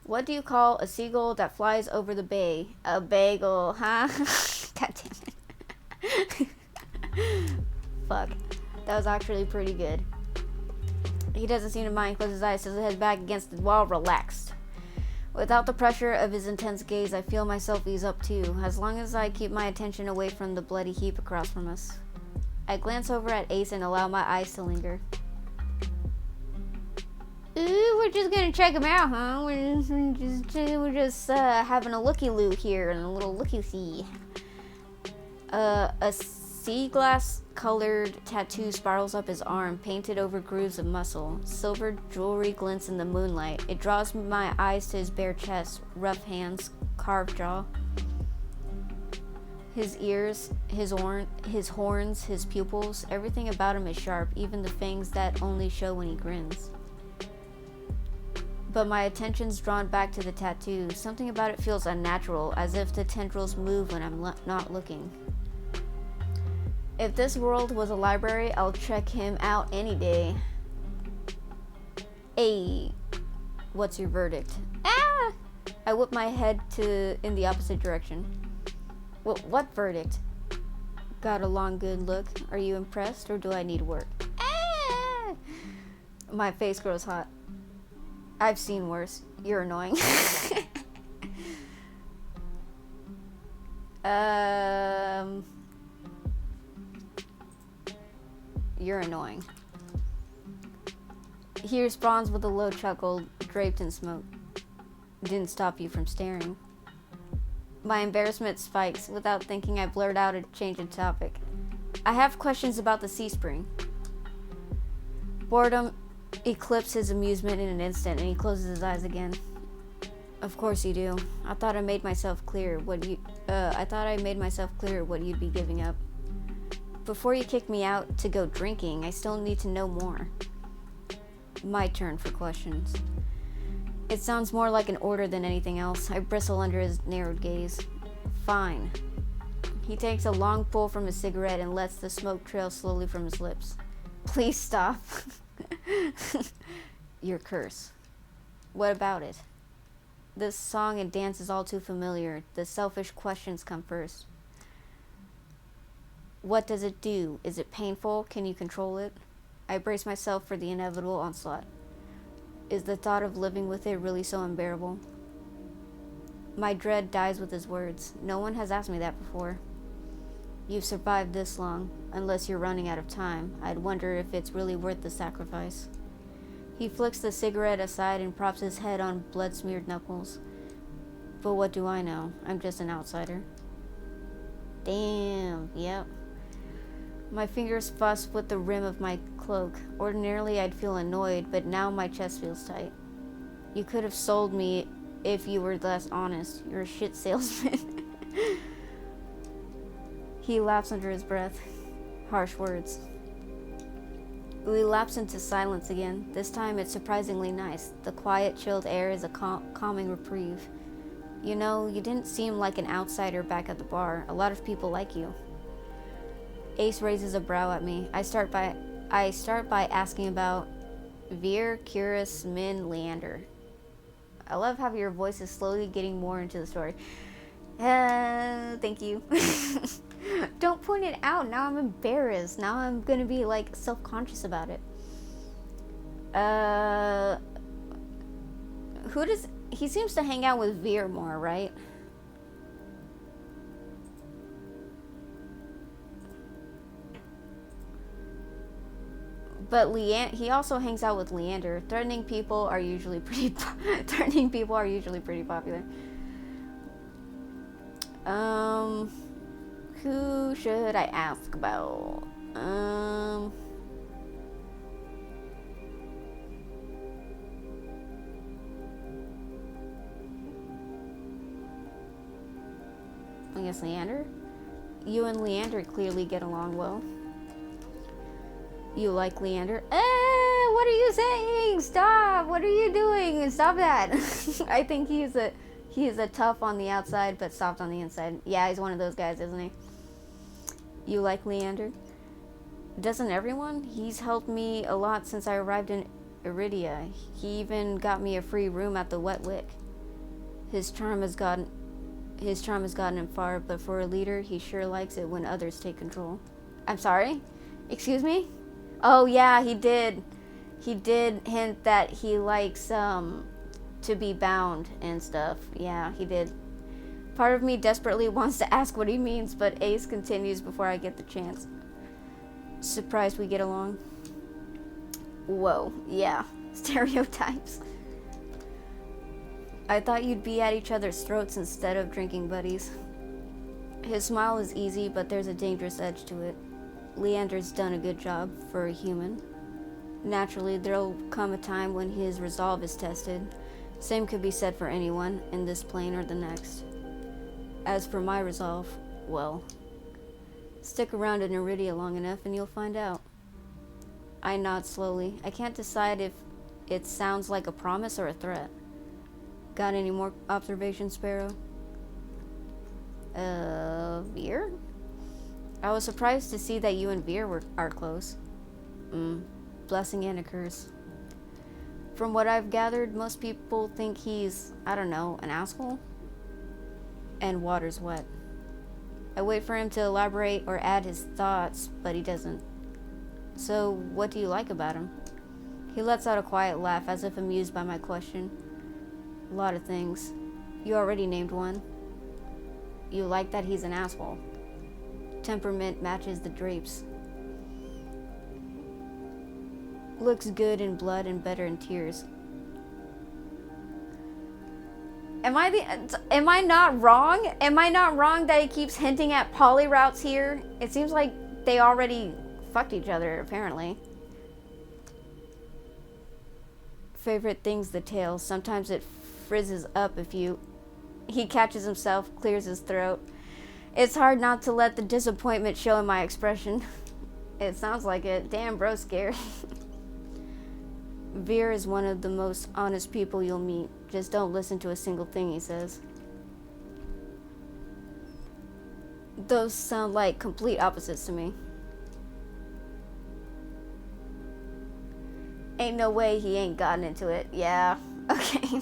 Speaker 1: What do you call a seagull that flies over the bay? A bagel, huh? God damn it. Fuck. That was actually pretty good. He doesn't seem to mind, closes his eyes, says his head back against the wall, relaxed. Without the pressure of his intense gaze, I feel myself ease up too, as long as I keep my attention away from the bloody heap across from us. I glance over at Ace and allow my eyes to linger. Ooh, we're just gonna check him out, huh? We're just having a looky-loo here and a little looky-see. A sea glass colored tattoo spirals up his arm, painted over grooves of muscle. Silver jewelry glints in the moonlight. It draws my eyes to his bare chest, rough hands, carved jaw. His ears, his horns, his pupils, everything about him is sharp, even the fangs that only show when he grins. But my attention's drawn back to the tattoo. Something about it feels unnatural, as if the tendrils move when I'm not looking. If this world was a library, I'll check him out any day. Hey, what's your verdict? Ah! I whip my head in the opposite direction. What verdict? Got a long good look. Are you impressed or do I need work? Ah! My face grows hot. I've seen worse. You're annoying. You're annoying. He responds with a low chuckle, draped in smoke. Didn't stop you from staring. My embarrassment spikes. Without thinking, I blurt out a change in topic. I have questions about the sea spring. Boredom eclipses his amusement in an instant, and he closes his eyes again. Of course you do. I thought I made myself clear what you'd be giving up. Before you kick me out to go drinking, I still need to know more. My turn for questions. It sounds more like an order than anything else. I bristle under his narrowed gaze. Fine. He takes a long pull from his cigarette and lets the smoke trail slowly from his lips. Please stop. Your curse. What about it? This song and dance is all too familiar. The selfish questions come first. What does it do? Is it painful? Can you control it? I brace myself for the inevitable onslaught. Is the thought of living with it really so unbearable? My dread dies with his words. No one has asked me that before. You've survived this long, unless you're running out of time. I'd wonder if it's really worth the sacrifice. He flicks the cigarette aside and props his head on blood-smeared knuckles. But what do I know? I'm just an outsider. Damn, yep. My fingers fuss with the rim of my cloak. Ordinarily, I'd feel annoyed, but now my chest feels tight. You could have sold me if you were less honest. You're a shit salesman. He laughs under his breath. Harsh words. We lapse into silence again. This time it's surprisingly nice. The quiet, chilled air is a calming reprieve. You know, you didn't seem like an outsider back at the bar. A lot of people like you. Ace raises a brow at me. I start by asking about Veer, Curious, Min, Leander. I love how your voice is slowly getting more into the story. Thank you. Don't point it out. Now I'm embarrassed. Now I'm gonna be like self-conscious about it. He seems to hang out with Veer more, right? But he also hangs out with Leander. Threatening people are usually pretty popular. Who should I ask about? I guess Leander? You and Leander clearly get along well. You like Leander? What are you saying? Stop! What are you doing? Stop that! I think he's a tough on the outside, but soft on the inside. Yeah, he's one of those guys, isn't he? You like Leander? Doesn't everyone? He's helped me a lot since I arrived in Iridia. He even got me a free room at the Wet Wick. His charm has gotten him far, but for a leader, he sure likes it when others take control. I'm sorry? Excuse me? Oh yeah, he did. He did hint that he likes to be bound and stuff. Yeah, he did. Part of me desperately wants to ask what he means, but Ace continues before I get the chance. Surprised we get along. Whoa, yeah. Stereotypes. I thought you'd be at each other's throats instead of drinking buddies. His smile is easy, but there's a dangerous edge to it. Leander's done a good job for a human. Naturally, there'll come a time when his resolve is tested. Same could be said for anyone, in this plane or the next. As for my resolve, well, stick around in Iridia long enough and you'll find out. I nod slowly. I can't decide if it sounds like a promise or a threat. Got any more observations, Sparrow? Veer? I was surprised to see that you and Veer are close. Blessing and a curse. From what I've gathered, most people think he's, I don't know, an asshole? And water's wet. I wait for him to elaborate or add his thoughts, but he doesn't. So, what do you like about him? He lets out a quiet laugh as if amused by my question. A lot of things. You already named one. You like that he's an asshole. Temperament matches the drapes. Looks good in blood and better in tears. Am I not wrong? Am I not wrong that he keeps hinting at poly routes here? It seems like they already fucked each other, apparently. Favorite thing's the tail. Sometimes it frizzes up if you... He catches himself, clears his throat. It's hard not to let the disappointment show in my expression. It sounds like it. Damn, bro, scary. Veer is one of the most honest people you'll meet. Just don't listen to a single thing he says. Those sound like complete opposites to me. Ain't no way he ain't gotten into it. Yeah, okay.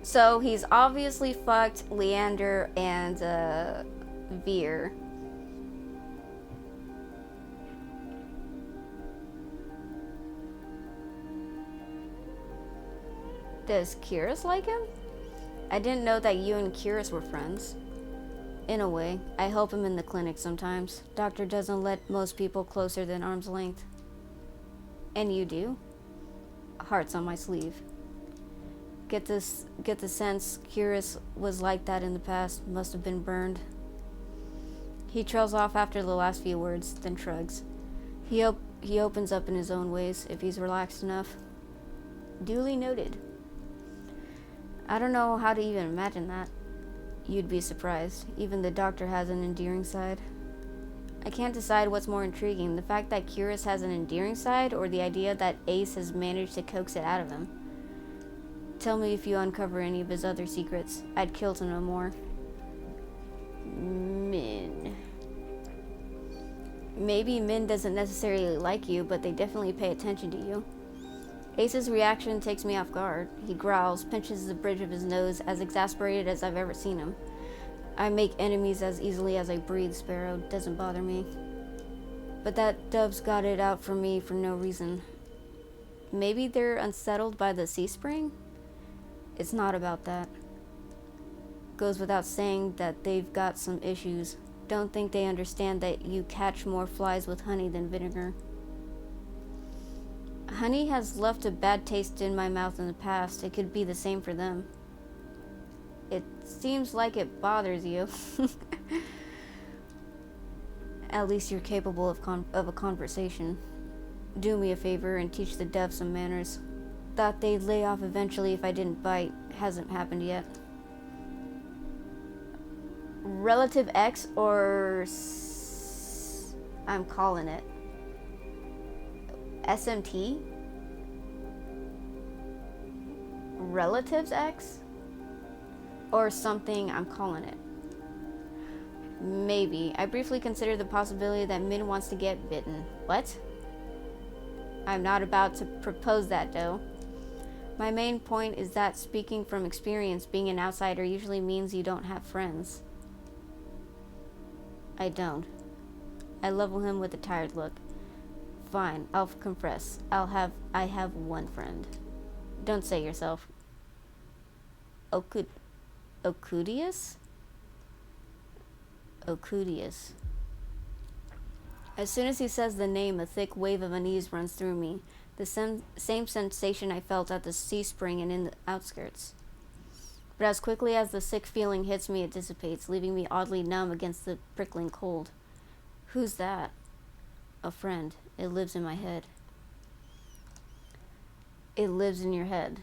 Speaker 1: So he's obviously fucked Leander and Veer. Does Kyrus like him? I didn't know that you and Kyrus were friends. In a way, I help him in the clinic sometimes. Doctor doesn't let most people closer than arm's length. And you do? Heart's on my sleeve. Get the sense Kyrus was like that in the past, must have been burned. He trails off after the last few words, then shrugs. He opens up in his own ways, if he's relaxed enough. Duly noted. I don't know how to even imagine that. You'd be surprised. Even the doctor has an endearing side. I can't decide what's more intriguing, the fact that Kyrus has an endearing side, or the idea that Ace has managed to coax it out of him. Tell me if you uncover any of his other secrets. I'd kill to know more. Min. Maybe Min doesn't necessarily like you, but they definitely pay attention to you. Ace's reaction takes me off guard. He growls, pinches the bridge of his nose, as exasperated as I've ever seen him. I make enemies as easily as I breathe, Sparrow. Doesn't bother me. But that dove's got it out for me for no reason. Maybe they're unsettled by the sea spring? It's not about that. Goes without saying that they've got some issues. Don't think they understand that you catch more flies with honey than vinegar. Honey has left a bad taste in my mouth in the past. It could be the same for them. It seems like it bothers you. At least you're capable of a conversation. Do me a favor and teach the dev some manners. Thought they'd lay off eventually if I didn't bite. Hasn't happened yet. Relative X or... I'm calling it. SMT? Relatives X? Or something, I'm calling it. Maybe. I briefly considered the possibility that Min wants to get bitten. What? I'm not about to propose that, though. My main point is that, speaking from experience, being an outsider usually means you don't have friends. I don't. I level him with a tired look. Fine, I'll confess. I have one friend. Don't say yourself. Ocudius? Ocudius. As soon as he says the name, a thick wave of unease runs through me. The same sensation I felt at the sea spring and in the outskirts. But as quickly as the sick feeling hits me, it dissipates, leaving me oddly numb against the prickling cold. Who's that? A friend. It lives in my head. It lives in your head.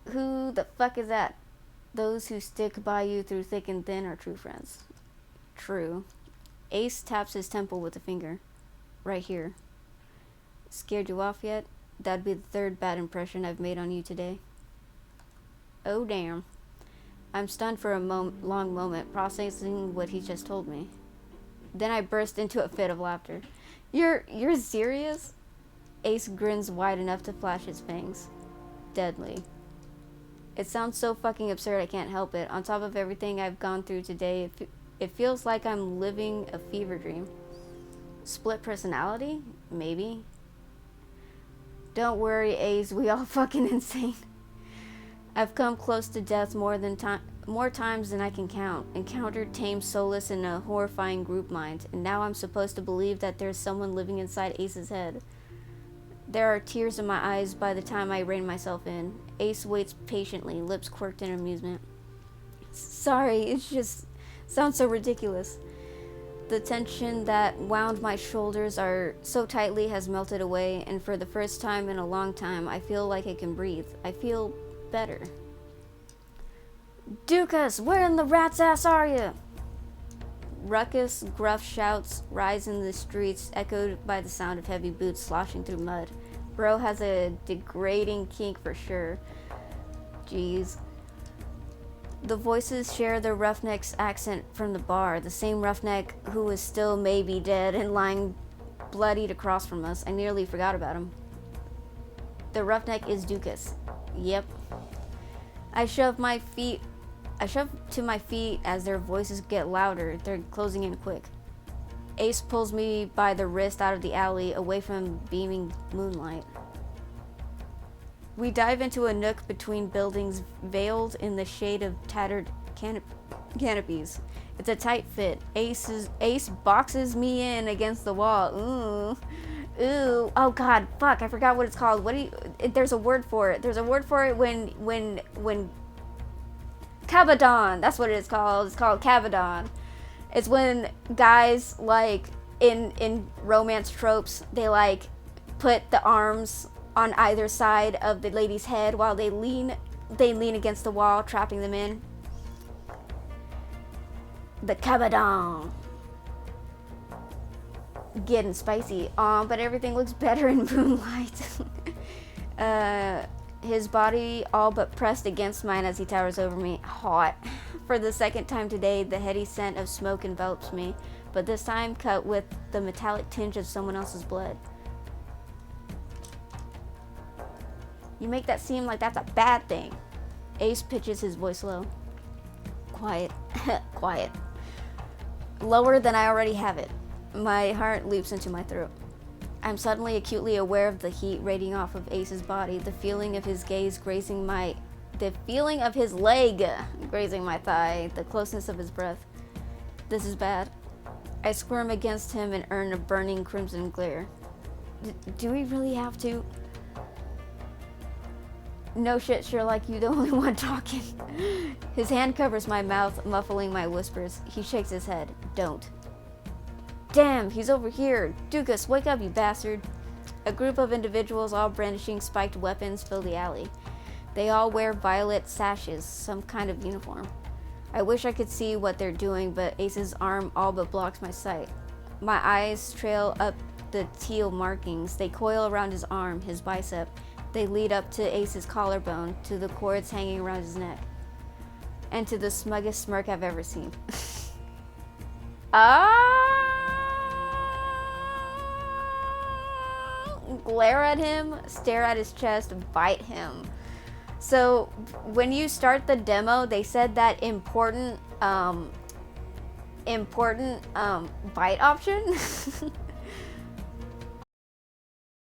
Speaker 1: Who the fuck is that? Those who stick by you through thick and thin are true friends. True. Ace taps his temple with a finger. Right here. Scared you off yet? That'd be the third bad impression I've made on you today. Oh damn. I'm stunned for a long moment, processing what he just told me. Then I burst into a fit of laughter. You're serious? Ace grins wide enough to flash his fangs. Deadly. It sounds so fucking absurd I can't help it. On top of everything I've gone through today, it feels like I'm living a fever dream. Split personality? Maybe. Don't worry, Ace, we all fucking insane. I've come close to death more times than I can count, encountered tame solace in a horrifying group mind, and now I'm supposed to believe that there's someone living inside Ace's head. There are tears in my eyes by the time I rein myself in. Ace waits patiently, lips quirked in amusement. Sorry, it just sounds so ridiculous. The tension that wound my shoulders are so tightly has melted away, and for the first time in a long time, I feel like I can breathe. I feel better. Dukas, where in the rat's ass are you? Ruckus, gruff shouts rise in the streets, echoed by the sound of heavy boots sloshing through mud. Bro has a degrading kink for sure. Jeez. The voices share the roughneck's accent from the bar, the same roughneck who is still maybe dead and lying bloodied across from us. I nearly forgot about him. The roughneck is Dukas. Yep. I shove to my feet as their voices get louder. They're closing in quick. Ace pulls me by the wrist out of the alley, away from beaming moonlight. We dive into a nook between buildings, veiled in the shade of tattered canopies. It's a tight fit. Ace boxes me in against the wall. Ooh. Oh god, fuck, I forgot what it's called. There's a word for it. There's a word for it when Cabadon, that's what it's called. It's called Cabadon. It's when guys, like, in romance tropes, they, like, put the arms on either side of the lady's head while they lean against the wall, trapping them in. The Cabadon. Getting spicy. But everything looks better in moonlight. His body all but pressed against mine as he towers over me. Hot. For the second time today, the heady scent of smoke envelops me, but this time cut with the metallic tinge of someone else's blood. You make that seem like that's a bad thing. Ace pitches his voice low. Quiet. Quiet. Lower than I already have it. My heart leaps into my throat. I'm suddenly acutely aware of the heat radiating off of Ace's body, the feeling of his leg grazing my thigh, the closeness of his breath. This is bad. I squirm against him and earn a burning crimson glare. Do we really have to? No shit, Sherlock, you the only one talking. His hand covers my mouth, muffling my whispers. He shakes his head. Don't. Damn, he's over here. Dukas, wake up, you bastard. A group of individuals, all brandishing spiked weapons, fill the alley. They all wear violet sashes, some kind of uniform. I wish I could see what they're doing, but Ace's arm all but blocks my sight. My eyes trail up the teal markings. They coil around his arm, his bicep. They lead up to Ace's collarbone, to the cords hanging around his neck, and to the smuggest smirk I've ever seen. Glare at him, stare at his chest, bite him. So when you start the demo, they said that important important bite option.